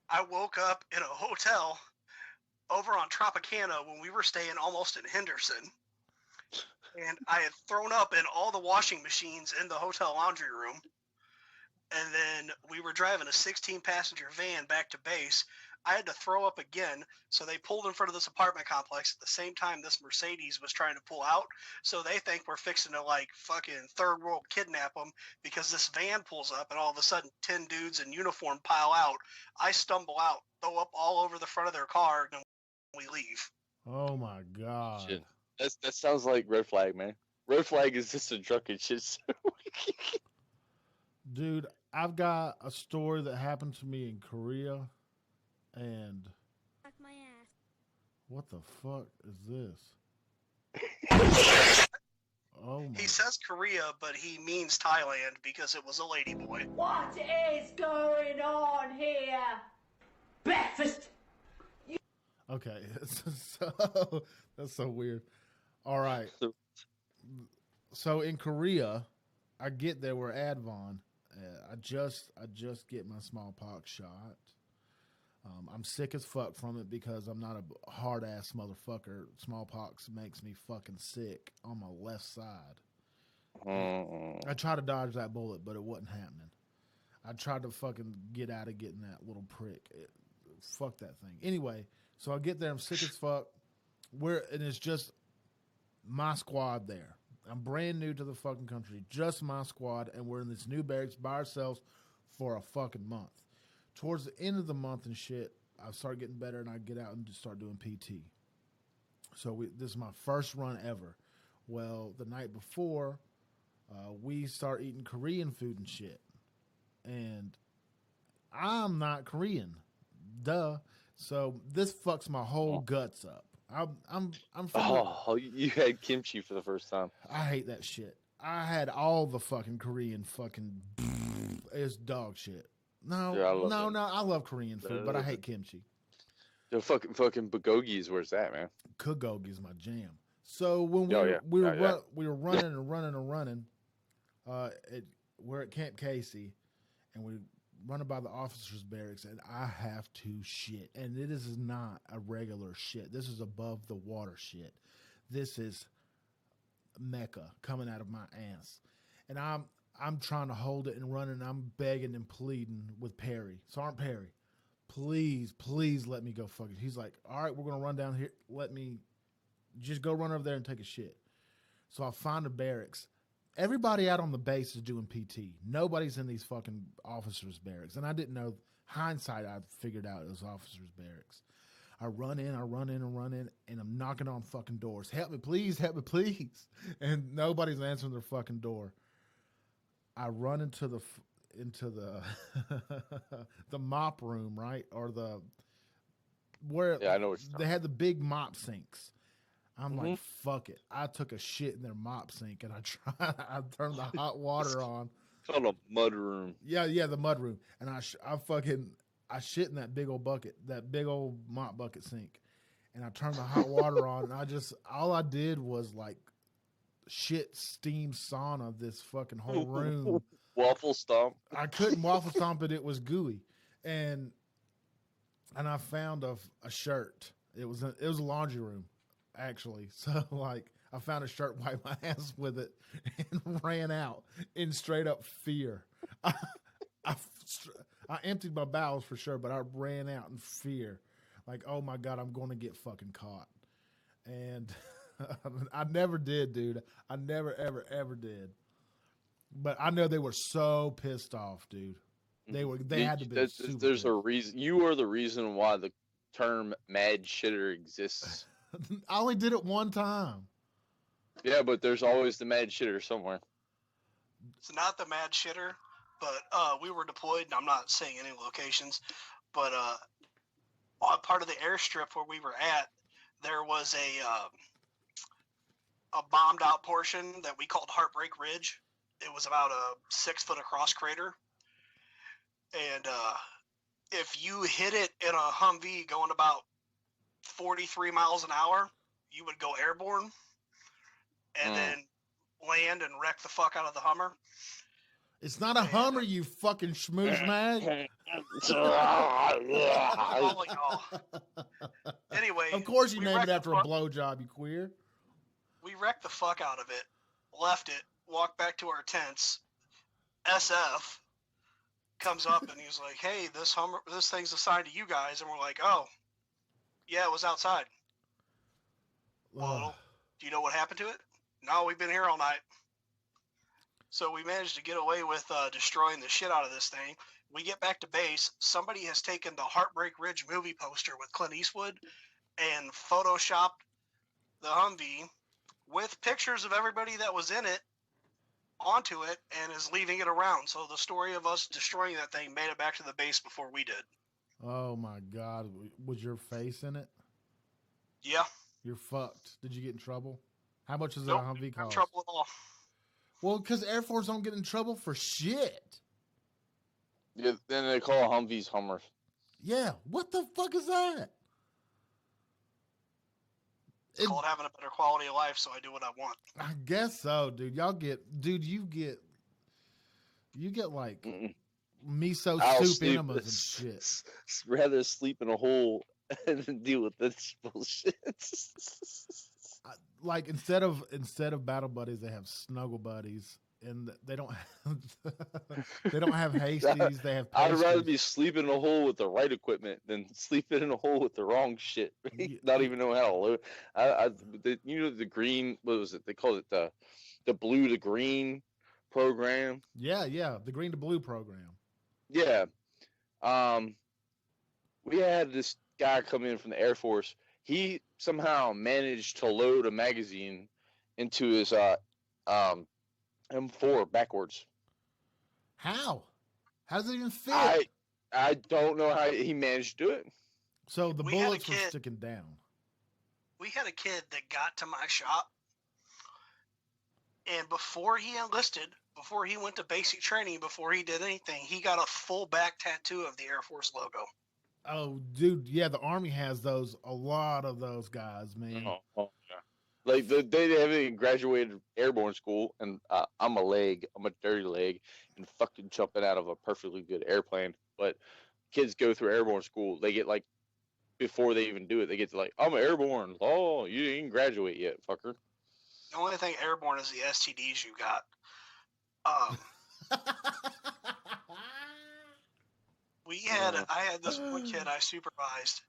J: I woke up in a hotel over on Tropicana when we were staying almost in Henderson. And I had thrown up in all the washing machines in the hotel laundry room. And then we were driving a 16-passenger van back to base. I had to throw up again, so they pulled in front of this apartment complex at the same time this Mercedes was trying to pull out. So they think we're fixing to, like, fucking third world kidnap them because this van pulls up and all of a sudden 10 dudes in uniform pile out. I stumble out, throw up all over the front of their car, and we leave.
H: Oh, my God.
I: Shit. That sounds like Red Flag, man. Red Flag is just a drunken shit.
H: Dude, I've got a story that happened to me in Korea, and
F: My ass.
H: what the fuck is this? Oh my.
J: He says Korea, but he means Thailand because it was a ladyboy.
L: What is going on here? Breakfast.
H: Okay, that's so weird. All right. So in Korea, I get there. We're at Advon. I just get my smallpox shot. I'm sick as fuck from it because I'm not a hard ass motherfucker. Smallpox makes me fucking sick on my left side. I tried to dodge that bullet, but it wasn't happening. I tried to fucking get out of getting that little prick. Fuck that thing. Anyway, so I get there. I'm sick as fuck. And it's just my squad there. I'm brand new to the fucking country, just my squad, and we're in this new barracks by ourselves for a fucking month. Towards the end of the month and shit, I start getting better, and I get out and just start doing PT. So this is my first run ever. Well, the night before, we start eating Korean food and shit, and I'm not Korean, duh. So this fucks my whole guts up. I'm
I: Oh, you had kimchi for the first time.
H: I hate that shit. I had all the fucking Korean fucking. It's dog shit. No, I love Korean food, but I hate kimchi.
I: The fucking bulgogi is where's that, man?
H: Bulgogi is my jam. So when we were running and running, we're at Camp Casey, and we running by the officers' barracks, and I have to shit. And it is not a regular shit. This is above the water shit. This is Mecca coming out of my ass. And I'm trying to hold it and run, and I'm begging and pleading with Perry. Sergeant Perry, please let me go fucking. He's like, all right, we're going to run down here. Let me just go run over there and take a shit. So I find a barracks. Everybody out on the base is doing PT. Nobody's in these fucking officers' barracks. And I didn't know. Hindsight, I figured out it was officers' barracks. I run in, and I'm knocking on fucking doors. Help me, please. And nobody's answering their fucking door. I run into the the mop room, right? Or where
I: I know what
H: they had the big mop sinks. I'm like, fuck it. I took a shit in their mop sink, and I turned the hot water on.
I: It's called a mud room.
H: Yeah, the mud room. And I shit in that big old bucket, that big old mop bucket sink. And I turned the hot water on, and all I did was like shit steam sauna this fucking whole room.
I: Waffle stomp.
H: I couldn't waffle stomp it. It was gooey. And I found a shirt. It was a laundry room, actually. So like I found a shirt, wiped my ass with it, and ran out in straight up fear. I emptied my bowels for sure, but I ran out in fear. Like, oh my God, I'm going to get fucking caught. And I never did, dude. I never, ever, ever did. But I know they were so pissed off, dude. They had to be.
I: There's a reason. You are the reason why the term "mad shitter" exists.
H: I only did it one time.
I: Yeah, but there's always the mad shitter somewhere.
J: It's not the mad shitter, but we were deployed, and I'm not saying any locations, but on part of the airstrip where we were at, there was a bombed out portion that we called Heartbreak Ridge. It was about a 6 foot across crater. And if you hit it in a Humvee going about 43 miles an hour, you would go airborne and then land and wreck the fuck out of the Hummer.
H: It's not a Hummer, you fucking schmooze mag.
J: Anyway,
H: of course you named it after a blowjob, you queer.
J: We wrecked the fuck out of it, left it, walked back to our tents. SF comes up and he's like, "Hey, this thing's assigned to you guys," and we're like, "Oh, yeah, it was outside." Well, do you know what happened to it? No, we've been here all night. So we managed to get away with destroying the shit out of this thing. We get back to base. Somebody has taken the Heartbreak Ridge movie poster with Clint Eastwood and photoshopped the Humvee with pictures of everybody that was in it onto it and is leaving it around. So the story of us destroying that thing made it back to the base before we did.
H: Oh my God. Was your face in it?
J: Yeah.
H: You're fucked. Did you get in trouble? How much does
J: Nope,
H: a Humvee cost?
J: No trouble at all.
H: Well, because Air Force don't get in trouble for shit.
I: Yeah, then they call Humvees Hummers.
H: Yeah, what the fuck is that?
J: It's called having a better quality of life, so I do what I want.
H: I guess so, dude. You get like miso soup enemas and shit.
I: Rather sleep in a hole than deal with this bullshit.
H: Like instead of battle buddies, they have snuggle buddies, and they don't have hasties. They have.
I: I'd rather be sleeping in a hole with the right equipment than sleeping in a hole with the wrong shit. Not even know how to load. The green. What was it? They called it the blue to green program.
H: Yeah, the green to blue program.
I: Yeah. We had this guy come in from the Air Force. He somehow managed to load a magazine into his M4 backwards.
H: How? How does it even fit?
I: I don't know how he managed to do it.
H: So the bullets were sticking down.
J: We had a kid that got to my shop, and before he enlisted, before he went to basic training, before he did anything, he got a full back tattoo of the Air Force logo.
H: Oh, dude, yeah, the Army has those. A lot of those guys, man.
I: Oh yeah. Like they haven't graduated airborne school, and I'm a dirty leg, and fucking jumping out of a perfectly good airplane. But kids go through airborne school, they get like, before they even do it, they get to like, I'm airborne. Oh, you didn't graduate yet, fucker.
J: The only thing airborne is the STDs you got. I had this one kid I supervised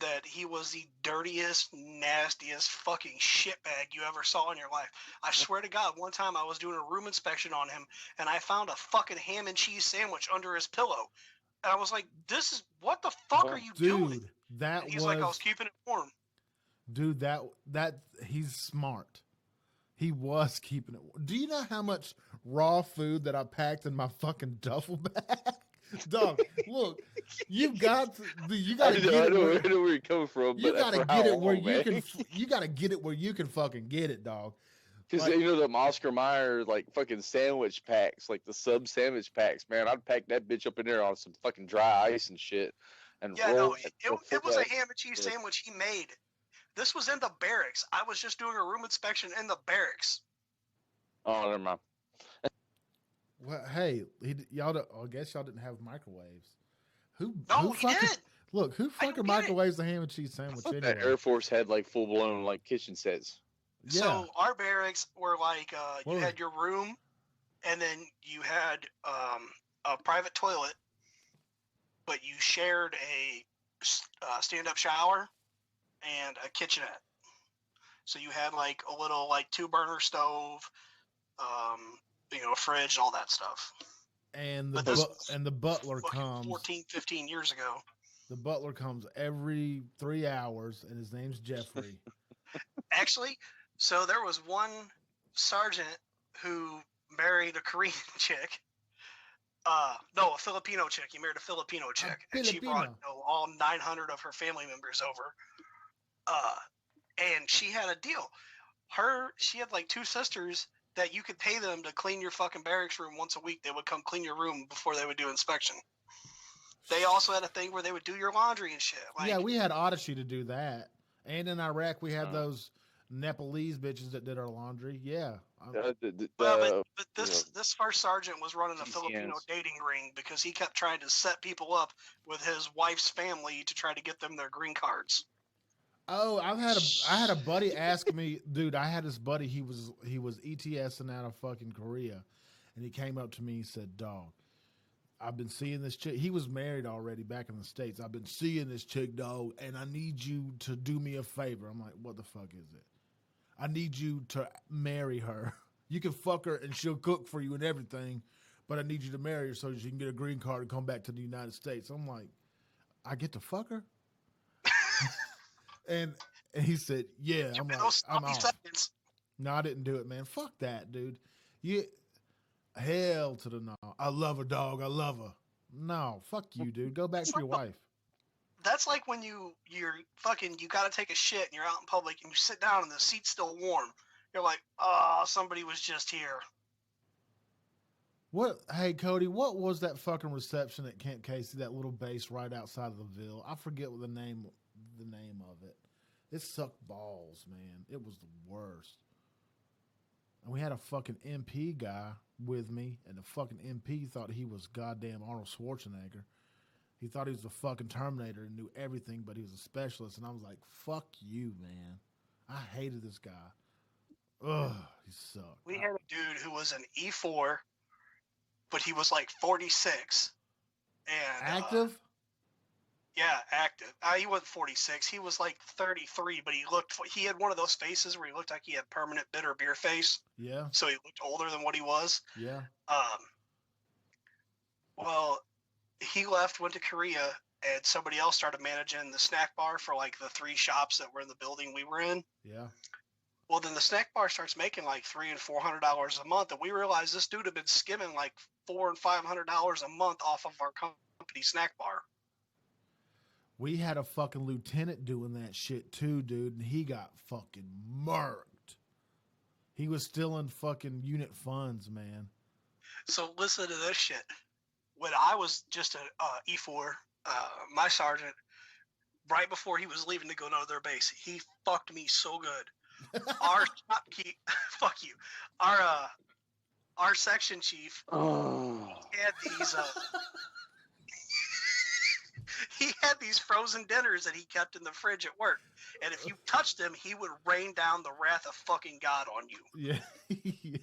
J: that he was the dirtiest, nastiest fucking shitbag you ever saw in your life. I swear to God, one time I was doing a room inspection on him, and I found a fucking ham and cheese sandwich under his pillow. And I was like, what the fuck are you doing?
H: And
J: he's like, I was keeping it warm.
H: Dude, that he's smart. He was keeping it warm. Do you know how much raw food that I packed in my fucking duffel bag? Dog, look, you got to get it.
I: I know where you're coming from.
H: You got to get it where you can. You got to get it where you can fucking get it, dog.
I: Because you know the Oscar Mayer like fucking sandwich packs, like the sub sandwich packs, man. I'd pack that bitch up in there on some fucking dry ice and shit. And
J: yeah, no, it was a ham and cheese sandwich he made. This was in the barracks. I was just doing a room inspection in the barracks.
I: Oh, never mind.
H: Well, hey, y'all. I guess y'all didn't have microwaves. Who
J: he
H: fucking
J: did.
H: look? Who
J: I don't
H: fucking
J: get it.
H: microwaves a ham and cheese sandwich
I: That
H: anyway?
I: Air Force had like full blown like kitchen sets.
H: Yeah.
J: So our barracks were like you
H: What
J: had your room, and then you had a private toilet, but you shared a stand-up shower and a kitchenette. So you had like a little like 2-burner stove, fridge, all that stuff.
H: And
J: But
H: the butler
J: fucking
H: comes.
J: 14, 15 years ago.
H: The butler comes every 3 hours, and his name's Jeffrey.
J: Actually, so there was one sergeant who married a Korean chick. No, a Filipino chick. He married a Filipino chick, and she brought all 900 of her family members over. And she had a deal. She had like 2 sisters that you could pay them to clean your fucking barracks room once a week. They would come clean your room before they would do inspection. They also had a thing where they would do your laundry and shit. Like,
H: yeah, we had Odyssey to do that, and in Iraq we had those Nepalese bitches that did our laundry. Yeah.
J: But this first sergeant was running a Filipino dating ring because he kept trying to set people up with his wife's family to try to get them their green cards.
H: Oh, I had a buddy ask me, dude. I had this buddy. He was ETSing out of fucking Korea, and he came up to me and said, "Dog, I've been seeing this chick." He was married already back in the States. "I've been seeing this chick, dog, and I need you to do me a favor." I'm like, "What the fuck is it?" "I need you to marry her. You can fuck her and she'll cook for you and everything, but I need you to marry her so you can get a green card and come back to the United States." I'm like, "I get to fuck her?" and he said, "Yeah." I'm like, "I'm off." No, I didn't do it, man. Fuck that, dude. Hell to the no. I love her, dog. I love her. No, fuck you, dude. Go back to your wife.
J: That's like when you gotta take a shit and you're out in public and you sit down and the seat's still warm. You're like, "Oh, somebody was just here."
H: What? Hey, Cody, what was that fucking reception at Camp Casey? That little base right outside of the Ville. I forget what the name of it. It sucked balls, man. It was the worst. And we had a fucking MP guy with me, and the fucking MP thought he was goddamn Arnold Schwarzenegger. He thought he was the fucking Terminator and knew everything, but he was a specialist. And I was like, "Fuck you, man." I hated this guy. Ugh, he sucked.
J: We had a dude who was an E4, but he was like 46. And
H: active?
J: Yeah, active. He wasn't 46. He was like 33, but he had one of those faces where he looked like he had permanent bitter beer face.
H: Yeah.
J: So he looked older than what he was.
H: Yeah.
J: Well, he left, went to Korea, and somebody else started managing the snack bar for like the 3 shops that were in the building we were in.
H: Yeah.
J: Well, then the snack bar starts making like $300 and $400 a month, and we realized this dude had been skimming like $400 and $500 a month off of our company snack bar.
H: We had a fucking lieutenant doing that shit too, dude, and he got fucking murked. He was stealing fucking unit funds, man.
J: So listen to this shit. When I was just a E4, my sergeant, right before he was leaving to go to their base, he fucked me so good. Our shopkeep, fuck you. Our section chief had these. He had these frozen dinners that he kept in the fridge at work, and if you touched them, he would rain down the wrath of fucking God on you.
H: Yeah. Yeah.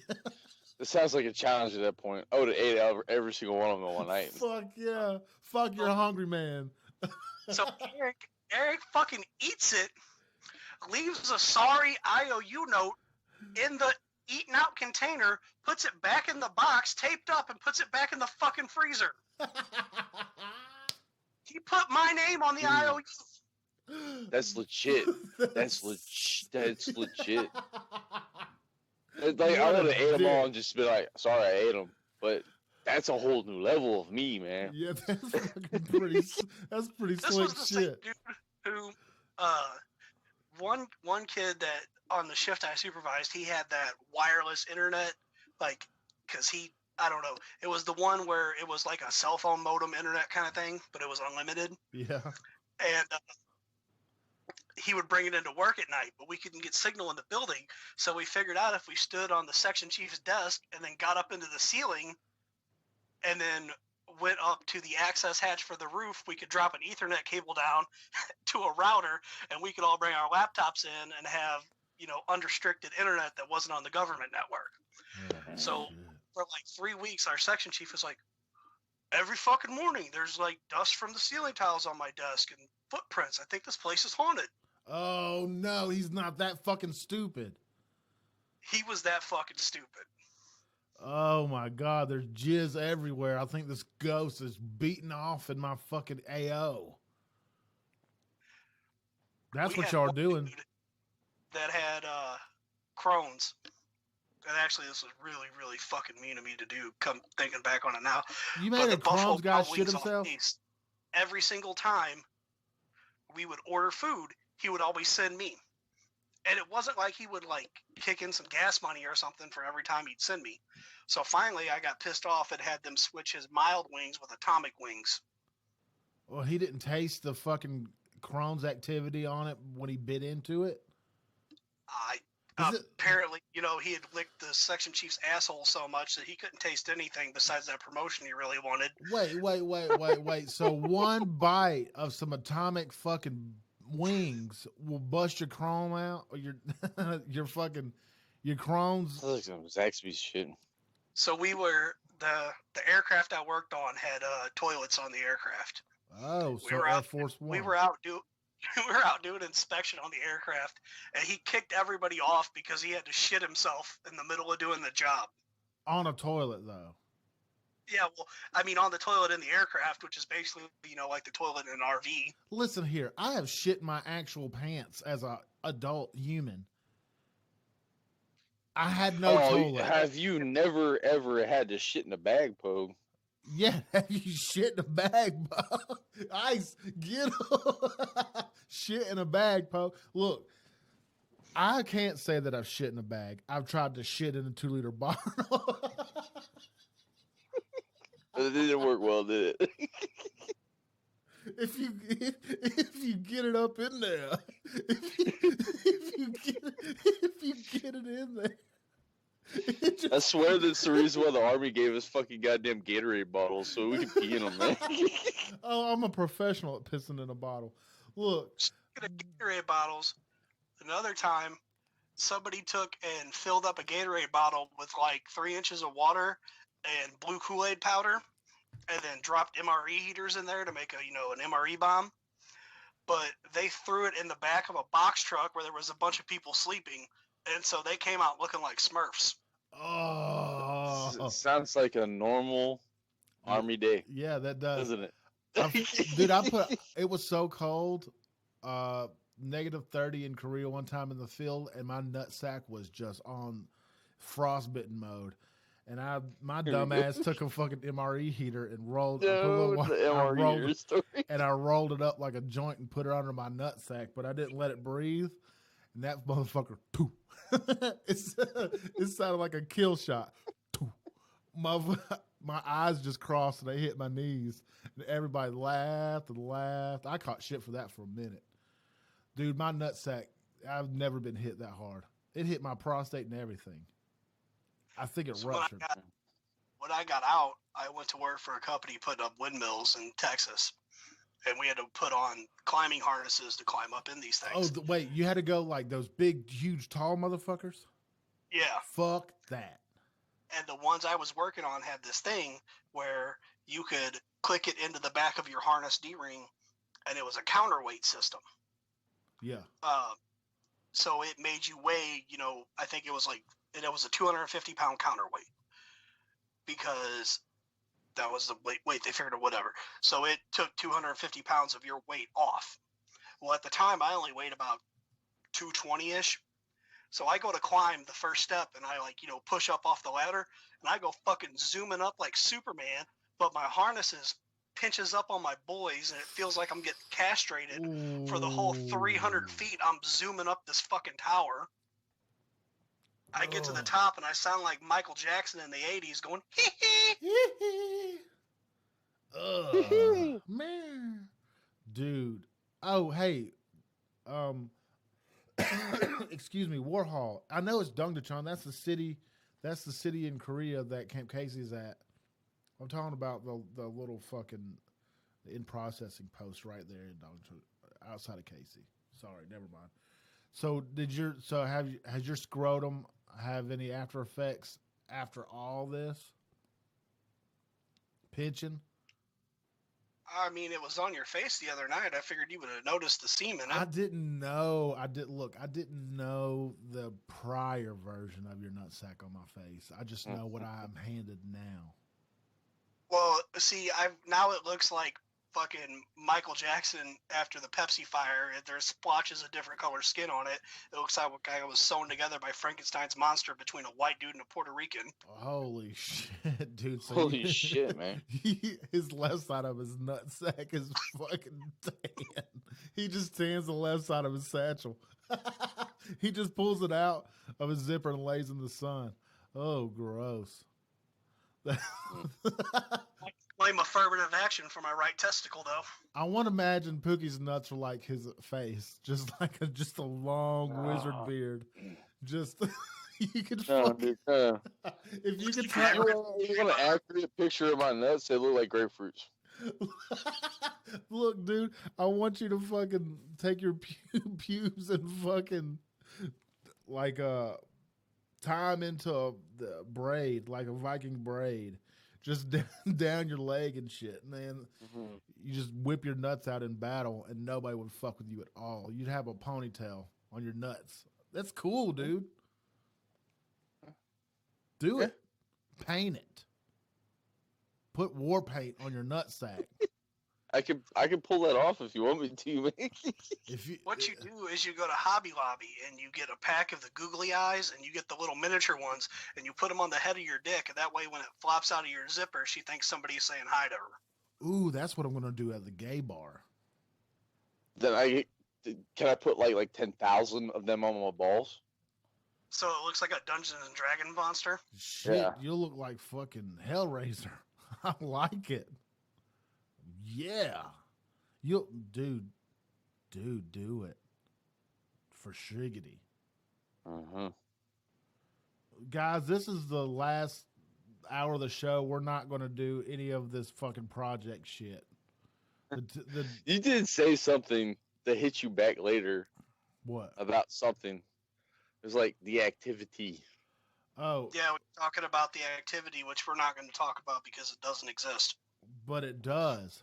I: It sounds like a challenge at that point. I would have ate every single one of them in one night.
H: Fuck yeah. Fuck, you're hungry, man.
J: So Eric fucking eats it, leaves a sorry IOU note in the eaten out container, puts it back in the box, taped up, and puts it back in the fucking freezer. He put my name on the IOU.
I: That's legit. That's legit. Like, I would have ate them all and just be like, "Sorry, I ate them." But that's a whole new level of me, man.
H: Yeah, that's fucking pretty. That's pretty
J: This
H: slick
J: was the
H: shit.
J: same dude who, one kid that on the shift I supervised, he had that wireless internet, like, because I don't know, it was the one where it was like a cell phone modem internet kind of thing, but it was unlimited.
H: Yeah.
J: And he would bring it into work at night, but we couldn't get signal in the building. So we figured out if we stood on the section chief's desk and then got up into the ceiling and then went up to the access hatch for the roof, we could drop an Ethernet cable down to a router, and we could all bring our laptops in and have, unrestricted internet that wasn't on the government network. So for like 3 weeks, our section chief was like, every fucking morning, there's like dust from the ceiling tiles on my desk and footprints. I think this place is haunted.
H: Oh no, he's not that fucking stupid.
J: He was that fucking stupid.
H: Oh my God, there's jizz everywhere. I think this ghost is beating off in my fucking AO. That's what y'all are doing.
J: That had Crohn's. And actually, this was really, really fucking mean of me to do, come thinking back on it now.
H: You made a Crohn's guy shit himself?
J: Every single time we would order food, he would always send me. And it wasn't like he would like kick in some gas money or something for every time he'd send me. So finally, I got pissed off and had them switch his mild wings with atomic wings.
H: Well, he didn't taste the fucking Crohn's activity on it when he bit into it?
J: Apparently, he had licked the section chief's asshole so much that he couldn't taste anything besides that promotion he really wanted.
H: Wait. So one bite of some atomic fucking wings will bust your Crohn out, or your your Crohn's.
I: That's like some Zaxby's shit.
J: So we were the aircraft I worked on had toilets on the aircraft.
H: Oh, so Air Force One.
J: We were out doing inspection on the aircraft, and he kicked everybody off because he had to shit himself in the middle of doing the job.
H: On a toilet, though.
J: Yeah, well, I mean, on the toilet in the aircraft, which is basically, like the toilet in an RV.
H: Listen here, I have shit in my actual pants as a adult human. I had no toilet.
I: Have you never ever had to shit in a bag, Pogue?
H: Yeah, have you shit in a bag, Pogue? Ice, get shit in a bag, Pogue. Look, I can't say that I've shit in a bag. I've tried to shit in a 2-liter bottle.
I: It didn't work well, did it?
H: If you get it up in there, if you get it in there.
I: I swear that's the reason why the Army gave us fucking goddamn Gatorade bottles so we could pee in them, man.
H: Oh, I'm a professional at pissing in a bottle. Look.
J: Speaking of Gatorade bottles, another time somebody took and filled up a Gatorade bottle with like 3 inches of water and blue Kool-Aid powder, and then dropped MRE heaters in there to make an MRE bomb. But they threw it in the back of a box truck where there was a bunch of people sleeping, and so they came out looking like Smurfs.
H: Oh,
I: it sounds like a normal Army day.
H: Yeah, that does,
I: doesn't it?
H: Dude, it was so cold, -30 in Korea one time in the field, and my nutsack was just on frostbitten mode. And my dumb ass took a fucking MRE heater and rolled it up like a joint and put it under my nutsack, but I didn't let it breathe. And that motherfucker, it sounded like a kill shot. My eyes just crossed and they hit my knees. And everybody laughed and laughed. I caught shit for that for a minute. Dude, my nutsack, I've never been hit that hard. It hit my prostate and everything. I think it ruptured.
J: When I got out, I went to work for a company putting up windmills in Texas. And we had to put on climbing harnesses to climb up in these things.
H: Oh, wait, you had to go like those big, huge, tall motherfuckers?
J: Yeah.
H: Fuck that.
J: And the ones I was working on had this thing where you could click it into the back of your harness D-ring, and it was a counterweight system.
H: Yeah.
J: So it made you weigh, I think it was a 250-pound counterweight, because that was the weight they figured, or whatever. So it took 250 pounds of your weight off. Well, at the time, I only weighed about 220-ish. So I go to climb the first step, and I push up off the ladder, and I go fucking zooming up like Superman, but my harnesses pinches up on my boys, and it feels like I'm getting castrated. Ooh. For the whole 300 feet. I'm zooming up this fucking tower. I get to the top, and I sound like Michael Jackson in the 80s going,
H: man. Dude. Oh, hey. Um, excuse me, Warhol. I know it's Dongdaecheon. That's the city. That's the city in Korea that Camp Casey's at. I'm talking about the little fucking in processing post right there in Dongdaecheon, outside of Casey. Sorry, never mind. So has your scrotum have any after effects after all this? Pinching?
J: I mean, it was on your face the other night. I figured you would have noticed the seam in it.
H: I didn't know. I didn't know the prior version of your nutsack on my face. I just know what I'm handed now.
J: Well, see, now it looks like fucking Michael Jackson after the Pepsi fire. There's splotches of different color skin on it. It looks like a guy was sewn together by Frankenstein's monster between a white dude and a Puerto Rican.
H: Holy shit, dude! So
I: Holy shit, man!
H: His left side of his nutsack is fucking tan. He just tans the left side of his satchel. He just pulls it out of his zipper and lays in the sun. Oh, gross.
J: Blame affirmative action for my right testicle, though.
H: I want to imagine Pookie's nuts are like his face, just like a long wizard beard. Just you could
I: dude,
H: if you could
I: you want an accurate picture of my nuts, they look like grapefruits.
H: Look, dude, I want you to fucking take your pubes and fucking like time into the braid, like a Viking braid, just down your leg and shit. And then you just whip your nuts out in battle and nobody would fuck with you at all. You'd have a ponytail on your nuts. That's cool, dude. Do it. Paint it. Put war paint on your nutsack.
I: I can pull that off if you want me to, man.
J: What you do is you go to Hobby Lobby and you get a pack of the googly eyes and you get the little miniature ones and you put them on the head of your dick, and that way when it flops out of your zipper, she thinks somebody's saying hi to her.
H: Ooh, that's what I'm gonna do at the gay bar.
I: Then can I put like 10,000 of them on my balls?
J: So it looks like a Dungeons and Dragon monster.
H: Shit,
I: Yeah.
H: you'll look like fucking Hellraiser. I like it. Yeah. Dude, do it. For shiggity. Guys, this is the last hour of the show. We're not going to do any of this fucking project shit.
I: You did say something that hit you back later.
H: What?
I: About something. It was like the activity.
H: Oh.
J: Yeah, we're talking about the activity, which we're not going to talk about because it doesn't exist.
H: But it does.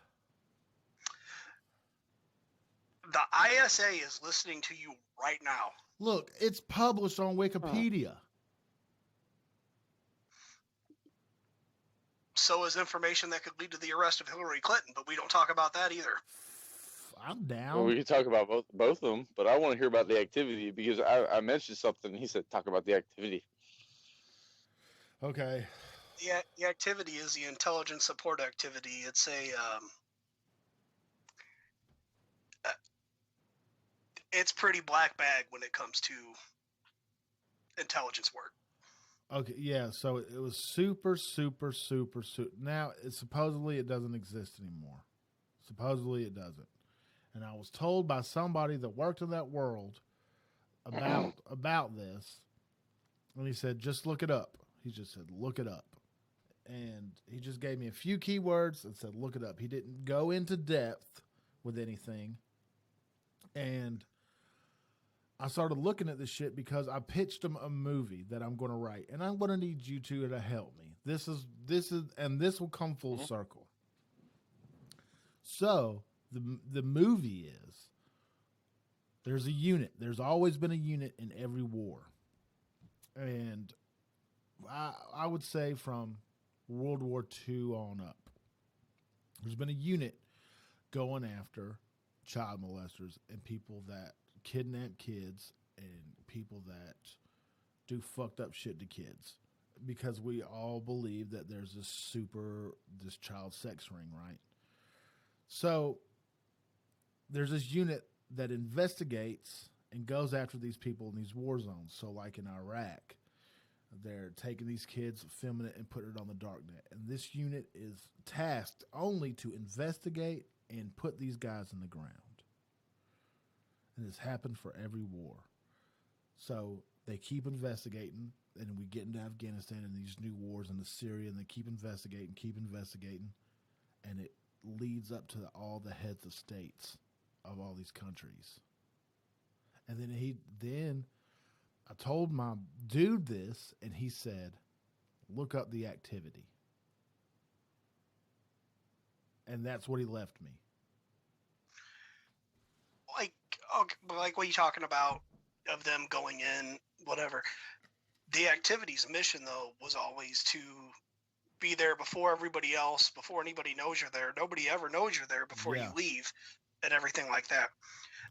J: The ISA is listening to you right now.
H: Look, it's published on Wikipedia.
J: So is information that could lead to the arrest of Hillary Clinton, but we don't talk about that either.
H: I'm down.
I: Well, we can talk about both of them, but I want to hear about the activity because I mentioned something. He said, talk about the activity.
H: Okay.
J: The activity is the intelligence support activity. It's it's pretty black bag when it comes to intelligence work.
H: Okay, yeah, so it was super. Now, supposedly it doesn't exist anymore. Supposedly it doesn't. And I was told by somebody that worked in that world about this, and he said, just look it up. He just said, look it up. And he just gave me a few keywords and said, look it up. He didn't go into depth with anything. And I started looking at this shit because I pitched him a movie that I'm going to write, and I'm going to need you two to help me. This will come full circle. So the movie is, there's a unit. There's always been a unit in every war. And I would say from World War II on up, there's been a unit going after child molesters and people that kidnap kids and people that do fucked up shit to kids, because we all believe that there's this child sex ring, right? So there's this unit that investigates and goes after these people in these war zones. So like in Iraq, they're taking these kids, filming it, and putting it on the darknet. And this unit is tasked only to investigate and put these guys in the ground. and it's happened for every war. So they keep investigating, and we get into Afghanistan and these new wars into Syria, and they keep investigating, and it leads up to all the heads of states of all these countries. And then I told my dude this, and he said, look up the activity. And that's what he left me.
J: Like what are you talking about of them going in, whatever. The activity's mission, though, was always to be there before everybody else, before anybody knows you're there. Nobody ever knows you're there before you leave and everything like that.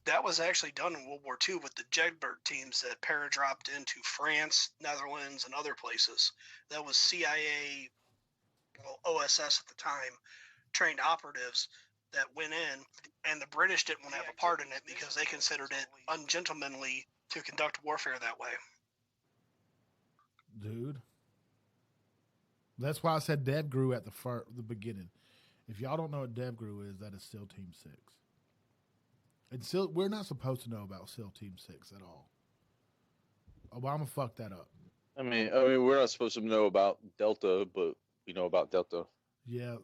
J: That was actually done in World War II with the Jedburgh teams that paradropped into France, Netherlands, and other places. That was CIA, OSS at the time, trained operatives that went in, and the British didn't want to have a part in it because they considered it ungentlemanly to conduct warfare that way.
H: Dude. That's why I said DevGru at the beginning. If y'all don't know what DevGru is, that is SEAL Team 6. And we're not supposed to know about SEAL Team 6 at all. Obama fucked that up.
I: I mean, we're not supposed to know about Delta, but we know about Delta.
H: Yeah,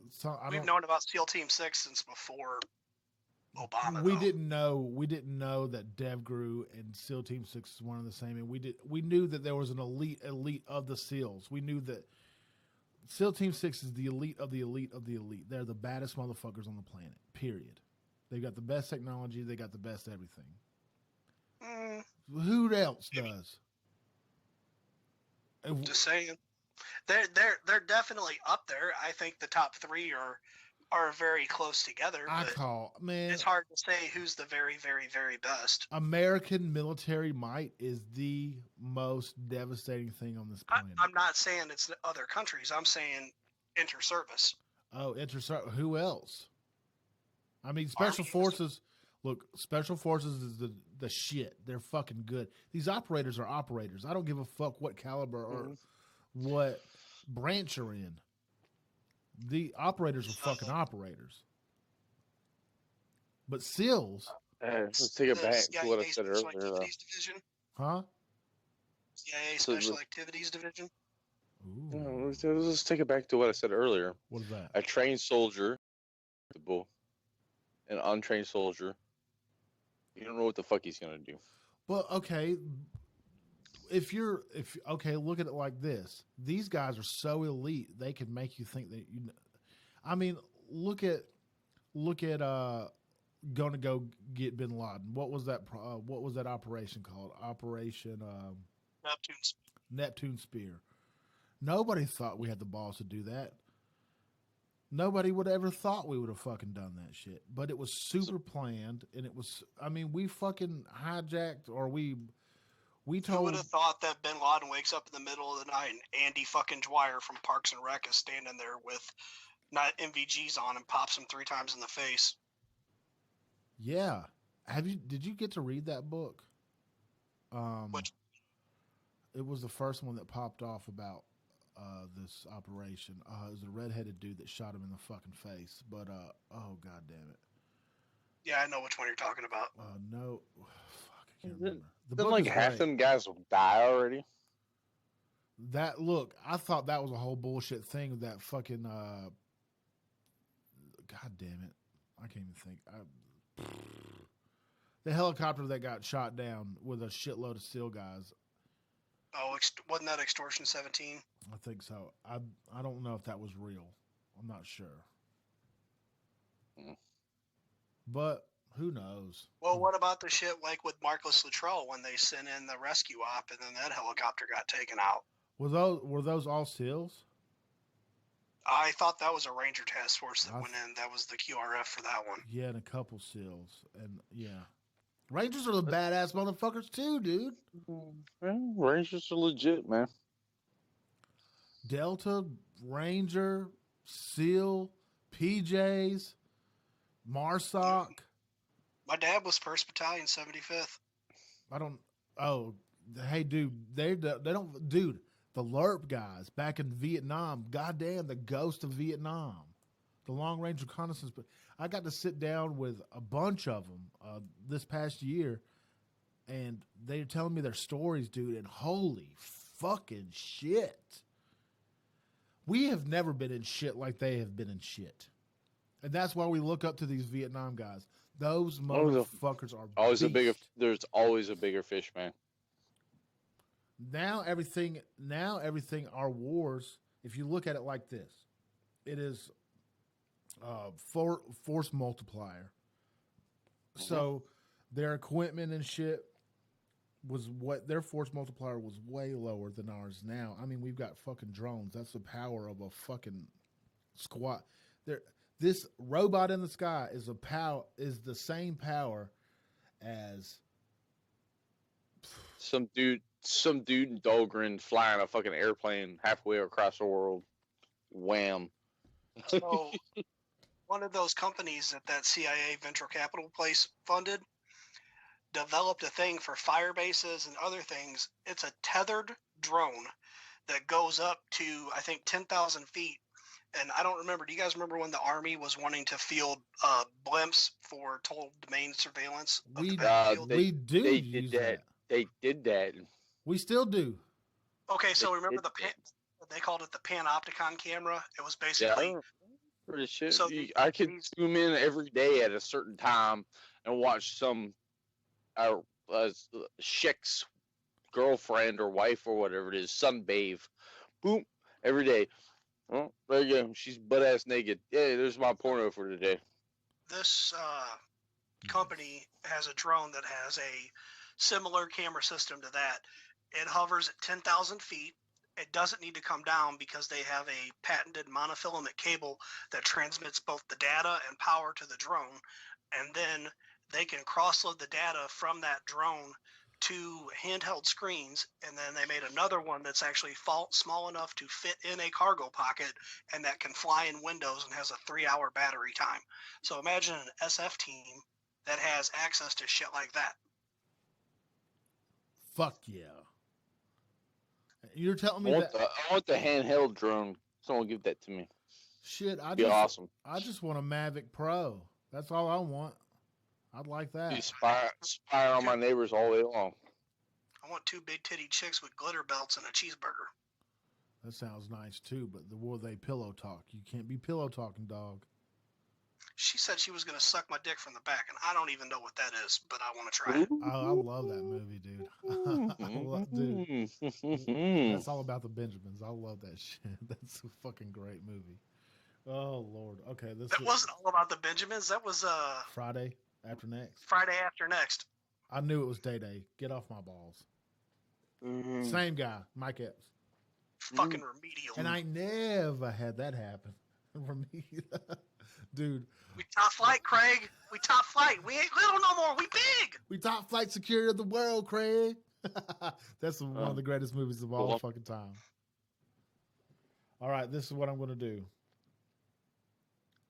J: we've known about SEAL Team 6 since before Obama.
H: We didn't know that DevGru and SEAL Team 6 is one and the same, and we knew that there was an elite of the SEALs. We knew that SEAL Team 6 is the elite of the elite of the elite. They're the baddest motherfuckers on the planet. Period. They got the best technology. They got the best everything. Who else does?
J: Just saying. They're definitely up there. I think the top three are very close together. It's hard to say who's the very, very, very best.
H: American military might is the most devastating thing on this planet.
J: I'm not saying it's other countries. I'm saying inter-service.
H: Oh, inter-service. Who else? I mean, Special Forces. Look, Special Forces is the shit. They're fucking good. These operators are operators. I don't give a fuck what caliber or what branch you're in. The operators are fucking operators. But SEALs.
I: Let's take it back to what I said earlier.
J: Division?
H: Huh?
J: CIA Special Activities Division?
I: Ooh. Let's take it back to what I said earlier.
H: What is that?
I: A trained soldier, an untrained soldier, you don't know what the fuck he's gonna do.
H: Well, okay. Look at it like this. These guys are so elite, they can make you think that I mean, look at gonna go get Bin Laden. What was that operation called? Operation Neptune Spear. Nobody thought we had the balls to do that. Nobody would have ever thought we would have fucking done that shit. But it was super planned, and it was, I mean, we fucking hijacked, or we told...
J: Who would have thought that Bin Laden wakes up in the middle of the night and Andy fucking Dwyer from Parks and Rec is standing there with not MVGs on and pops him 3 times in the face?
H: Yeah. Did you get to read that book?
J: Which?
H: It was the first one that popped off about this operation. It was a redheaded dude that shot him in the fucking face. But oh god damn it!
J: Yeah, I know which one you're talking about.
H: No, fuck, I can't remember.
I: Didn't like half them guys die already?
H: I thought that was a whole bullshit thing with that fucking. God damn it! I can't even think. The helicopter that got shot down with a shitload of SEAL guys.
J: Oh, wasn't that Extortion 17?
H: I think so. I don't know if that was real. I'm not sure. But who knows?
J: Well, what about the shit like with Marcus Luttrell when they sent in the rescue op and then that helicopter got taken out?
H: Were those all SEALs?
J: I thought that was a Ranger task force that went in. That was the QRF for that one.
H: Yeah, and a couple SEALs. And yeah. Rangers are the badass motherfuckers too, dude.
I: Well, Rangers are legit, man.
H: Delta, Ranger, SEAL, PJs, MARSOC.
J: My dad was 1st Battalion, 75th.
H: Hey, dude, they don't, dude, the LRP guys back in Vietnam, goddamn, the ghost of Vietnam, the long range reconnaissance. But I got to sit down with a bunch of them this past year, and they're telling me their stories, dude, and holy fucking shit. We have never been in shit like they have been in shit. And that's why we look up to these Vietnam guys. Those motherfuckers are
I: always
H: beast.
I: a bigger. There's always a bigger fish, man.
H: Now everything, our wars, if you look at it like this, it is force multiplier. So their equipment and shit was their force multiplier was way lower than ours now. I mean, we've got fucking drones. That's the power of a fucking squad. This robot in the sky is the same power as
I: some dude in Dahlgren flying a fucking airplane halfway across the world. Wham.
J: So one of those companies that CIA venture capital place funded developed a thing for fire bases and other things. It's a tethered drone that goes up to, I think, 10,000 feet. And I don't remember. Do you guys remember when the Army was wanting to field blimps for total domain surveillance?
H: We do
I: They
H: use
I: did that.
H: that.
I: They did that.
H: We still do.
J: Okay, so remember they called it the Panopticon camera? It was basically...
I: Pretty shit.
J: So
I: I can zoom in every day at a certain time and watch some chick's girlfriend or wife or whatever it is sunbathe. Boom, every day. Oh, there you go. She's butt ass naked. Yeah, there's my porno for today.
J: This company has a drone that has a similar camera system to that. It hovers at 10,000 feet. It doesn't need to come down because they have a patented monofilament cable that transmits both the data and power to the drone. And then they can cross-load the data from that drone to handheld screens. And then they made another one that's actually small enough to fit in a cargo pocket and that can fly in windows and has a 3-hour battery time. So imagine an SF team that has access to shit like that.
H: Fuck yeah. You're telling me
I: I want the handheld drone. Someone give that to me.
H: Shit,
I: awesome.
H: I just want a Mavic Pro. That's all I want. I'd like that.
I: You spy on my neighbors all day long.
J: I want 2 big titty chicks with glitter belts and a cheeseburger.
H: That sounds nice too, but will they pillow talk? You can't be pillow talking, dog.
J: She said she was going to suck my dick from the back, and I don't even know what that is, but I want to try it.
H: I love that movie, dude. That's all about the Benjamins. I love that shit. That's a fucking great movie. Oh, Lord. Okay.
J: That wasn't all about the Benjamins. That was
H: Friday after next.
J: Friday after next.
H: I knew it was Day. Get off my balls. Same guy, Mike Epps.
J: Fucking Remedial.
H: And I never had that happen. Dude.
J: We top flight, Craig. We top flight. We ain't little no more. We big.
H: We top flight security of the world, Craig. That's one of the greatest movies of all fucking time. All right, this is what I'm going to do.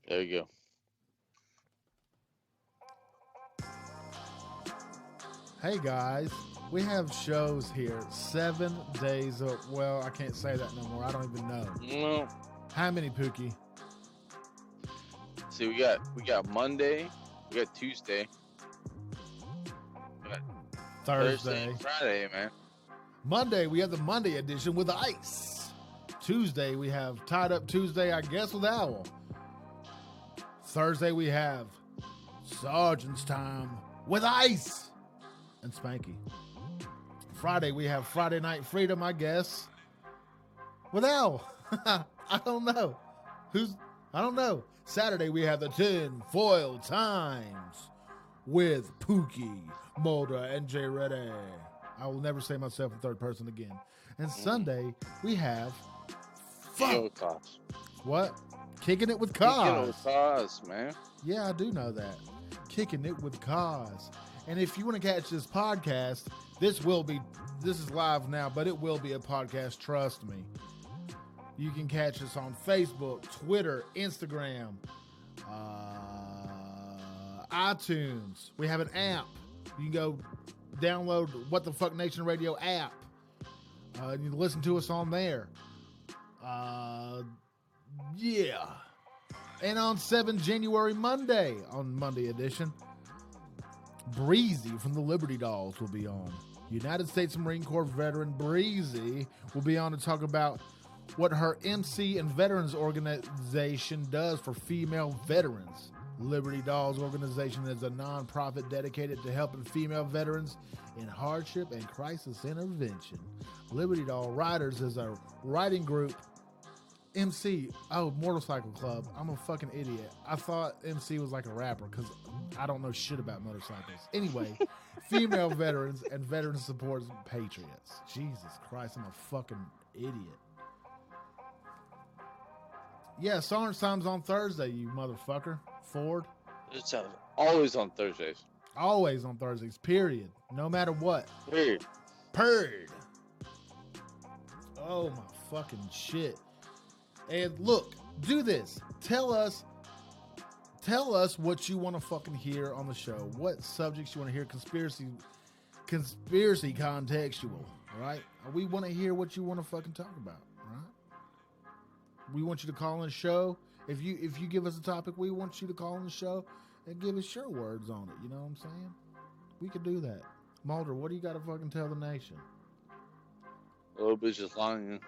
I: There you go.
H: Hey, guys. We have shows here 7 days. Well, I can't say that no more. I don't even know.
I: No.
H: How many, Pookie?
I: See, we got Monday, we got Tuesday, we got Thursday, Friday, man.
H: Monday, we have the Monday edition with Ice. Tuesday, we have Tied Up Tuesday, I guess, with Owl. Thursday, we have Sergeant's Time with Ice and Spanky. Friday, we have Friday Night Freedom, I guess, with Owl. I don't know. I don't know. Saturday, we have the Tin Foil Times with Pookie, Mulder, and Jay Reddy. I will never say myself in third person again. And Sunday, we have What? Kicking It with Cause.
I: Kicking It with Cause, man.
H: Yeah, I do know that. Kicking It with Cause. And if you want to catch this podcast, this is live now, but it will be a podcast, trust me. You can catch us on Facebook, Twitter, Instagram, iTunes. We have an app. You can go download What the Fuck Nation Radio app. You can listen to us on there. Yeah. And on 7 January, Monday edition, Breezy from the Liberty Dolls will be on. United States Marine Corps veteran Breezy will be on to talk about what her MC and Veterans Organization does for female veterans. Liberty Dolls organization is a non-profit dedicated to helping female veterans in hardship and crisis intervention. Liberty Doll Riders is a riding group. MC, Motorcycle Club. I'm a fucking idiot. I thought MC was like a rapper because I don't know shit about motorcycles. Anyway, female veterans and veteran supports patriots. Jesus Christ, I'm a fucking idiot. Yeah, Sarge Time's on Thursday, you motherfucker. Ford.
I: It's always on Thursdays.
H: Always on Thursdays, period. No matter what.
I: Period.
H: Oh my fucking shit. And look, do this. Tell us what you want to fucking hear on the show. What subjects you want to hear? Conspiracy contextual, right? We want to hear what you want to fucking talk about, right? We want you to call in the show. If you give us a topic, we want you to call in the show and give us your words on it. You know what I'm saying? We could do that. Mulder, what do you got to fucking tell the nation?
I: A little bit just lying.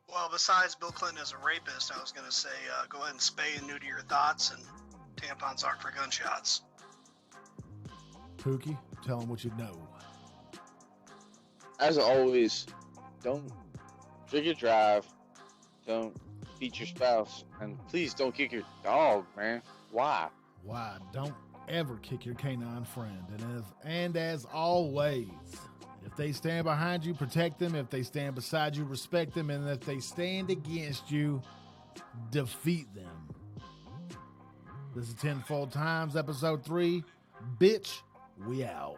J: Well, besides Bill Clinton as a rapist, I was going to say go ahead and spay and neuter your thoughts, and tampons aren't for gunshots.
H: Pookie, tell them what you know.
I: As always, don't drink and drive. Don't beat your spouse. And please don't kick your dog, man. Why?
H: Why? Don't ever kick your canine friend. And as always, if they stand behind you, protect them. If they stand beside you, respect them. And if they stand against you, defeat them. This is 10 Full Times, episode 3. Bitch, we out.